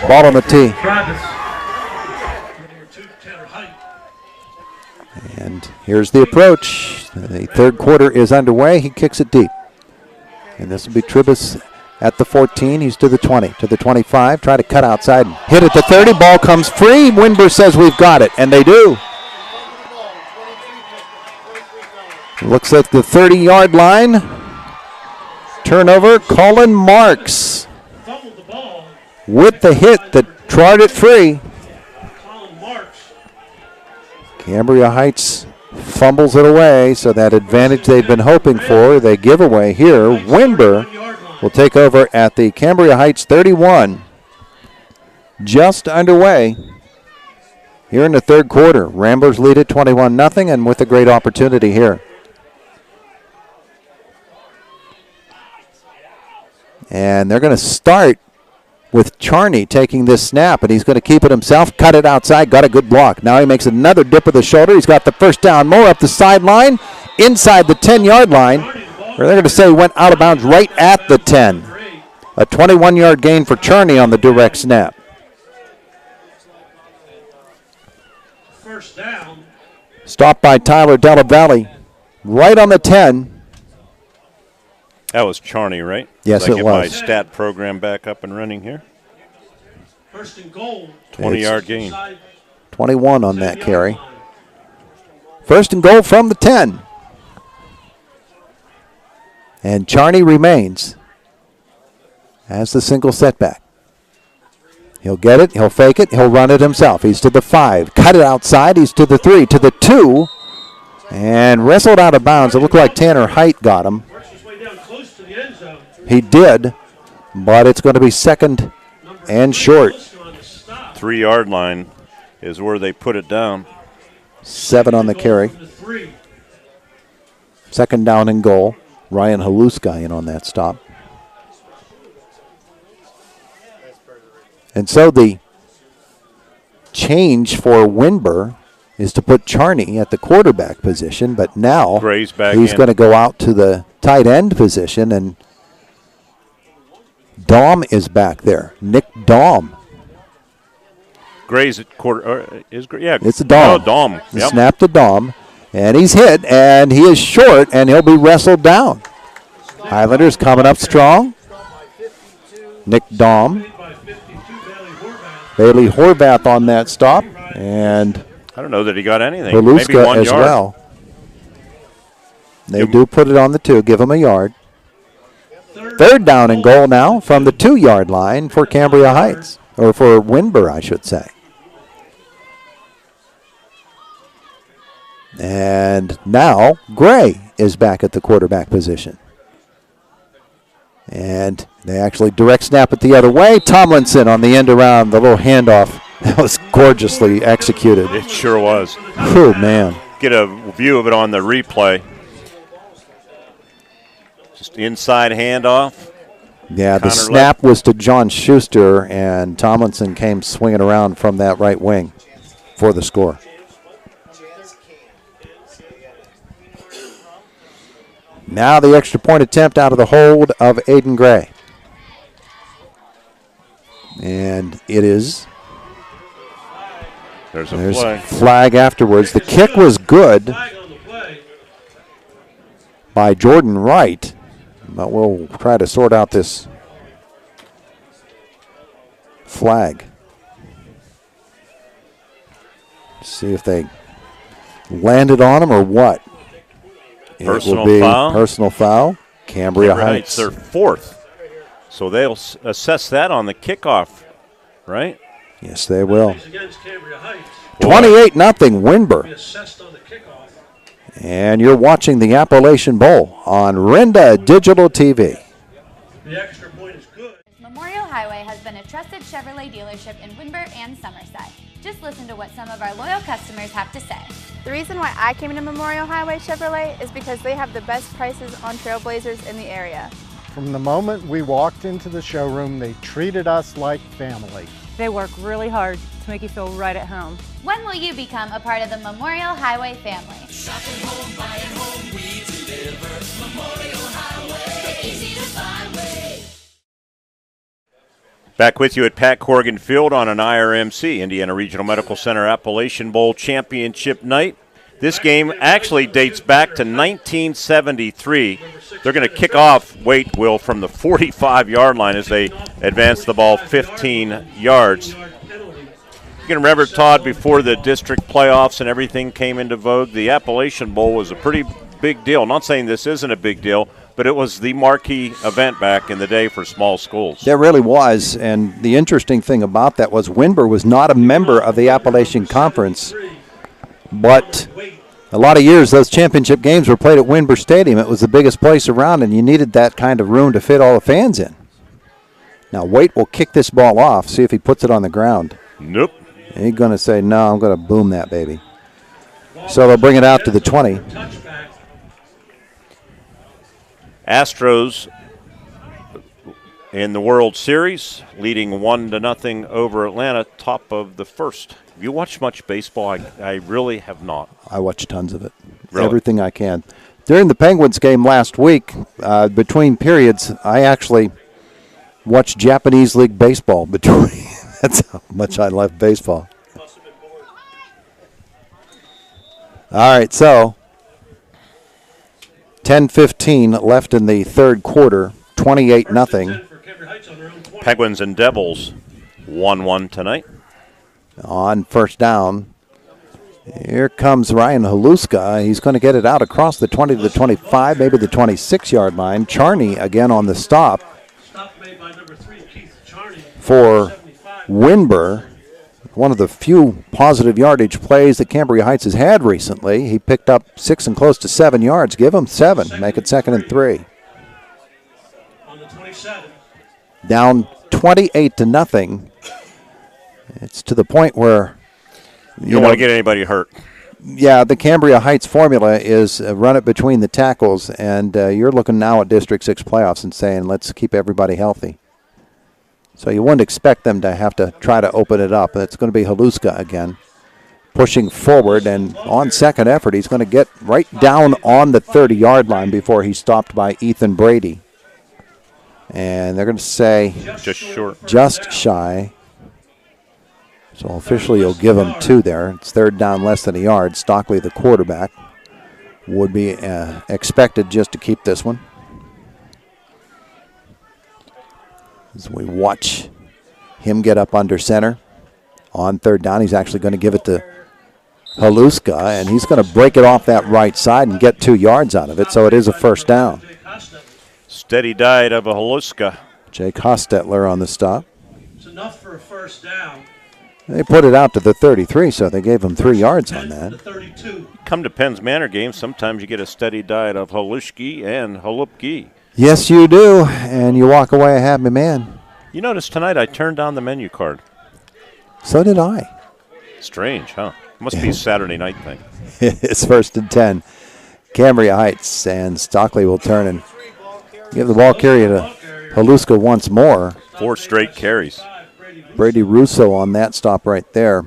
Ball on the tee. And here's the approach. The third quarter is underway. He kicks it deep. And this will be Tribus at the 14. He's to the 20, to the 25. Try to cut outside and hit at the 30. Ball comes free. Windber says we've got it, and they do. Looks at the 30-yard line. Turnover, Colin Marks with the hit that trod it free. Cambria Heights fumbles it away, so that advantage they've been hoping for, they give away here. Windber will take over at the Cambria Heights 31. Just underway here in the third quarter. Ramblers lead at 21-0 and with a great opportunity here. And they're going to start with Charney taking this snap, and he's going to keep it himself, cut it outside, got a good block. Now he makes another dip of the shoulder. He's got the first down, more up the sideline, inside the 10-yard line, where they're going to say went out of bounds right at the 10. A 21-yard gain for Charney on the direct snap. First down. Stopped by Tyler Della Valle, right on the 10. That was Charney, right? Yes, it was. Get my was. stat program back up and running here. First and goal. 20-yard gain. 21 on that carry. First and goal from the 10. And Charney remains as the single setback. He'll get it, he'll fake it, he'll run it himself. He's to the 5. Cut it outside, he's to the 3, to the 2. And wrestled out of bounds. It looked like Tanner Height got him. He did, but it's going to be second and short. 3-yard line is where they put it down. 7 on the carry. Second down and goal. Ryan Haluska in on that stop. And so the change for Windber is to put Charney at the quarterback position, but now Gray's back he's in. going to go out to the tight end position, and Daum is back there. Nick Daum. Gray's at quarter. Yeah, It's a Daum. Oh, Daum. Yep. Snap to Daum, and he's hit, and he is short, and he'll be wrestled down. Highlanders coming up strong. Nick Daum. Bailey Horvath on that stop, and I don't know that he got anything. Haluska Maybe 1 as yard. well. They do put it on the 2, give him a yard. Third down and goal now from the 2-yard line for Cambria Heights, or for Windber, I should say. And now Gray is back at the quarterback position. And they actually direct snap it the other way. Tomlinson on the end around, the little handoff. That was gorgeously executed. It sure was. Oh, man. Get a view of it on the replay. Just inside handoff. Yeah, the snap was to John Schuster, and Tomlinson came swinging around from that right wing for the score. Now the extra point attempt out of the hold of Aiden Gray. And it is. There's a flag afterwards. The kick was good by Jordan Wright, but we'll try to sort out this flag. See if they landed on him or what. Personal it will be foul. Personal foul. Cambria Heights. Their fourth. So they'll assess that on the kickoff, right? Yes, they will. 28-0 Windber. And you're watching the Appalachian Bowl on Rinda Digital TV. The extra point is good. Memorial Highway has been a trusted Chevrolet dealership in Windber and Somerset. Just listen to what some of our loyal customers have to say. The reason why I came to Memorial Highway Chevrolet is because they have the best prices on Trailblazers in the area. From the moment we walked into the showroom, they treated us like family. They work really hard to make you feel right at home. When will you become a part of the Memorial Highway family? Shopping home, buying home, we deliver. Memorial Highway, the easy to find way. Back with you at Pat Corrigan Field on an IRMC, Indiana Regional Medical Center Appalachian Bowl Championship night. This game actually dates back to 1973. They're going to kick off, Will, from the 45-yard line as they advance the ball 15 yards. You can remember, Todd, before the district playoffs and everything came into vogue, the Appalachian Bowl was a pretty big deal. I'm not saying this isn't a big deal, but it was the marquee event back in the day for small schools. There really was, and the interesting thing about that was Windber was not a member of the Appalachian Conference, but a lot of years those championship games were played at Windber Stadium. It was the biggest place around, and you needed that kind of room to fit all the fans in. Now Waite will kick this ball off, see if he puts it on the ground. Nope. He's going to say, no, I'm going to boom that baby. So they'll bring it out to the 20. Astros in the World Series, leading 1-0 over Atlanta, top of the first. Have you watched much baseball? I really have not. I watch tons of it. Really? Everything I can. During the Penguins game last week, between periods, I actually watched Japanese League Baseball between. That's how much I love baseball. All right, so 10:15 left in the third quarter, 28-0. Penguins and Devils 1-1 tonight. On first down, here comes Ryan Haluska. He's going to get it out across the 20 to the 25, maybe the 26-yard line. Charney again on the stop for Windber. One of the few positive yardage plays that Cambria Heights has had recently. He picked up 6 and close to 7 yards. Give him 7. Make it 2nd and 3. Down 28-0. It's to the point where you don't want to get anybody hurt. Yeah, the Cambria Heights formula is run it between the tackles, and you're looking now at District 6 playoffs and saying, let's keep everybody healthy. So you wouldn't expect them to have to try to open it up. It's going to be Haluska again, pushing forward, and on second effort, he's going to get right down on the 30-yard line before he's stopped by Ethan Brady. And they're going to say just short, just shy. So officially you'll give him 2 there. It's third down, less than a yard. Stockley, the quarterback, would be expected just to keep this one. As we watch him get up under center on third down, he's actually going to give it to Haluska, and he's going to break it off that right side and get 2 yards out of it, so it is a first down. Steady diet of a Haluska. Jake Hostetler on the stop. It's enough for a first down. They put it out to the 33, so they gave him 3 yards on that. Come to Penn's Manor games, sometimes you get a steady diet of Halushki and Halupki. Yes, you do, and you walk away a happy man. You notice tonight I turned down the menu card. So did I. Strange, huh? Must be a Saturday night thing. It's 1st and 10. Cambria Heights, and Stockley will turn and give the ball carrier to Haluska once more. 4 straight carries. Brady Russo on that stop right there.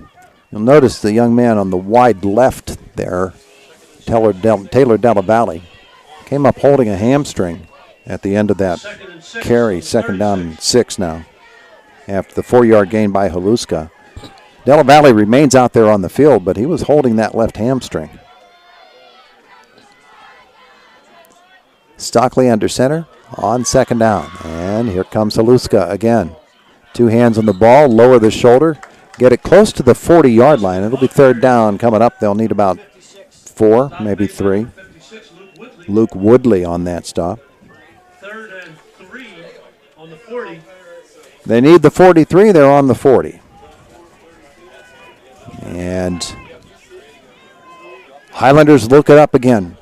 You'll notice the young man on the wide left there, Taylor Della Valle, came up holding a hamstring at the end of that carry. 2nd down and 6 now after the 4-yard gain by Haluska. Della Valle remains out there on the field, but he was holding that left hamstring. Stockley under center on 2nd down. And here comes Haluska again. 2 hands on the ball, lower the shoulder, get it close to the 40-yard line. It'll be 3rd down coming up. They'll need about 4, maybe 3. Luke Woodley on that stop. 3rd and 3 on the 40. They need the 43. They're on the 40. And Highlanders look it up again.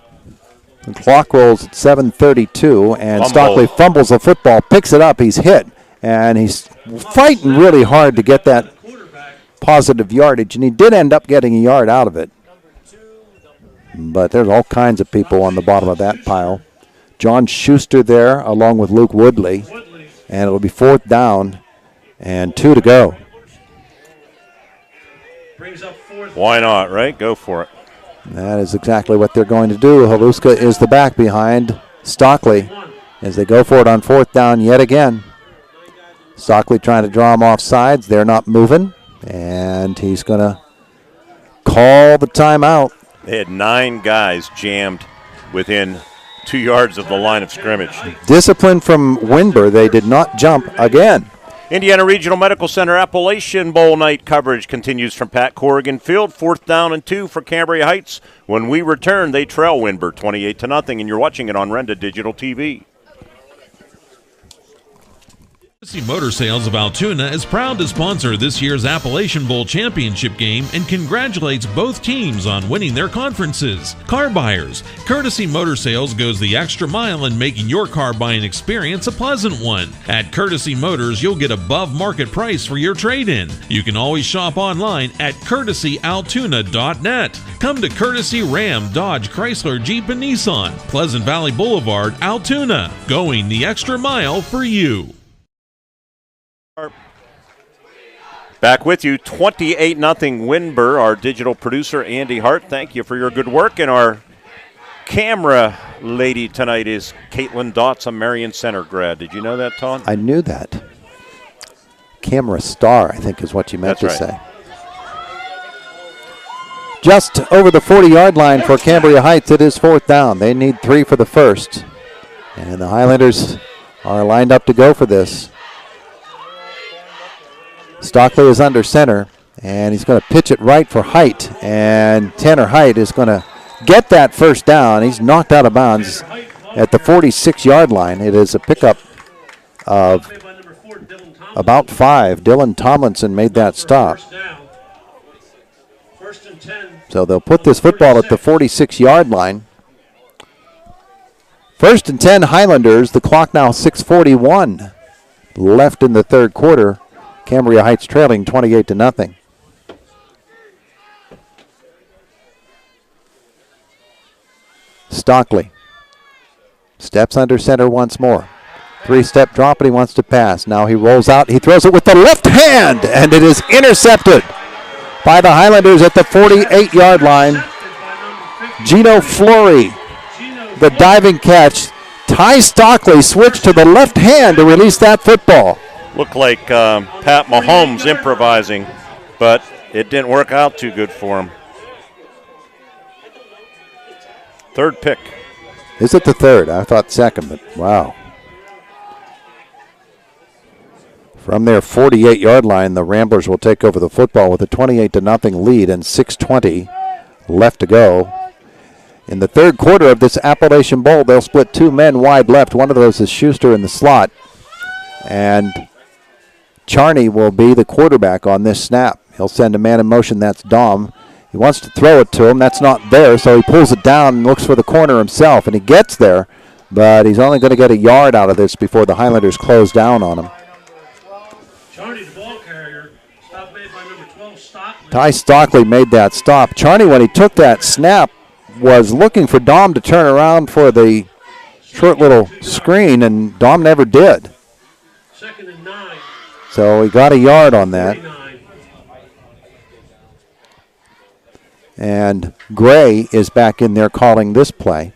The clock rolls at 7:32, and Stockley fumbles the football, picks it up. He's hit, and he's fighting really hard to get that positive yardage, and he did end up getting a yard out of it. But there's all kinds of people on the bottom of that pile. John Schuster there, along with Luke Woodley, and it'll be 4th down and 2 to go. Why not, right? Go for it. That is exactly what they're going to do. Haluska is the back behind Stockley as they go for it on 4th down yet again. Stockley trying to draw him off sides. They're not moving, and he's going to call the timeout. They had 9 guys jammed within 2 yards of the line of scrimmage. Discipline from Windber. They did not jump again. Indiana Regional Medical Center Appalachian Bowl night coverage continues from Pat Corrigan Field. 4th down and 2 for Cambria Heights. When we return, they trail Windber 28-0, and you're watching it on Renda Digital TV. Courtesy Motor Sales of Altoona is proud to sponsor this year's Appalachian Bowl championship game and congratulates both teams on winning their conferences. Car buyers, Courtesy Motor Sales goes the extra mile in making your car buying experience a pleasant one. At Courtesy Motors, you'll get above market price for your trade-in. You can always shop online at courtesyaltoona.net. Come to Courtesy Ram, Dodge, Chrysler, Jeep, and Nissan, Pleasant Valley Boulevard, Altoona, going the extra mile for you. Back with you, 28-0 Windber. Our digital producer, Andy Hart, thank you for your good work. And our camera lady tonight is Caitlin Dotz, a Marion Center grad. Did you know that, Todd? I knew that. Camera star, I think is what you meant to say. Just over the 40-yard line for Cambria Heights, it is 4th down. They need 3 for the first. And the Highlanders are lined up to go for this. Stockley is under center, and he's going to pitch it right for Height, and Tanner Height is going to get that 1st down. He's knocked out of bounds at the 46-yard line. It is a pickup of about 5. Dylan Tomlinson made that stop. So they'll put this football at the 46-yard line. 1st and 10 Highlanders. The clock now 6:41 left in the 3rd quarter. Cambria Heights trailing 28-0. Stockley steps under center once more. 3-step drop, and he wants to pass. Now he rolls out. He throws it with the left hand, and it is intercepted by the Highlanders at the 48-yard line. Gino Flory, the diving catch. Ty Stockley switched to the left hand to release that football. Looked like Pat Mahomes improvising, but it didn't work out too good for him. 3rd pick. Is it the 3rd? I thought 2nd, but wow. From their 48-yard line, the Ramblers will take over the football with a 28-0 lead and 6:20 left to go. In the 3rd quarter of this Appalachian Bowl, they'll split 2 men wide left. One of those is Schuster in the slot. And Charney will be the quarterback on this snap. He'll send a man in motion. That's Dom. He wants to throw it to him. That's not there, so he pulls it down and looks for the corner himself, and he gets there, but he's only going to get a yard out of this before the Highlanders close down on him. Charney, the ball carrier, stop made by number 12, Stockley. Ty Stockley made that stop. Charney, when he took that snap, was looking for Dom to turn around for the short little screen, and Dom never did. Second and 9. So he got a yard on that. 49. And Gray is back in there calling this play.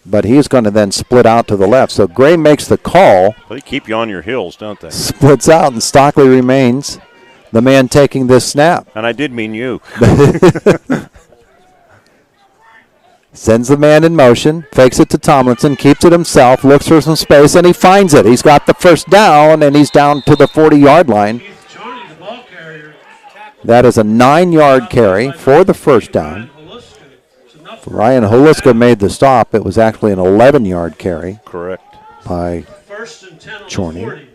But he's going to then split out to the left. So Gray makes the call. They keep you on your heels, don't they? Splits out, and Stockley remains the man taking this snap. And I did mean you. Sends the man in motion, fakes it to Tomlinson, keeps it himself, looks for some space, and he finds it. He's got the first down, and he's down to the 40-yard line. That is a 9-yard carry for the first down. Ryan Holuska made the stop. It was actually an 11-yard carry. Correct. By Chorney.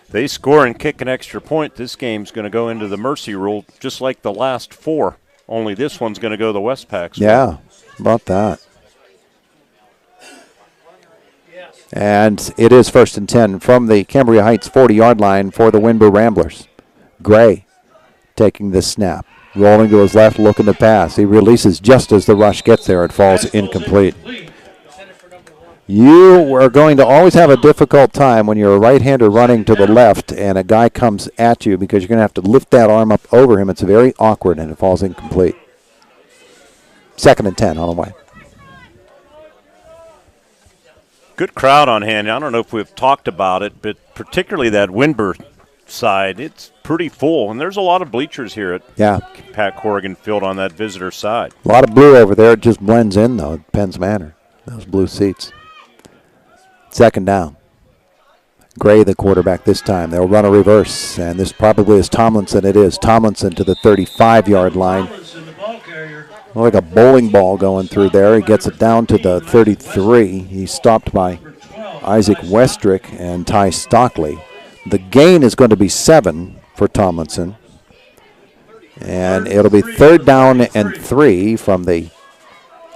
They score and kick an extra point. This game's going to go into the mercy rule just like the last 4. Only this one's going to go the Westpac. Yeah, about that. And it is 1st and 10 from the Cambria Heights 40-yard line for the Windber Ramblers. Gray taking the snap, rolling to his left, looking to pass. He releases just as the rush gets there. It falls incomplete. You are going to always have a difficult time when you're a right-hander running to the left and a guy comes at you because you're going to have to lift that arm up over him. It's very awkward, and it falls incomplete. 2nd and 10 on the way. Good crowd on hand. I don't know if we've talked about it, but particularly that Windber side, it's pretty full, and there's a lot of bleachers here at Pat Corrigan Field on that visitor side. A lot of blue over there. It just blends in, though, at Penn's Manor, those blue seats. 2nd down. Gray, the quarterback this time. They'll run a reverse, and this probably is Tomlinson. It is Tomlinson to the 35-yard line. Like a bowling ball going through there. He gets it down to the 33. He's stopped by Isaac Westrick and Ty Stockley. The gain is going to be 7 for Tomlinson. And it'll be 3rd down and 3 from the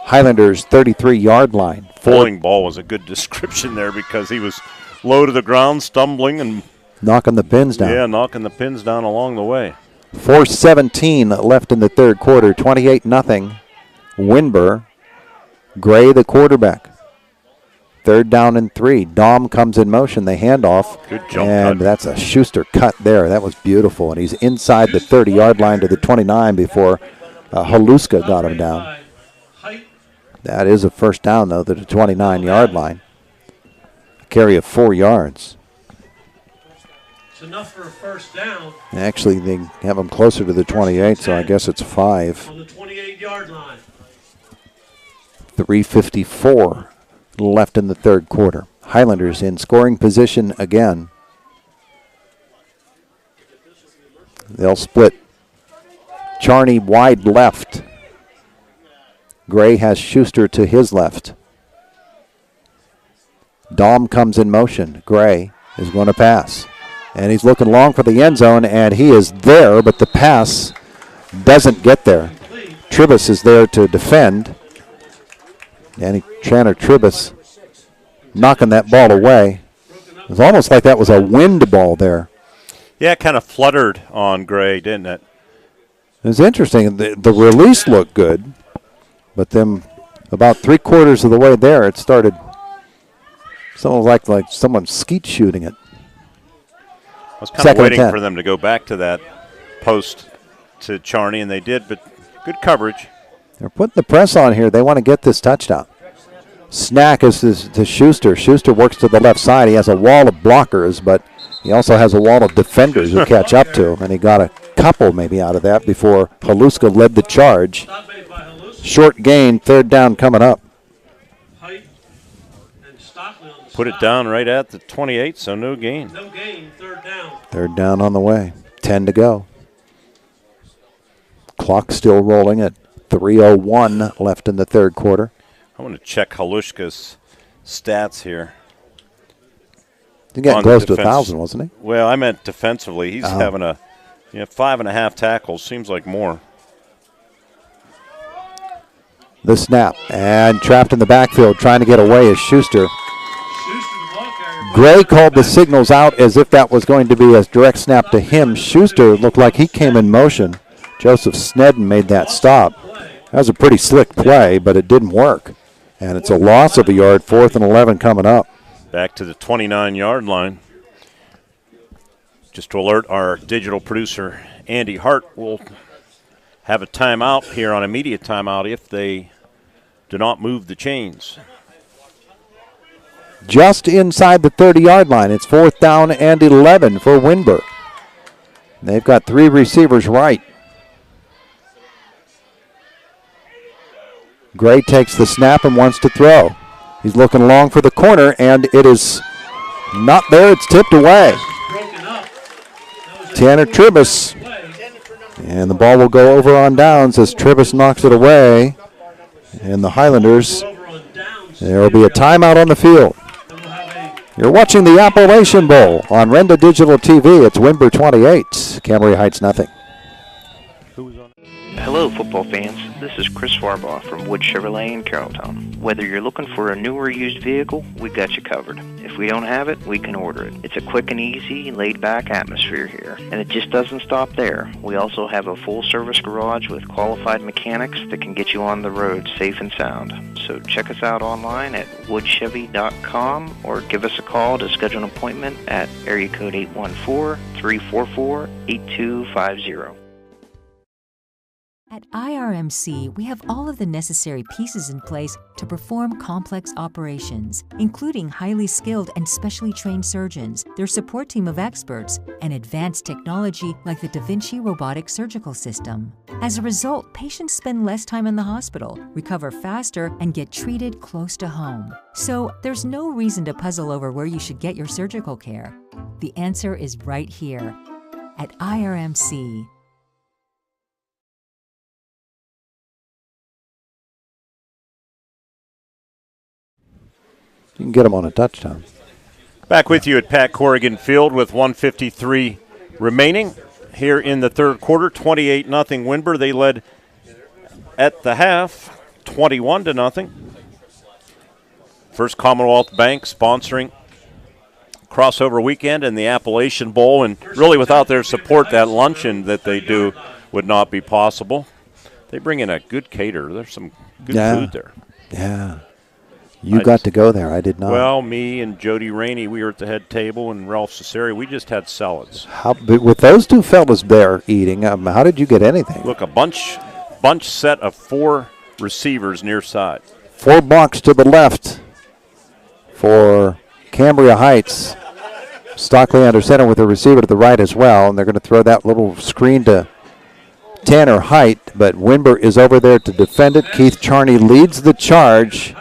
Highlanders' 33-yard line. Bowling ball was a good description there because he was low to the ground, stumbling and knocking the pins down. Yeah, knocking the pins down along the way. 4:17 left in the third quarter. 28-0. Windber. Gray, the quarterback. 3rd down and 3. Dom comes in motion. They hand off. Good jump and cut. That's a Schuster cut there. That was beautiful. And he's inside the 30-yard line to the 29 before Holuska got him down. That is a first down, though, to the 29-yard line. A carry of 4 yards. It's enough for a first down. Actually, they have him closer to the 28, so I guess it's 5. On the 28-yard line. 3:54 left in the third quarter. Highlanders in scoring position again. They'll split. Charney wide left. Gray has Schuster to his left. Dom comes in motion. Gray is going to pass. And he's looking long for the end zone, and he is there, but the pass doesn't get there. Tribus is there to defend. And Tanner Tribus knocking that ball away. It was almost like that was a wind ball there. Yeah, it kind of fluttered on Gray, didn't it? It was interesting. The release looked good, but then about 3/4 of the way there, it started something like someone skeet shooting it. I was kind of waiting for them to go back to that post to Charney, and they did, but good coverage. They're putting the press on here. They want to get this touchdown. Snack is to Schuster. Schuster works to the left side. He has a wall of blockers, but he also has a wall of defenders who catch up to him, and he got a couple maybe out of that before Holuska led the charge. Short gain, 3rd down coming up. Put it down right at the 28, so no gain. No gain, 3rd down. 3rd down on the way. 10 to go. Clock still rolling at 3:01 left in the third quarter. I want to check Holuska's stats here. He's getting close to 1,000, wasn't he? Well, I meant defensively. He's having 5.5 tackles. Seems like more. The snap, and trapped in the backfield, trying to get away is Schuster. Gray called the signals out as if that was going to be a direct snap to him. Schuster looked like he came in motion. Joseph Snedden made that stop. That was a pretty slick play, but it didn't work. And it's a loss of a yard, 4th and 11 coming up. Back to the 29-yard line. Just to alert our digital producer, Andy Hart, will have a timeout here, on immediate timeout, if they do not move the chains. Just inside the 30-yard line. It's 4th down and 11 for Windber. They've got 3 receivers right. Gray takes the snap and wants to throw. He's looking long for the corner, and it is not there. It's tipped away. Tanner Tribus. And the ball will go over on downs as Tribus knocks it away. And the Highlanders, there will be a timeout on the field. You're watching the Appalachian Bowl on Renda Digital TV. It's Windber 28, Cambria Heights nothing. Hello, football fans. This is Chris Farbaugh from Wood Chevrolet in Carrolltown. Whether you're looking for a new or used vehicle, we got you covered. If we don't have it, we can order it. It's a quick and easy, laid-back atmosphere here. And it just doesn't stop there. We also have a full-service garage with qualified mechanics that can get you on the road safe and sound. So check us out online at woodchevy.com or give us a call to schedule an appointment at area code 814-344-8250. At IRMC, we have all of the necessary pieces in place to perform complex operations, including highly skilled and specially trained surgeons, their support team of experts, and advanced technology like the Da Vinci robotic surgical system. As a result, patients spend less time in the hospital, recover faster, and get treated close to home. So there's no reason to puzzle over where you should get your surgical care. The answer is right here at IRMC. You can get them on a touchdown. Back with you at Pat Corrigan Field with 1:53 remaining here in the third quarter. 28-0 Windber. They led at the half, 21-0. First Commonwealth Bank sponsoring crossover weekend and the Appalachian Bowl, and really without their support, that luncheon that they do would not be possible. They bring in a good caterer. There's some good food there. Yeah. You got to go there. I did not. Well, me and Jody Rainey, we were at the head table, and Ralph Cesari, we just had salads. With those two fellas there eating, how did you get anything? Look, a bunch set of 4 receivers near side. 4 blocks to the left for Cambria Heights. Stockley under center with a receiver to the right as well, and they're going to throw that little screen to Tanner Height, but Windber is over there to defend it. Keith Charney leads the charge.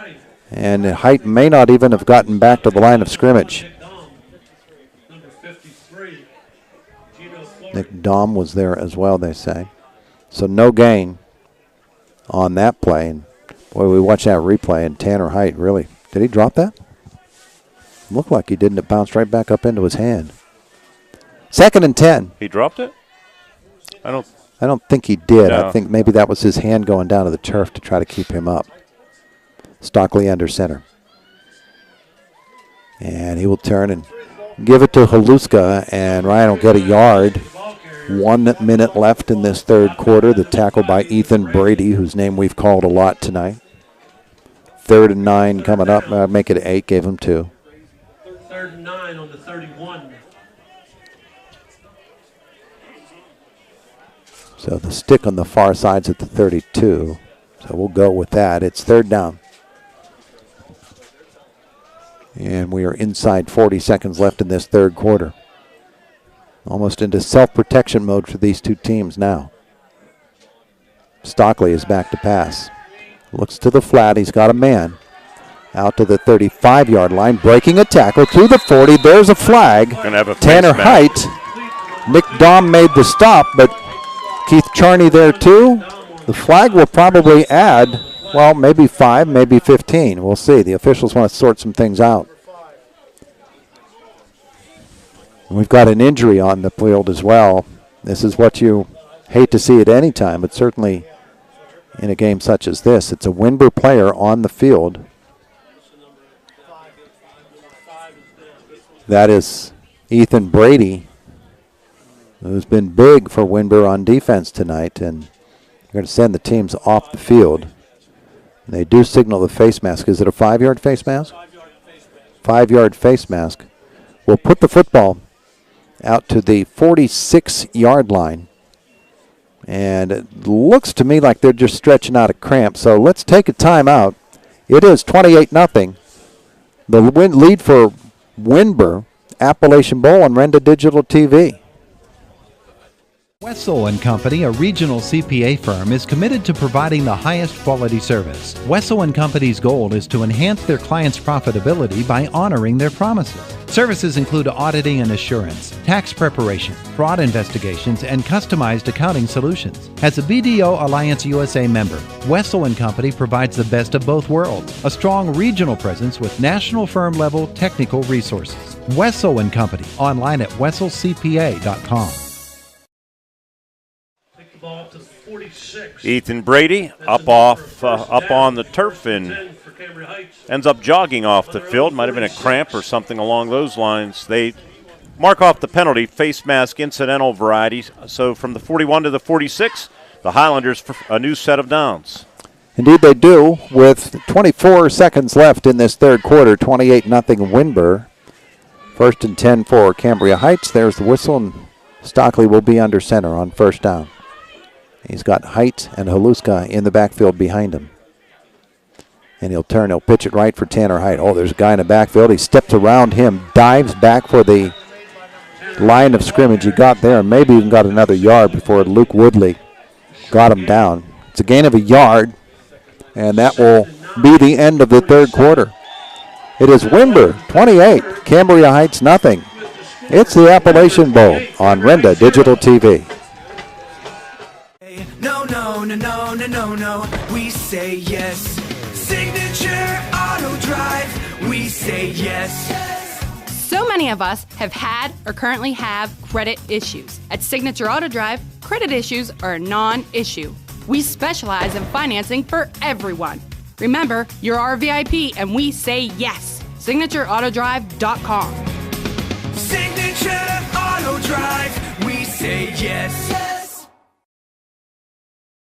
And Height may not even have gotten back to the line of scrimmage. Nick Dahm was there as well, they say. So no gain on that play. And boy, we watched that replay, and Tanner Height really, did he drop that? Looked like he didn't. It bounced right back up into his hand. 2nd and 10. He dropped it? I don't think he did. No. I think maybe that was his hand going down to the turf to try to keep him up. Stockley under center. And he will turn and give it to Haluska, and Ryan will get a yard. 1 minute left in this third quarter. The tackle by Ethan Brady, whose name we've called a lot tonight. 3rd and 9 coming up. Make it 8, gave him 2. 3rd and 9 on the 31. So the stick on the far side's at the 32. So we'll go with that. It's 3rd down. And we are inside 40 seconds left in this third quarter. Almost into self-protection mode for these two teams now. Stockley is back to pass. Looks to the flat. He's got a man. Out to the 35-yard line. Breaking a tackle to the 40. There's a flag. Tanner Height. Nick Dahm made the stop, but Keith Charney there too. The flag will probably add, well, maybe 5, maybe 15. We'll see. The officials want to sort some things out. We've got an injury on the field as well. This is what you hate to see at any time, but certainly in a game such as this. It's a Windber player on the field. That is Ethan Brady, who's been big for Windber on defense tonight, and they're going to send the teams off the field. They do signal the face mask. Is it a 5-yard face mask? 5-yard face mask, will put the football out to the 46-yard line. And it looks to me like they're just stretching out a cramp. So let's take a timeout. It is 28-0. The lead for Windber, Appalachian Bowl, and Renda Digital TV. Wessel & Company, a regional CPA firm, is committed to providing the highest quality service. Wessel & Company's goal is to enhance their clients' profitability by honoring their promises. Services include auditing and assurance, tax preparation, fraud investigations, and customized accounting solutions. As a BDO Alliance USA member, Wessel & Company provides the best of both worlds, a strong regional presence with national firm-level technical resources. Wessel & Company, online at wesselcpa.com. Ball to 46. Ethan Brady up on the turf and ends up jogging off the field. Might have been a cramp or something along those lines. They mark off the penalty, face mask incidental variety. So from the 41 to the 46, the Highlanders for a new set of downs. Indeed they do, with 24 seconds left in this third quarter, 28-0 Windber. 1st and 10 for Cambria Heights. There's the whistle, and Stockley will be under center on first down. He's got Height and Haluska in the backfield behind him. And he'll pitch it right for Tanner Height. Oh, there's a guy in the backfield. He steps around him, dives back for the line of scrimmage. He got there and maybe even got another yard before Luke Woodley got him down. It's a gain of a yard, and that will be the end of the third quarter. It is Windber 28, Cambria Heights nothing. It's the Appalachian Bowl on Renda Digital TV. No, no, no, no, no, no, no, we say yes. Signature Auto Drive, we say yes. So many of us have had or currently have credit issues. At Signature Auto Drive, credit issues are a non-issue. We specialize in financing for everyone. Remember, you're our VIP and we say yes. SignatureAutoDrive.com. Signature Auto Drive, we say yes.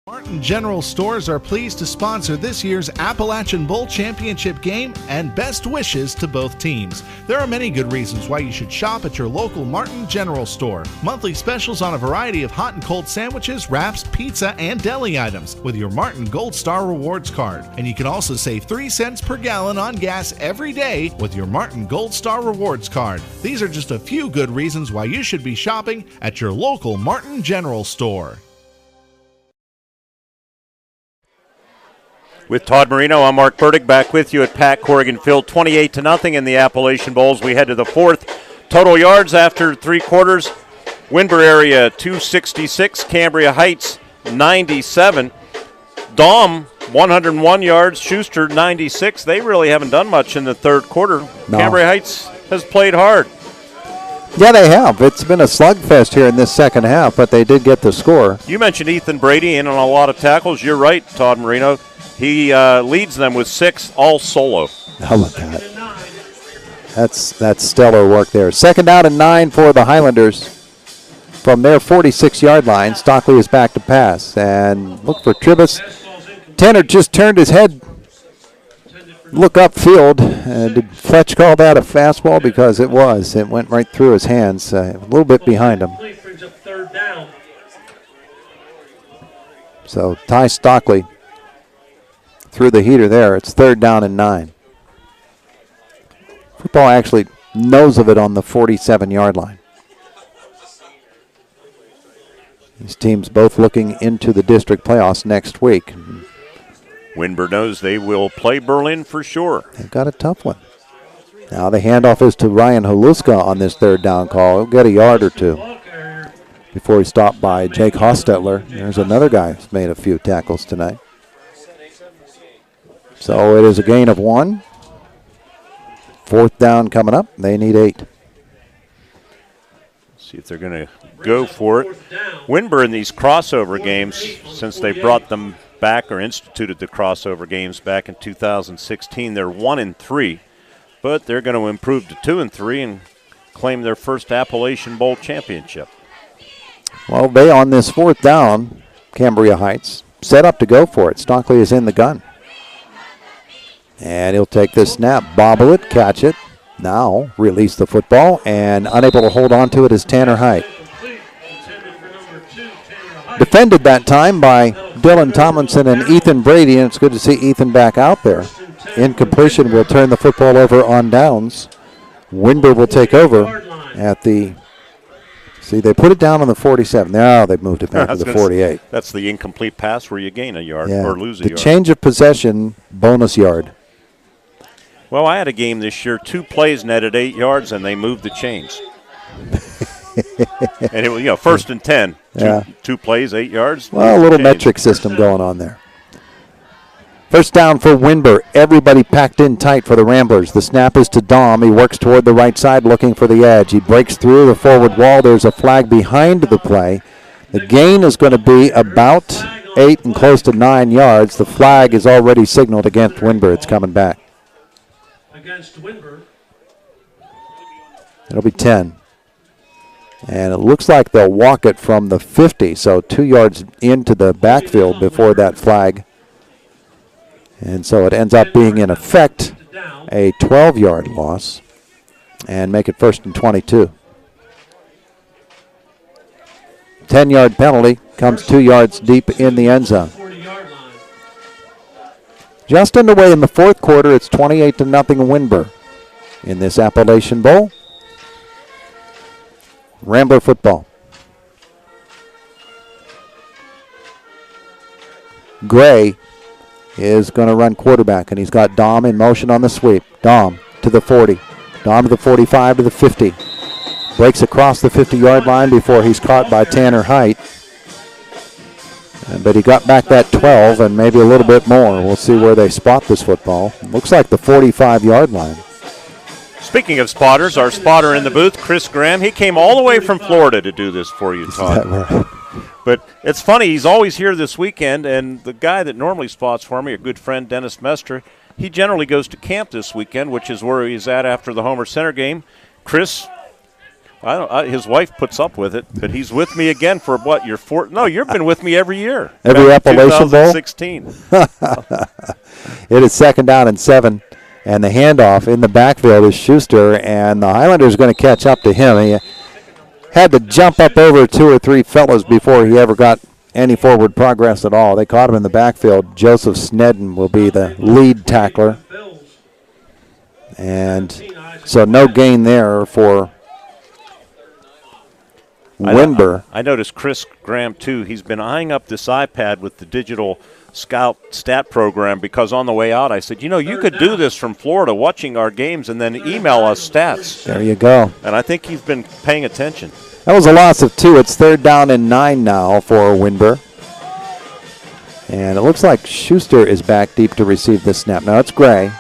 Martin General Stores are pleased to sponsor this year's Appalachian Bowl Championship game, and best wishes to both teams. There are many good reasons why you should shop at your local Martin General Store. Monthly specials on a variety of hot and cold sandwiches, wraps, pizza, and deli items with your Martin Gold Star Rewards card. And you can also save 3 cents per gallon on gas every day with your Martin Gold Star Rewards card. These are just a few good reasons why you should be shopping at your local Martin General Store. With Todd Marino, I'm Mark Burdick, back with you at Pat Corrigan Field, 28-0 in the Appalachian Bowls. We head to the fourth. Total yards after 3 quarters. Windber area 266, Cambria Heights 97. Daum 101 yards, Schuster 96. They really haven't done much in the third quarter. No. Cambria Heights has played hard. Yeah, they have. It's been a slugfest here in this second half, but they did get the score. You mentioned Ethan Brady in on a lot of tackles. You're right, Todd Marino. He leads them with 6, all solo. How about that? That's stellar work there. 2nd down and 9 for the Highlanders. From their 46-yard line, Stockley is back to pass. And look for Tribus. Tanner just turned his head, look upfield. Did Fletch call that a fastball? Because it was. It went right through his hands, a little bit behind him. So Ty Stockley through the heater there. It's 3rd down and 9. Football actually knows of it on the 47-yard line. These teams both looking into the district playoffs next week. Windber knows they will play Berlin for sure. They've got a tough one. Now the handoff is to Ryan Haluska on this 3rd down call. He'll get a yard or 2 before he's stopped by Jake Hostetler. There's another guy who's made a few tackles tonight. So it is a gain of 1. 4th down coming up. They need 8. See if they're going to go for it. Windber in these crossover games, since they brought them back or instituted the crossover games back in 2016, they're 1-3, but they're going to improve to 2-3 and claim their first Appalachian Bowl championship. Well, they on this 4th down, Cambria Heights, set up to go for it. Stockley is in the gun. And he'll take this snap, bobble it, catch it. now release the football, and unable to hold on to it is Tanner Height. Defended that time by Dylan Tomlinson and Ethan Brady, and it's good to see Ethan back out there. Incompletion will turn the football over on downs. Windber will take over at the, see, they put it down on the 47. Now they've moved it back to the 48. That's the incomplete pass where you gain a yard Yeah. or lose a The yard. change of possession, bonus yard. Well, I had a game this year, 2 plays netted 8 yards, and they moved the chains. And it was, first and 10. Yeah. Two plays, 8 yards. Well, a little metric system going on there. First down for Windber. Everybody packed in tight for the Ramblers. The snap is to Dom. He works toward the right side looking for the edge. He breaks through the forward wall. There's a flag behind the play. The gain is going to be about 8 and close to 9 yards. The flag is already signaled against Windber. It's coming back. Against Windber. It'll be 10. And it looks like they'll walk it from the 50, so 2 yards into the backfield before that flag. And so it ends up being, in effect, a 12-yard loss and make it first and 22. 10-yard penalty comes 2 yards deep in the end zone. Just underway in the fourth quarter, it's 28-0 Windber in this Appalachian Bowl. Rambler football. Gray is going to run quarterback, and he's got Dom in motion on the sweep. Dom to the 40. Dom to the 45 to the 50. Breaks across the 50-yard line before he's caught by Tanner Height. But he got back that 12 and maybe a little bit more. We'll see where they spot this football. Looks like the 45-yard line. Speaking of spotters, our spotter in the booth, Chris Graham, he came all the way from Florida to do this for you, Todd. Is that right? But it's funny, he's always here this weekend, and the guy that normally spots for me, a good friend, Dennis Mestre, he generally goes to camp this weekend, which is where he's at after the Homer Center game. Chris, his wife puts up with it, but he's with me again for what, your fourth? No, you've been with me every year. Every Appalachian Bowl? 2016. It is 2nd down and 7. And the handoff in the backfield is Schuster, and the Highlanders are going to catch up to him. He had to jump up over 2 or 3 fellas before he ever got any forward progress at all. They caught him in the backfield. Joseph Snedden will be the lead tackler. And so no gain there for Windber. I noticed Chris Graham, too. He's been eyeing up this iPad with the digital scout stat program, because on the way out I said, you could do this from Florida, watching our games and then email us stats. There you go. And I think he's been paying attention. That was a loss of 2. It's 3rd down and 9 now for Windber. And it looks like Schuster is back deep to receive this snap. Now it's Gray.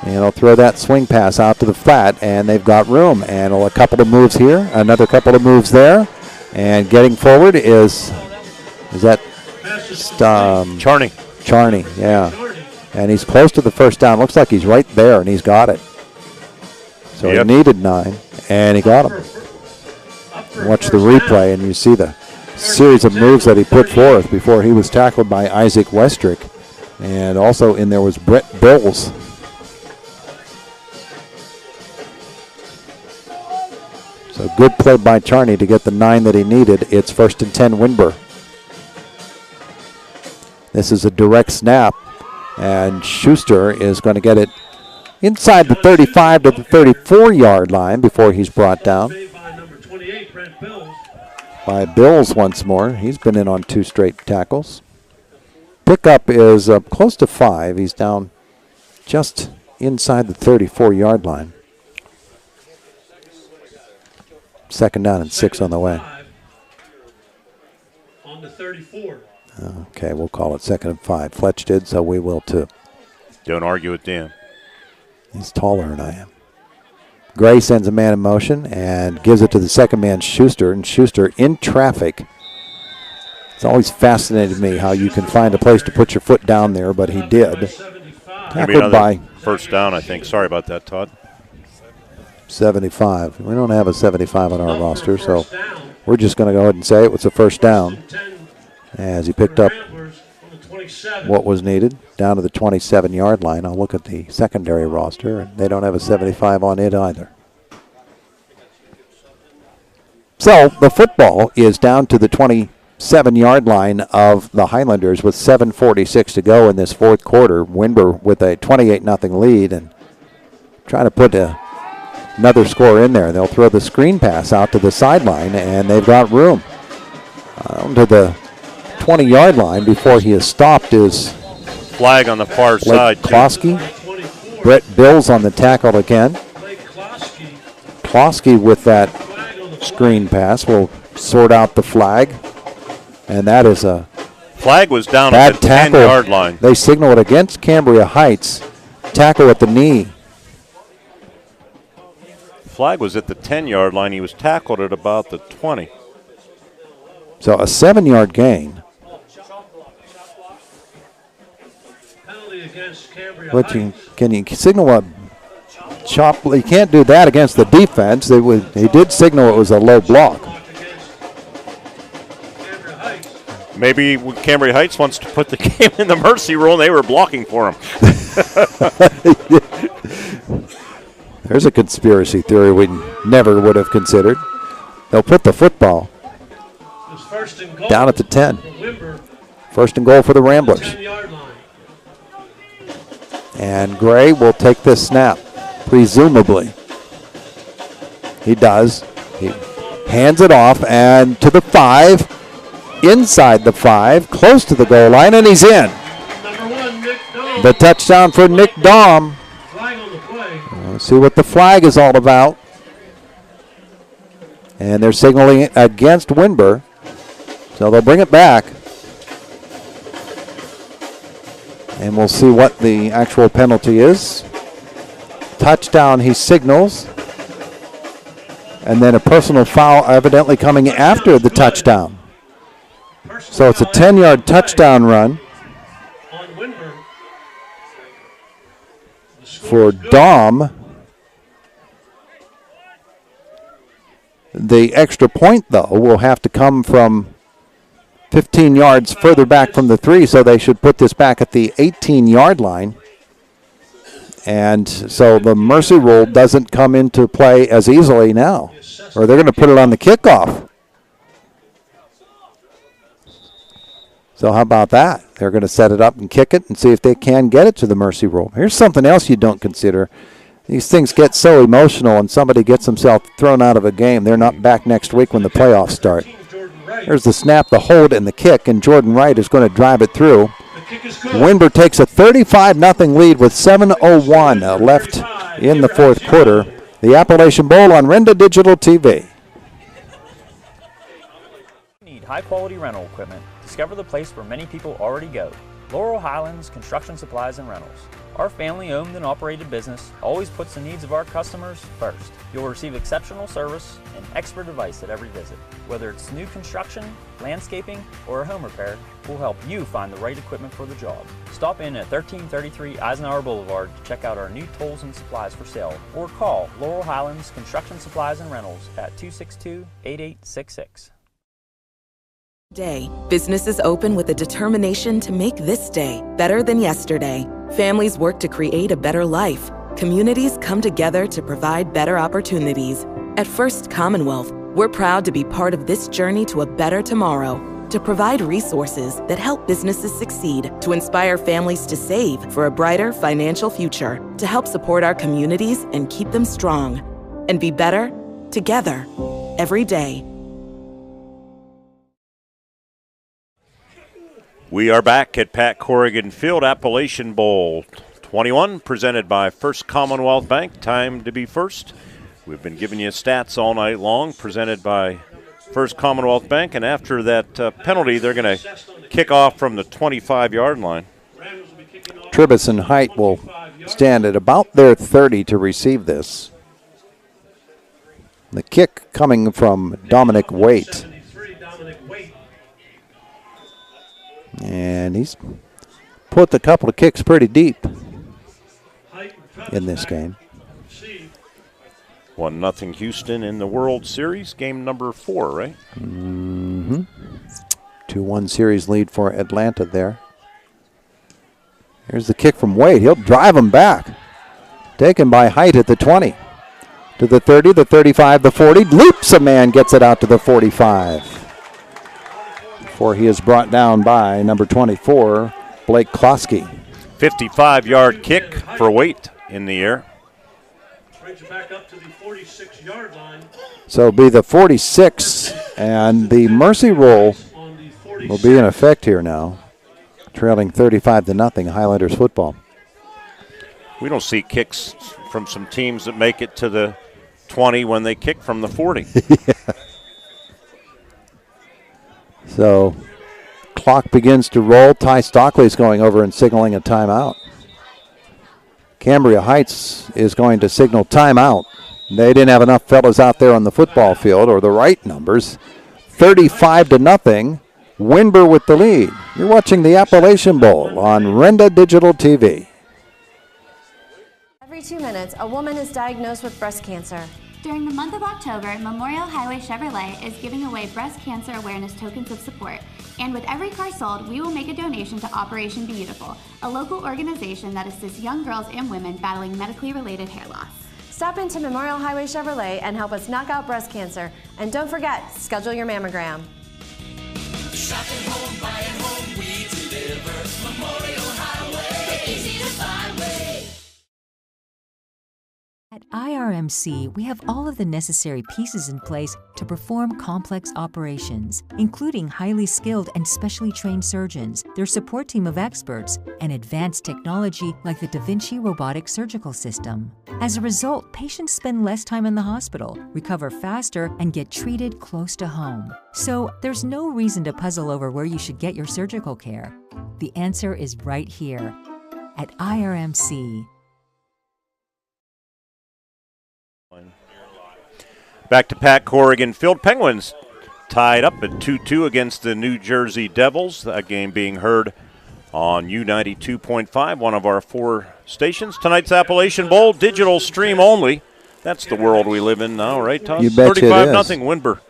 And he'll throw that swing pass out to the flat, and they've got room. And a couple of moves here, another couple of moves there. And getting forward is that Charney, yeah. And he's close to the first down. Looks like he's right there, and he's got it. So he needed 9, and he got him. Watch the replay, and you see the series of moves that he put forth before he was tackled by Isaac Westrick. And also in there was Brett Bills. So good play by Charney to get the 9 that he needed. It's 1st and 10 Windber. This is a direct snap, and Schuster is going to get it inside the 35 to the 34-yard line before he's brought down by Bills once more. He's been in on 2 straight tackles. Pickup is close to 5. He's down just inside the 34-yard line. 2nd down and 6 on the way. On the 34. Okay, we'll call it 2nd and 5. Fletch did, so we will too. Don't argue with Dan. He's taller than I am. Gray sends a man in motion and gives it to the second man, Schuster, and Schuster in traffic. It's always fascinated me how you can find a place to put your foot down there, but he did. Tackled by first down, I think. Sorry about that, Todd. 75. We don't have a 75 on our roster, so we're just going to go ahead and say it was a first down as he picked up what was needed, down to the 27-yard line. I'll look at the secondary roster, and they don't have a 75 on it either. So the football is down to the 27-yard line of the Highlanders with 7:46 to go in this fourth quarter. Windber with a 28-0 lead and trying to put another score in there. They'll throw the screen pass out to the sideline, and they've got room. To the 20-yard line before he is stopped is flag on the far side. Klosky. Brett Bills on the tackle again. Klosky with that screen pass will sort out the flag, and that is a flag was down at the 10-yard line. They signal it against Cambria Heights. Tackle at the knee. Flag was at the 10-yard line. He was tackled at about the 20. So a 7-yard gain. But can you signal a chop? You can't do that against the defense. He did signal it was a low block. Maybe Cambria Heights wants to put the game in the mercy rule, and they were blocking for him. There's a conspiracy theory we never would have considered. They'll put the football down at the 10. First and goal for the Ramblers. And Gray will take this snap, presumably. He does. He hands it off and to the 5, inside the 5, close to the goal line, and he's in. The touchdown for Nick Dahm. Let's see what the flag is all about. And they're signaling it against Windber. So they'll bring it back. And we'll see what the actual penalty is. Touchdown, he signals. And then a personal foul evidently coming after the touchdown. So it's a 10-yard touchdown run for Dahm. The extra point, though, will have to come from 15 yards further back from the 3, so they should put this back at the 18-yard line. And so the mercy rule doesn't come into play as easily now, or they're going to put it on the kickoff. So how about that? They're going to set it up and kick it and see if they can get it to the mercy rule. Here's something else you don't consider. These things get so emotional, and somebody gets himself thrown out of a game. They're not back next week when the playoffs start. There's the snap, the hold, and the kick, and Jordan Wright is going to drive it through. Windber takes a 35-0 lead with 7:01 left in the fourth quarter. The Appalachian Bowl on Renda Digital TV. Need high-quality rental equipment? Discover the place where many people already go. Laurel Highlands Construction Supplies and Rentals. Our family-owned and operated business always puts the needs of our customers first. You'll receive exceptional service and expert advice at every visit. Whether it's new construction, landscaping, or a home repair, we'll help you find the right equipment for the job. Stop in at 1333 Eisenhower Boulevard to check out our new tools and supplies for sale, or call Laurel Highlands Construction Supplies and Rentals at 262-8866. Day. Businesses open with a determination to make this day better than yesterday. Families work to create a better life. Communities come together to provide better opportunities. At First Commonwealth, we're proud to be part of this journey to a better tomorrow, to provide resources that help businesses succeed, to inspire families to save for a brighter financial future, to help support our communities and keep them strong, and be better together every day. We are back at Pat Corrigan Field, Appalachian Bowl 21, presented by First Commonwealth Bank. Time to be first. We've been giving you stats all night long, presented by First Commonwealth Bank. And after that penalty, they're going to kick off from the 25-yard line. Tribus and Height will stand at about their 30 to receive this. The kick coming from Dominic Waite. And he's put a couple of kicks pretty deep in this game. 1-0 Houston in the World Series, game number 4, right? 2-1 series lead for Atlanta there. Here's the kick from Wade. He'll drive him back. Taken by Height at the 20. To the 30, the 35, the 40. Leaps a man, gets it out to the 45. Before he is brought down by number 24, Blake Klosky. 55-yard kick for Waite in the air. Brings it back up to the 46-yard line. So it'll be the 46, and the mercy rule will be in effect here now. Trailing 35-0, Highlanders football. We don't see kicks from some teams that make it to the 20 when they kick from the 40. Yeah. So clock begins to roll. Ty Stockley's going over and signaling a timeout. Cambria Heights is going to signal timeout. They didn't have enough fellas out there on the football field, or the right numbers. 35-0. Windber with the lead. You're watching the Appalachian Bowl on Renda Digital TV. Every 2 minutes, a woman is diagnosed with breast cancer. During the month of October, Memorial Highway Chevrolet is giving away breast cancer awareness tokens of support. And with every car sold, we will make a donation to Operation Beautiful, a local organization that assists young girls and women battling medically related hair loss. Stop into Memorial Highway Chevrolet and help us knock out breast cancer. And don't forget, schedule your mammogram. Shopping home, buying home, we deliver. Memorial Highway, the easy to find way. At IRMC, we have all of the necessary pieces in place to perform complex operations, including highly skilled and specially trained surgeons, their support team of experts, and advanced technology like the Da Vinci robotic surgical system. As a result, patients spend less time in the hospital, recover faster, and get treated close to home. So there's no reason to puzzle over where you should get your surgical care. The answer is right here at IRMC. Back to Pat Corrigan Field. Penguins tied up at 2-2 against the New Jersey Devils. That game being heard on U92.5, one of our 4 stations. Tonight's Appalachian Bowl, digital stream only. That's the world we live in now, right, Todd? You bet 35-0 Windber.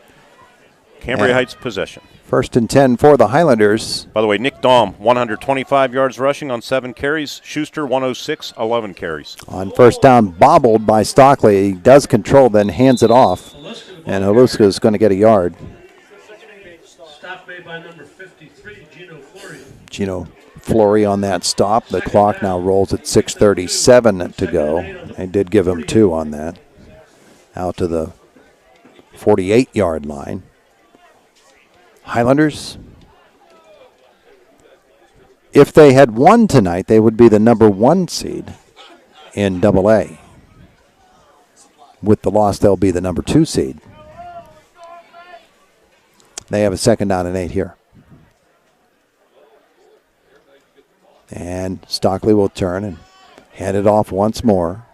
Cambria Heights possession. 1st and 10 for the Highlanders. By the way, Nick Dahm, 125 yards rushing on 7 carries. Schuster, 106, 11 carries. On first down, bobbled by Stockley. He does control, then hands it off. And Haluska is going to get a yard. Stop made by number 53, Gino Flory. Gino Flory on that stop. The clock now rolls at 6:37 to go. They did give him 2 on that. Out to the 48-yard line. Highlanders, if they had won tonight, they would be the number 1 seed in AA. With the loss, they'll be the number 2 seed. They have a 2nd down and 8 here. And Stockley will turn and hand it off once more.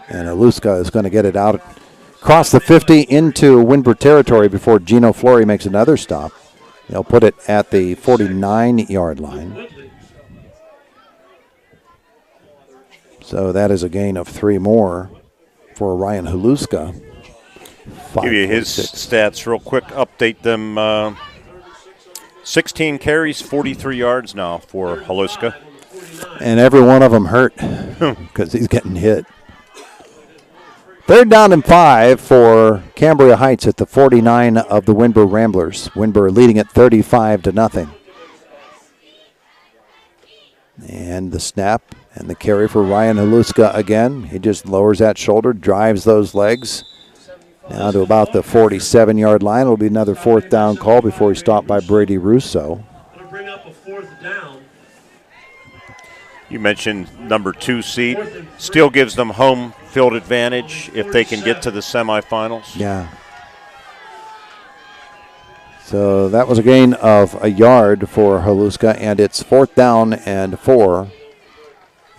And Haluska is going to get it out across the 50 into Windber territory before Gino Flory makes another stop. They'll put it at the 49-yard line. So that is a gain of 3 more for Ryan Haluska. Give you his stats real quick, update them. 16 carries, 43 yards now for Haluska. And every one of them hurt because he's getting hit. 3rd down and 5 for Cambria Heights at the 49 of the Windber Ramblers. Windber leading at 35-0. And the snap and the carry for Ryan Haluska again. He just lowers that shoulder, drives those legs. Now to about the 47-yard line. It'll be another 4th down call before he's stopped by Brady Russo. Going to bring up a 4th down. You mentioned number 2 seed. Still gives them home field advantage if they can get to the semifinals. Yeah. So that was a gain of a yard for Haluska, and it's 4th down and 4.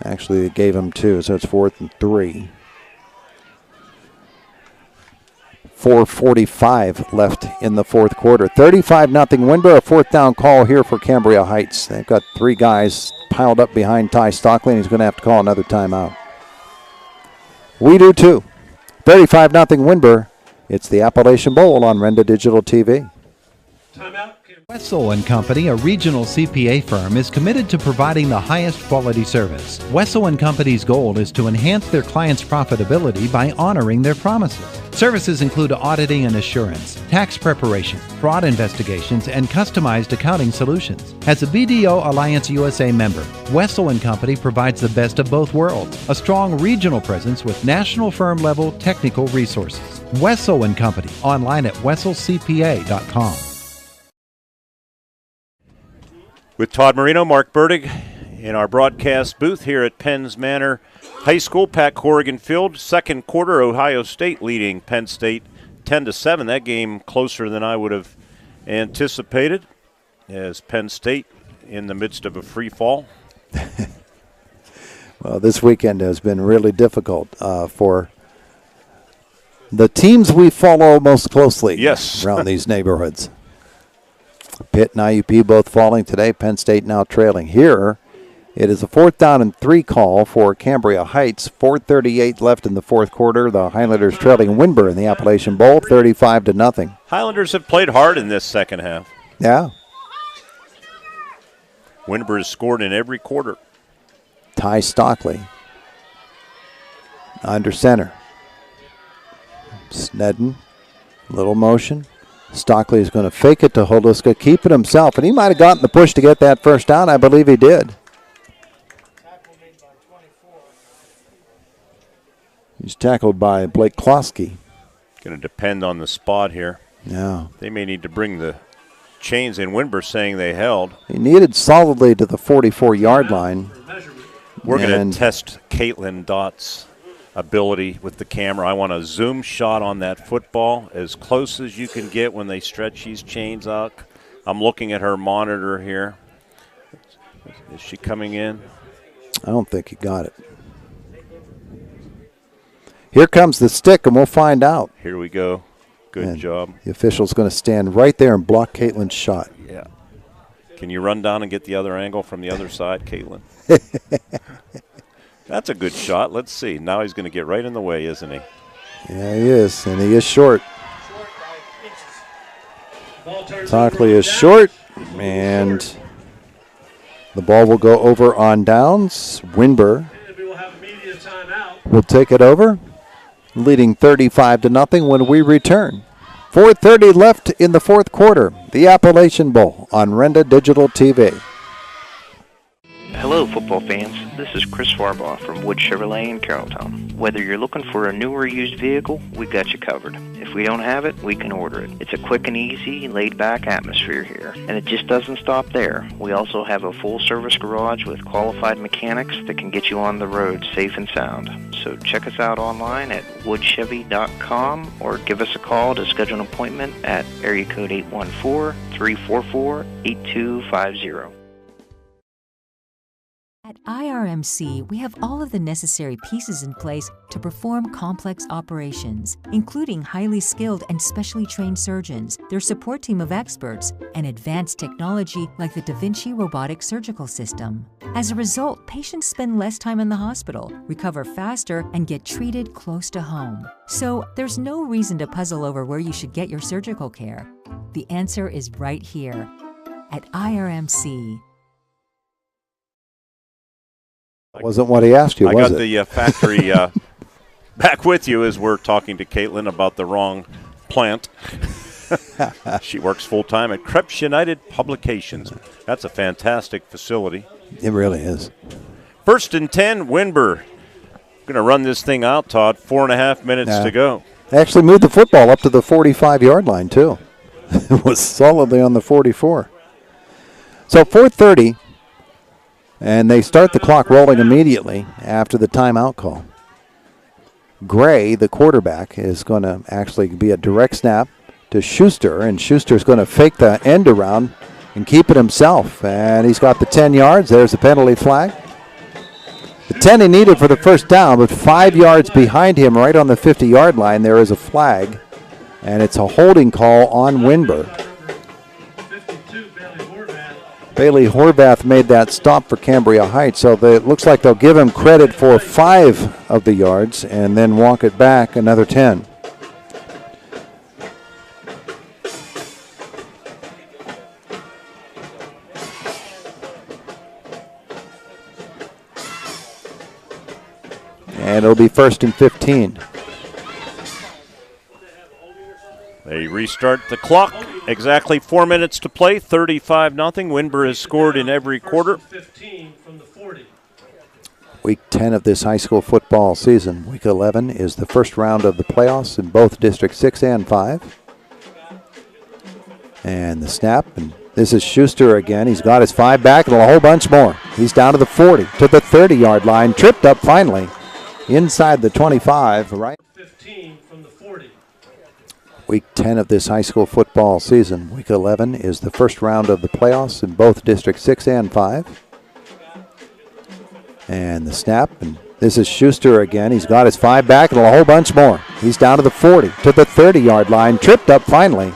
Actually, it gave him 2, so it's 4th and 3. 4:45 left in the 4th quarter. 35-0 Windber. A 4th down call here for Cambria Heights. They've got 3 guys piled up behind Ty Stockley, and he's going to have to call another timeout. We do too. 35-0 Windber. It's the Appalachian Bowl on Renda Digital TV. Timeout. Wessel & Company, a regional CPA firm, is committed to providing the highest quality service. Wessel & Company's goal is to enhance their clients' profitability by honoring their promises. Services include auditing and assurance, tax preparation, fraud investigations, and customized accounting solutions. As a BDO Alliance USA member, Wessel & Company provides the best of both worlds, a strong regional presence with national firm-level technical resources. Wessel & Company, online at wesselcpa.com. With Todd Marino, Mark Burdig in our broadcast booth here at Penn's Manor High School, Pat Corrigan Field. Second quarter, Ohio State leading Penn State 10-7. That game closer than I would have anticipated, as Penn State in the midst of a free fall. Well, this weekend has been really difficult for the teams we follow most closely around these neighborhoods. Pitt and IUP both falling today. Penn State now trailing. Here, it is a 4th down and 3 call for Cambria Heights. 4:38 left in the fourth quarter. The Highlanders trailing Windber in the Appalachian Bowl, 35-0. Highlanders have played hard in this second half. Yeah. Windber has scored in every quarter. Ty Stockley under center. Snedden, little motion. Stockley is going to fake it to Holiska, keep it himself, and he might have gotten the push to get that first down. I believe he did. He's tackled by Blake Klosky. Going to depend on the spot here. Yeah. They may need to bring the chains in. Windber saying they held. He needed solidly to the 44-yard line. We're going to test Caitlin Dott's ability with the camera. I want a zoom shot on that football as close as you can get when they stretch these chains out. I'm looking at her monitor here. Is she coming in? I don't think he got it. Here comes the stick, and we'll find out. Here we go. Good job. The official's going to stand right there and block Caitlin's shot. Yeah. Can you run down and get the other angle from the other side, Caitlin? That's a good shot. Let's see. Now he's going to get right in the way, isn't he? Yeah, he is, and he is short. Stockley is short, and the ball will go over on downs. Windber will take it over, leading 35-0 when we return. 4:30 left in the fourth quarter. The Appalachian Bowl on Renda Digital TV. Hello, football fans. This is Chris Farbaugh from Wood Chevrolet in Carrolltown. Whether you're looking for a new or used vehicle, we got you covered. If we don't have it, we can order it. It's a quick and easy, laid-back atmosphere here. And it just doesn't stop there. We also have a full-service garage with qualified mechanics that can get you on the road safe and sound. So check us out online at woodchevy.com or give us a call to schedule an appointment at area code 814-344-8250. At IRMC, we have all of the necessary pieces in place to perform complex operations, including highly skilled and specially trained surgeons, their support team of experts, and advanced technology like the Da Vinci robotic surgical system. As a result, patients spend less time in the hospital, recover faster, and get treated close to home. So there's no reason to puzzle over where you should get your surgical care. The answer is right here at IRMC. Wasn't what he asked you, was it? I got the factory back with you as we're talking to Caitlin about the wrong plant. She works full-time at Krebs United Publications. That's a fantastic facility. It really is. 1st and 10, Windber. Going to run this thing out, Todd. 4.5 minutes to go. They actually moved the football up to the 45-yard line, too. It was solidly on the 44. So 4:30. And they start the clock rolling immediately after the timeout call. Gray, the quarterback, is going to actually be a direct snap to Schuster, and Schuster's going to fake the end around and keep it himself. And he's got the 10 yards. There's the penalty flag. The 10 he needed for the first down, but 5 yards behind him right on the 50-yard line, there is a flag, and it's a holding call on Windber. Bailey Horvath made that stop for Cambria Heights, so it looks like they'll give him credit for 5 of the yards and then walk it back another 10. And it'll be 1st and 15. They restart the clock. Exactly 4 minutes to play. 35-0. Windber has scored in every quarter. 15 from the 40. Week 10 of this high school football season. Week 11 is the first round of the playoffs in both District 6 and 5. And the snap, and this is Schuster again. He's got his 5 back and a whole bunch more. He's down to the 40, to the 30-yard line, tripped up finally inside the 25, right? 15 from the 40. Week 10 of this high school football season. Week 11 is the first round of the playoffs in both District 6 and 5. And the snap, and this is Schuster again. He's got his 5 back and a whole bunch more. He's down to the 40, to the 30-yard line, tripped up finally.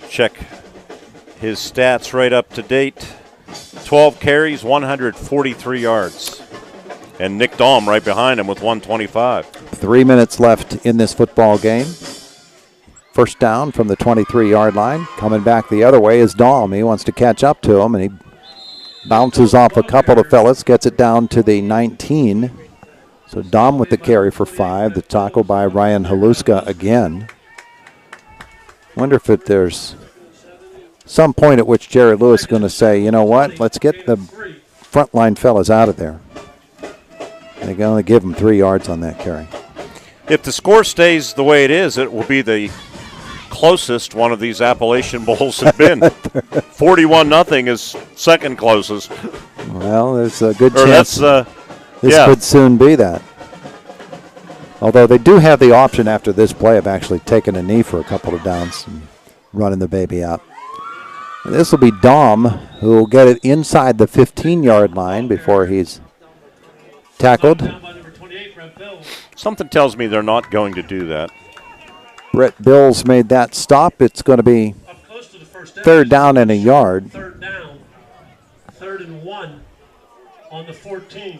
Check his stats right up to date. 12 carries, 143 yards. And Nick Dahm right behind him with 125. 3 minutes left in this football game. First down from the 23-yard line. Coming back the other way is Dahm. He wants to catch up to him, and he bounces off a couple of fellas, gets it down to the 19. So Dahm with the carry for 5. The tackle by Ryan Haluska again. Wonder if there's some point at which Jerry Lewis is going to say, you know what, let's get the frontline fellas out of there. They're going to give him 3 yards on that carry. If the score stays the way it is, it will be the closest one of these Appalachian Bowls have been. 41-0 is second closest. Well, there's a good chance this yeah. could soon be that. Although they do have the option after this play of actually taking a knee for a couple of downs and running the baby out. This will be Dahm, who will get it inside the 15-yard line before he's tackled. Something tells me they're not going to do that. Brett Bills made that stop. It's going to be 3rd down and a yard. 3rd down, 3rd and 1 on the 14.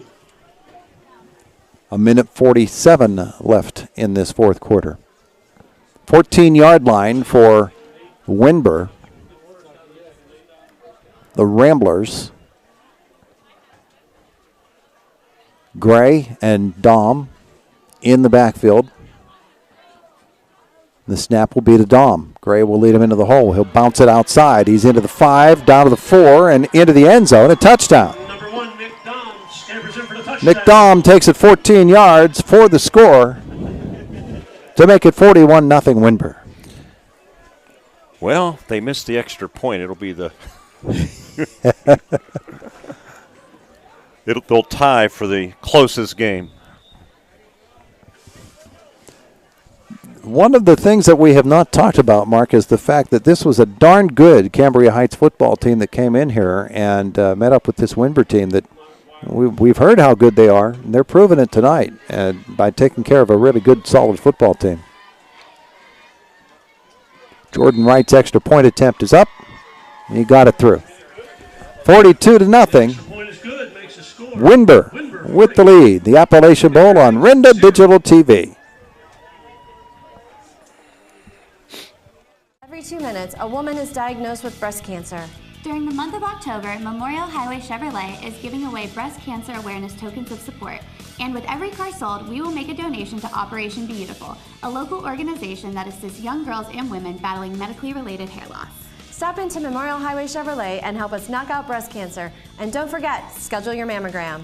A minute 47 left in this fourth quarter. 14-yard line for Windber. The Ramblers. Gray and Dahm in the backfield. The snap will be to Dahm. Gray will lead him into the hole. He'll bounce it outside. He's into the 5, down to the 4, and into the end zone. A touchdown. Number 1, Nick Dahm, scampers in for the touchdown. Nick Dahm takes it 14 yards for the score to make it 41-0 Windber. Well, they missed the extra point. It'll be the they'll tie for the closest game. One of the things that we have not talked about, Mark, is the fact that this was a darn good Cambria Heights football team that came in here and met up with this Windber team that we've heard how good they are, and they're proving it tonight by taking care of a really good, solid football team. Jordan Wright's extra point attempt is up. He got it through. 42-0. Windber with the lead. The Appalachian Bowl on Rinda Digital TV. Every 2 minutes, a woman is diagnosed with breast cancer. During the month of October, Memorial Highway Chevrolet is giving away breast cancer awareness tokens of support. And with every car sold, we will make a donation to Operation Beautiful, a local organization that assists young girls and women battling medically related hair loss. Stop into Memorial Highway Chevrolet and help us knock out breast cancer. And don't forget, schedule your mammogram.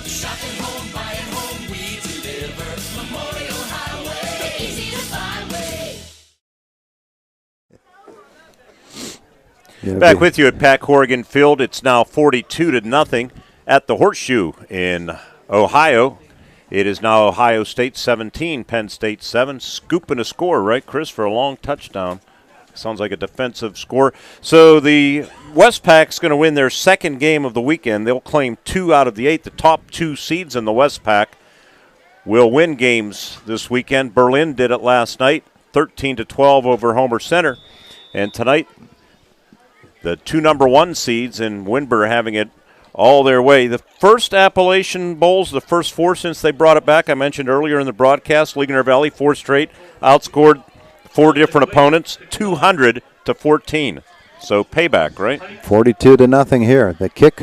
Shopping home, buying home, we deliver. Memorial Highway, the easy to find way. Back with you at Pat Corrigan Field. It's now 42-0 at the Horseshoe in Ohio. It is now Ohio State 17, Penn State 7. Scooping a score, right, Chris, for a long touchdown. Sounds like a defensive score. So the Westpac's going to win their second game of the weekend. They'll claim 2 out of the 8. The top 2 seeds in the Westpac will win games this weekend. Berlin did it last night, 13-12 over Homer Center. And tonight, the 2 number 1 seeds in Windber having it all their way. The first Appalachian Bowls, the first 4 since they brought it back, I mentioned earlier in the broadcast, Ligonier Valley, 4 straight, outscored 4 different opponents, 200-14. So payback, right? 42-0 here. The kick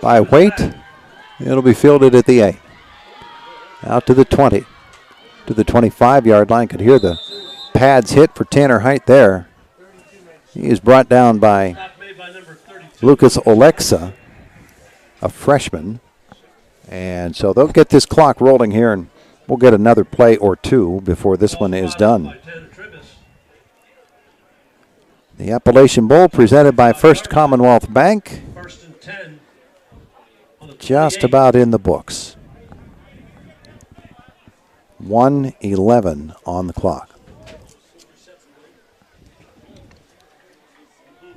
by Waite. It'll be fielded at the 8. Out to the 20. To the 25-yard line. Could hear the pads hit for Tanner Height there. He is brought down by Lucas Olexa, a freshman. And so they'll get this clock rolling here, and we'll get another play or two before this one is done. The Appalachian Bowl presented by First Commonwealth Bank. Just about in the books. 1:11 on the clock.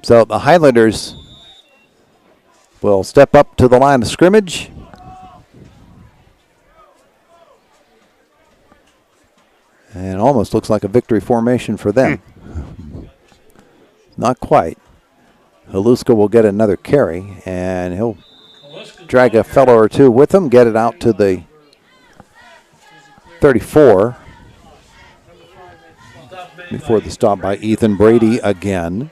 So the Highlanders will step up to the line of scrimmage. And almost looks like a victory formation for them. Not quite. Haluska will get another carry, and he'll drag a fellow or two with him, get it out to the 34 before the stop by Ethan Brady again.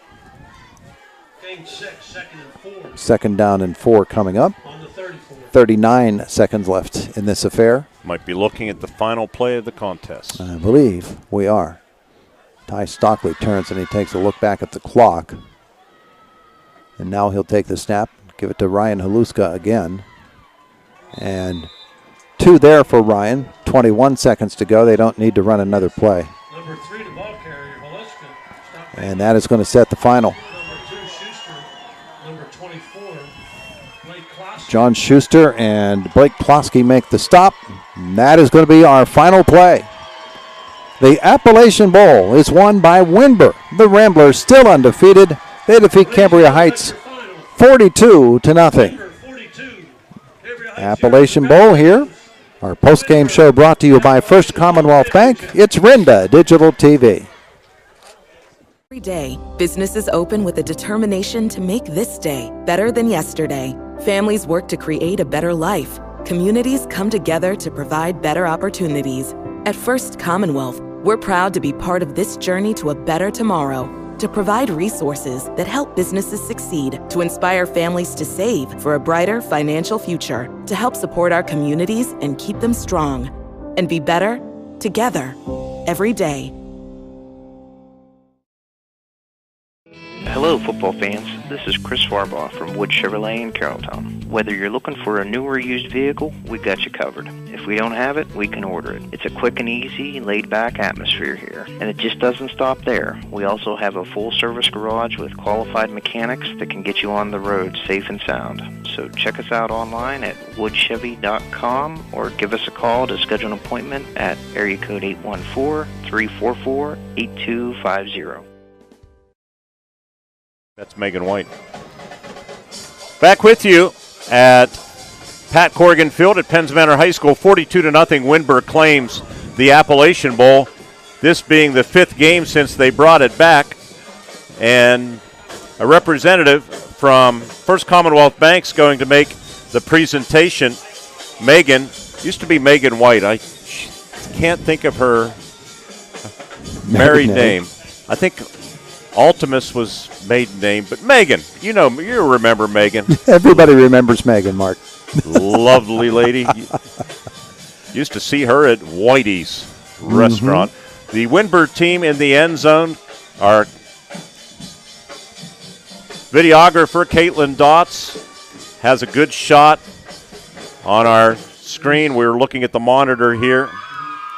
Second down and 4 coming up. 39 seconds left in this affair. Might be looking at the final play of the contest. I believe we are. Ty Stockley turns and he takes a look back at the clock. And now he'll take the snap, give it to Ryan Haluska again. And 2 there for Ryan. 21 seconds to go. They don't need to run another play. Number 3, the ball carrier, Haluska. And that is going to set the final. Number 2, Schuster. Number 24, Blake Klosky. John Schuster and Blake Klosky make the stop. And that is going to be our final play. The Appalachian Bowl is won by Windber. The Ramblers still undefeated. They defeat Cambria Heights 42-0. Appalachian Bowl here. Our post-game show brought to you by First Commonwealth Bank. It's Rinda Digital TV. Every day, businesses open with a determination to make this day better than yesterday. Families work to create a better life. Communities come together to provide better opportunities. At First Commonwealth, we're proud to be part of this journey to a better tomorrow, to provide resources that help businesses succeed, to inspire families to save for a brighter financial future, to help support our communities and keep them strong, and be better together every day. Hello, football fans. This is Chris Warbaugh from Wood Chevrolet in Carrolltown. Whether you're looking for a new or used vehicle, we got you covered. If we don't have it, we can order it. It's a quick and easy, laid-back atmosphere here. And it just doesn't stop there. We also have a full-service garage with qualified mechanics that can get you on the road safe and sound. So check us out online at woodchevy.com or give us a call to schedule an appointment at area code 814-344-8250. That's Megan White. Back with you at Pat Corrigan Field at Penn's Manor High School. 42-0. Windber claims the Appalachian Bowl. This being the 5th game since they brought it back. And a representative from First Commonwealth Bank's going to make the presentation. Megan, used to be Megan White. I can't think of her married name. I think Altimus was maiden name, but Megan, you remember Megan. Everybody remembers Megan, Mark. Lovely lady. Used to see her at Whitey's restaurant. The Windber team in the end zone. Our videographer, Caitlin Dotz, has a good shot on our screen. We're looking at the monitor here.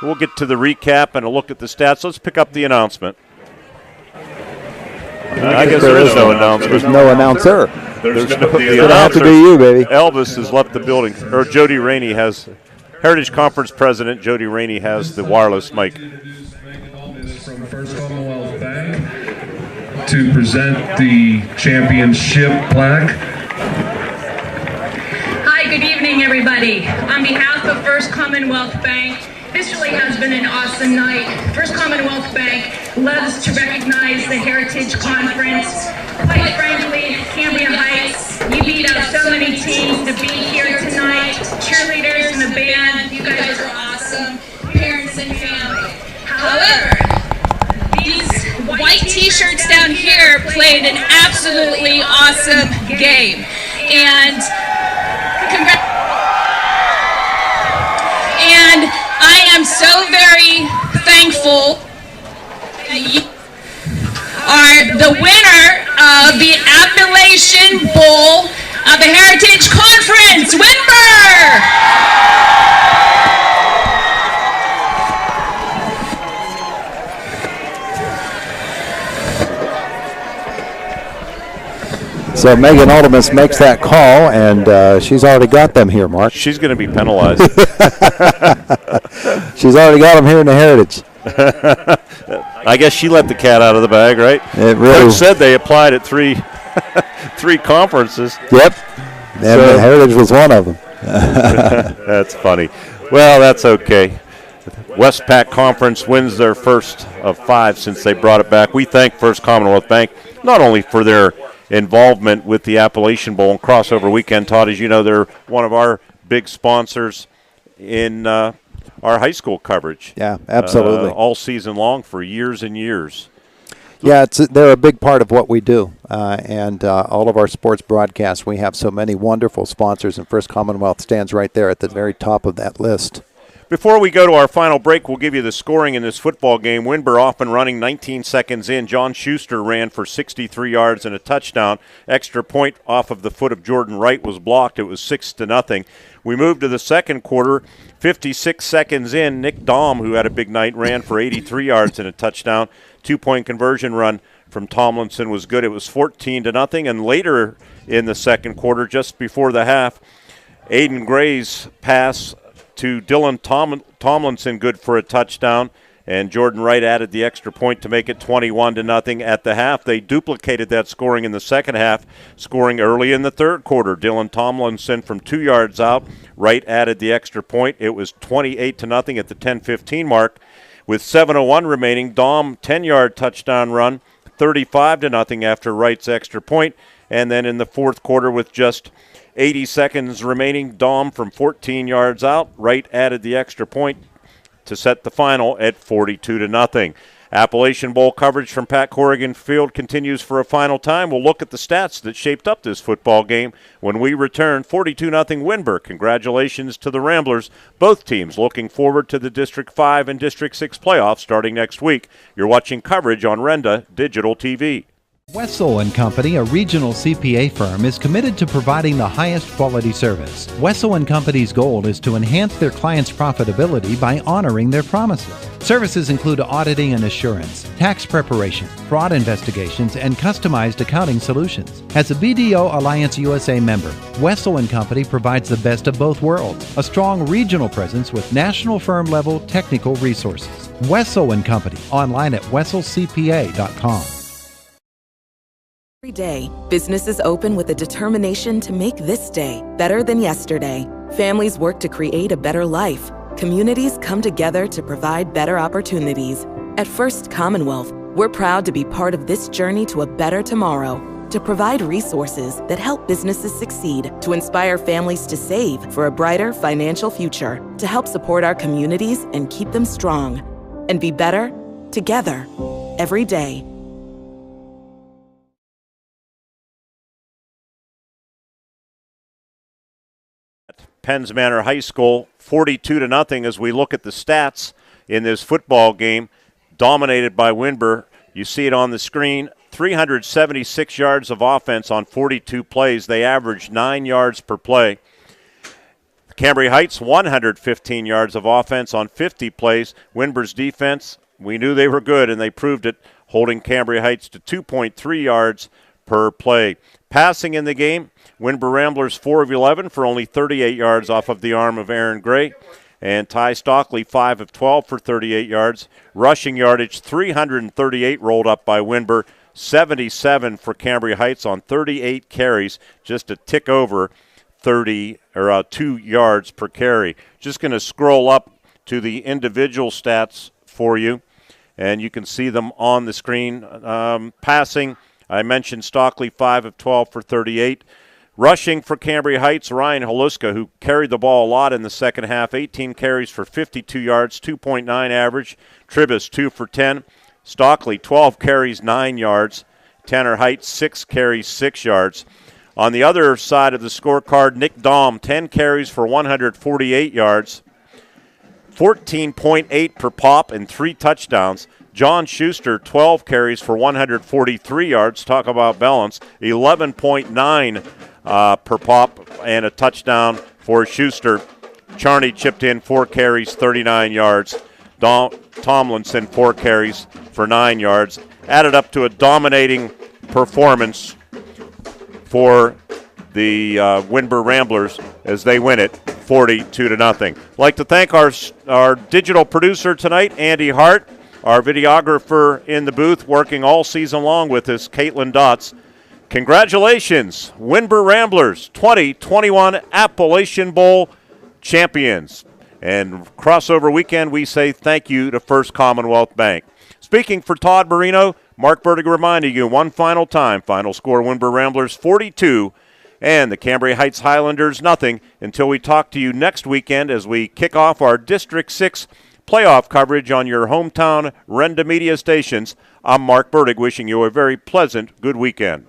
We'll get to the recap and a look at the stats. Let's pick up the announcement. I guess there is no announcer. There's no announcer. There's no It's going to have to be you, baby. Elvis has left the building. Or Jody Rainey has, Heritage Conference President Jody Rainey has the wireless mic. From First Commonwealth Bank to present the championship plaque. Hi, good evening, everybody. On behalf of First Commonwealth Bank, this really has been an awesome night. First Commonwealth Bank loves to recognize the Heritage Conference. Quite frankly, Cambria Heights, you beat out so many teams to be here tonight. Cheerleaders and the band, you guys are awesome. Parents and family. However, these white t-shirts down here entire played an absolutely awesome game. And I am so very thankful that you are the winner of the Appalachian Bowl of the Heritage Conference, Windber! So Megan Aldemus makes that call, and she's already got them here, Mark. She's going to be penalized. She's already got them here in the Heritage. I guess she let the cat out of the bag, right? It really Coach said they applied at three conferences. Yep, and the Heritage was one of them. That's funny. Well, that's okay. Westpac Conference wins their first of 5 since they brought it back. We thank First Commonwealth Bank not only for their involvement with the Appalachian Bowl and crossover weekend. Todd, as you know, they're one of our big sponsors in our high school coverage. Yeah, absolutely. All season long for years and years. Yeah, they're a big part of what we do, and all of our sports broadcasts. We have so many wonderful sponsors, and First Commonwealth stands right there at the very top of that list. Before we go to our final break, we'll give you the scoring in this football game. Windber off and running 19 seconds in. John Schuster ran for 63 yards and a touchdown. Extra point off of the foot of Jordan Wright was blocked. It was 6-0. We moved to the second quarter. 56 seconds in, Nick Dahm, who had a big night, ran for 83 yards and a touchdown. 2-point conversion run from Tomlinson was good. It was 14-0. And later in the second quarter, just before the half, Aiden Gray's pass to Dylan Tomlinson, good for a touchdown, and Jordan Wright added the extra point to make it 21-0 at the half. They duplicated that scoring in the second half, scoring early in the third quarter. Dylan Tomlinson from 2 yards out. Wright added the extra point. It was 28-0 at the 10:15 mark. With 7:01 remaining, Dahm 10-yard touchdown run, 35-0 after Wright's extra point. And then in the fourth quarter with just 80 seconds remaining, Dahm from 14 yards out. Wright added the extra point to set the final at 42-0. Appalachian Bowl coverage from Pat Corrigan Field continues for a final time. We'll look at the stats that shaped up this football game when we return. 42-0 Windber. Congratulations to the Ramblers. Both teams looking forward to the District 5 and District 6 playoffs starting next week. You're watching coverage on Renda Digital TV. Wessel & Company, a regional CPA firm, is committed to providing the highest quality service. Wessel & Company's goal is to enhance their clients' profitability by honoring their promises. Services include auditing and assurance, tax preparation, fraud investigations, and customized accounting solutions. As a BDO Alliance USA member, Wessel & Company provides the best of both worlds, a strong regional presence with national firm-level technical resources. Wessel & Company, online at wesselcpa.com. Every day, businesses open with a determination to make this day better than yesterday. Families work to create a better life. Communities come together to provide better opportunities. At First Commonwealth, we're proud to be part of this journey to a better tomorrow, to provide resources that help businesses succeed, to inspire families to save for a brighter financial future, to help support our communities and keep them strong, and be better together every day. Penn's Manor High School, 42-0 as we look at the stats in this football game, dominated by Windber. You see it on the screen, 376 yards of offense on 42 plays. They averaged 9 yards per play. Cambria Heights, 115 yards of offense on 50 plays. Windber's defense, we knew they were good, and they proved it, holding Cambria Heights to 2.3 yards per play. Passing in the game, Windber Ramblers 4 of 11 for only 38 yards off of the arm of Aaron Gray. And Ty Stockley 5 of 12 for 38 yards. Rushing yardage 338 rolled up by Windber. 77 for Cambria Heights on 38 carries, just a tick over 2 yards per carry. Just going to scroll up to the individual stats for you, and you can see them on the screen. Passing, I mentioned Stockley 5 of 12 for 38. Rushing for Cambria Heights, Ryan Haluska, who carried the ball a lot in the second half, 18 carries for 52 yards, 2.9 average. Tribus 2 for 10. Stockley 12 carries, 9 yards. Tanner Heights, 6 carries, 6 yards. On the other side of the scorecard, Nick Dahm, 10 carries for 148 yards, 14.8 per pop, and 3 touchdowns. John Schuster, 12 carries for 143 yards. Talk about balance. 11.9 per pop and a touchdown for Schuster. Charney chipped in 4 carries, 39 yards. Tomlinson, 4 carries for 9 yards. Added up to a dominating performance for the Windber Ramblers as they win it 42-0. I'd like to thank our digital producer tonight, Andy Hart, our videographer in the booth working all season long with us, Caitlin Dotz. Congratulations, Windber Ramblers, 2021 Appalachian Bowl champions. And crossover weekend, we say thank you to First Commonwealth Bank. Speaking for Todd Marino, Mark Burdick reminding you one final time, final score Windber Ramblers 42 and the Cambria Heights Highlanders nothing, until we talk to you next weekend as we kick off our District 6 playoff coverage on your hometown Renda Media stations. I'm Mark Burdick wishing you a very pleasant good weekend.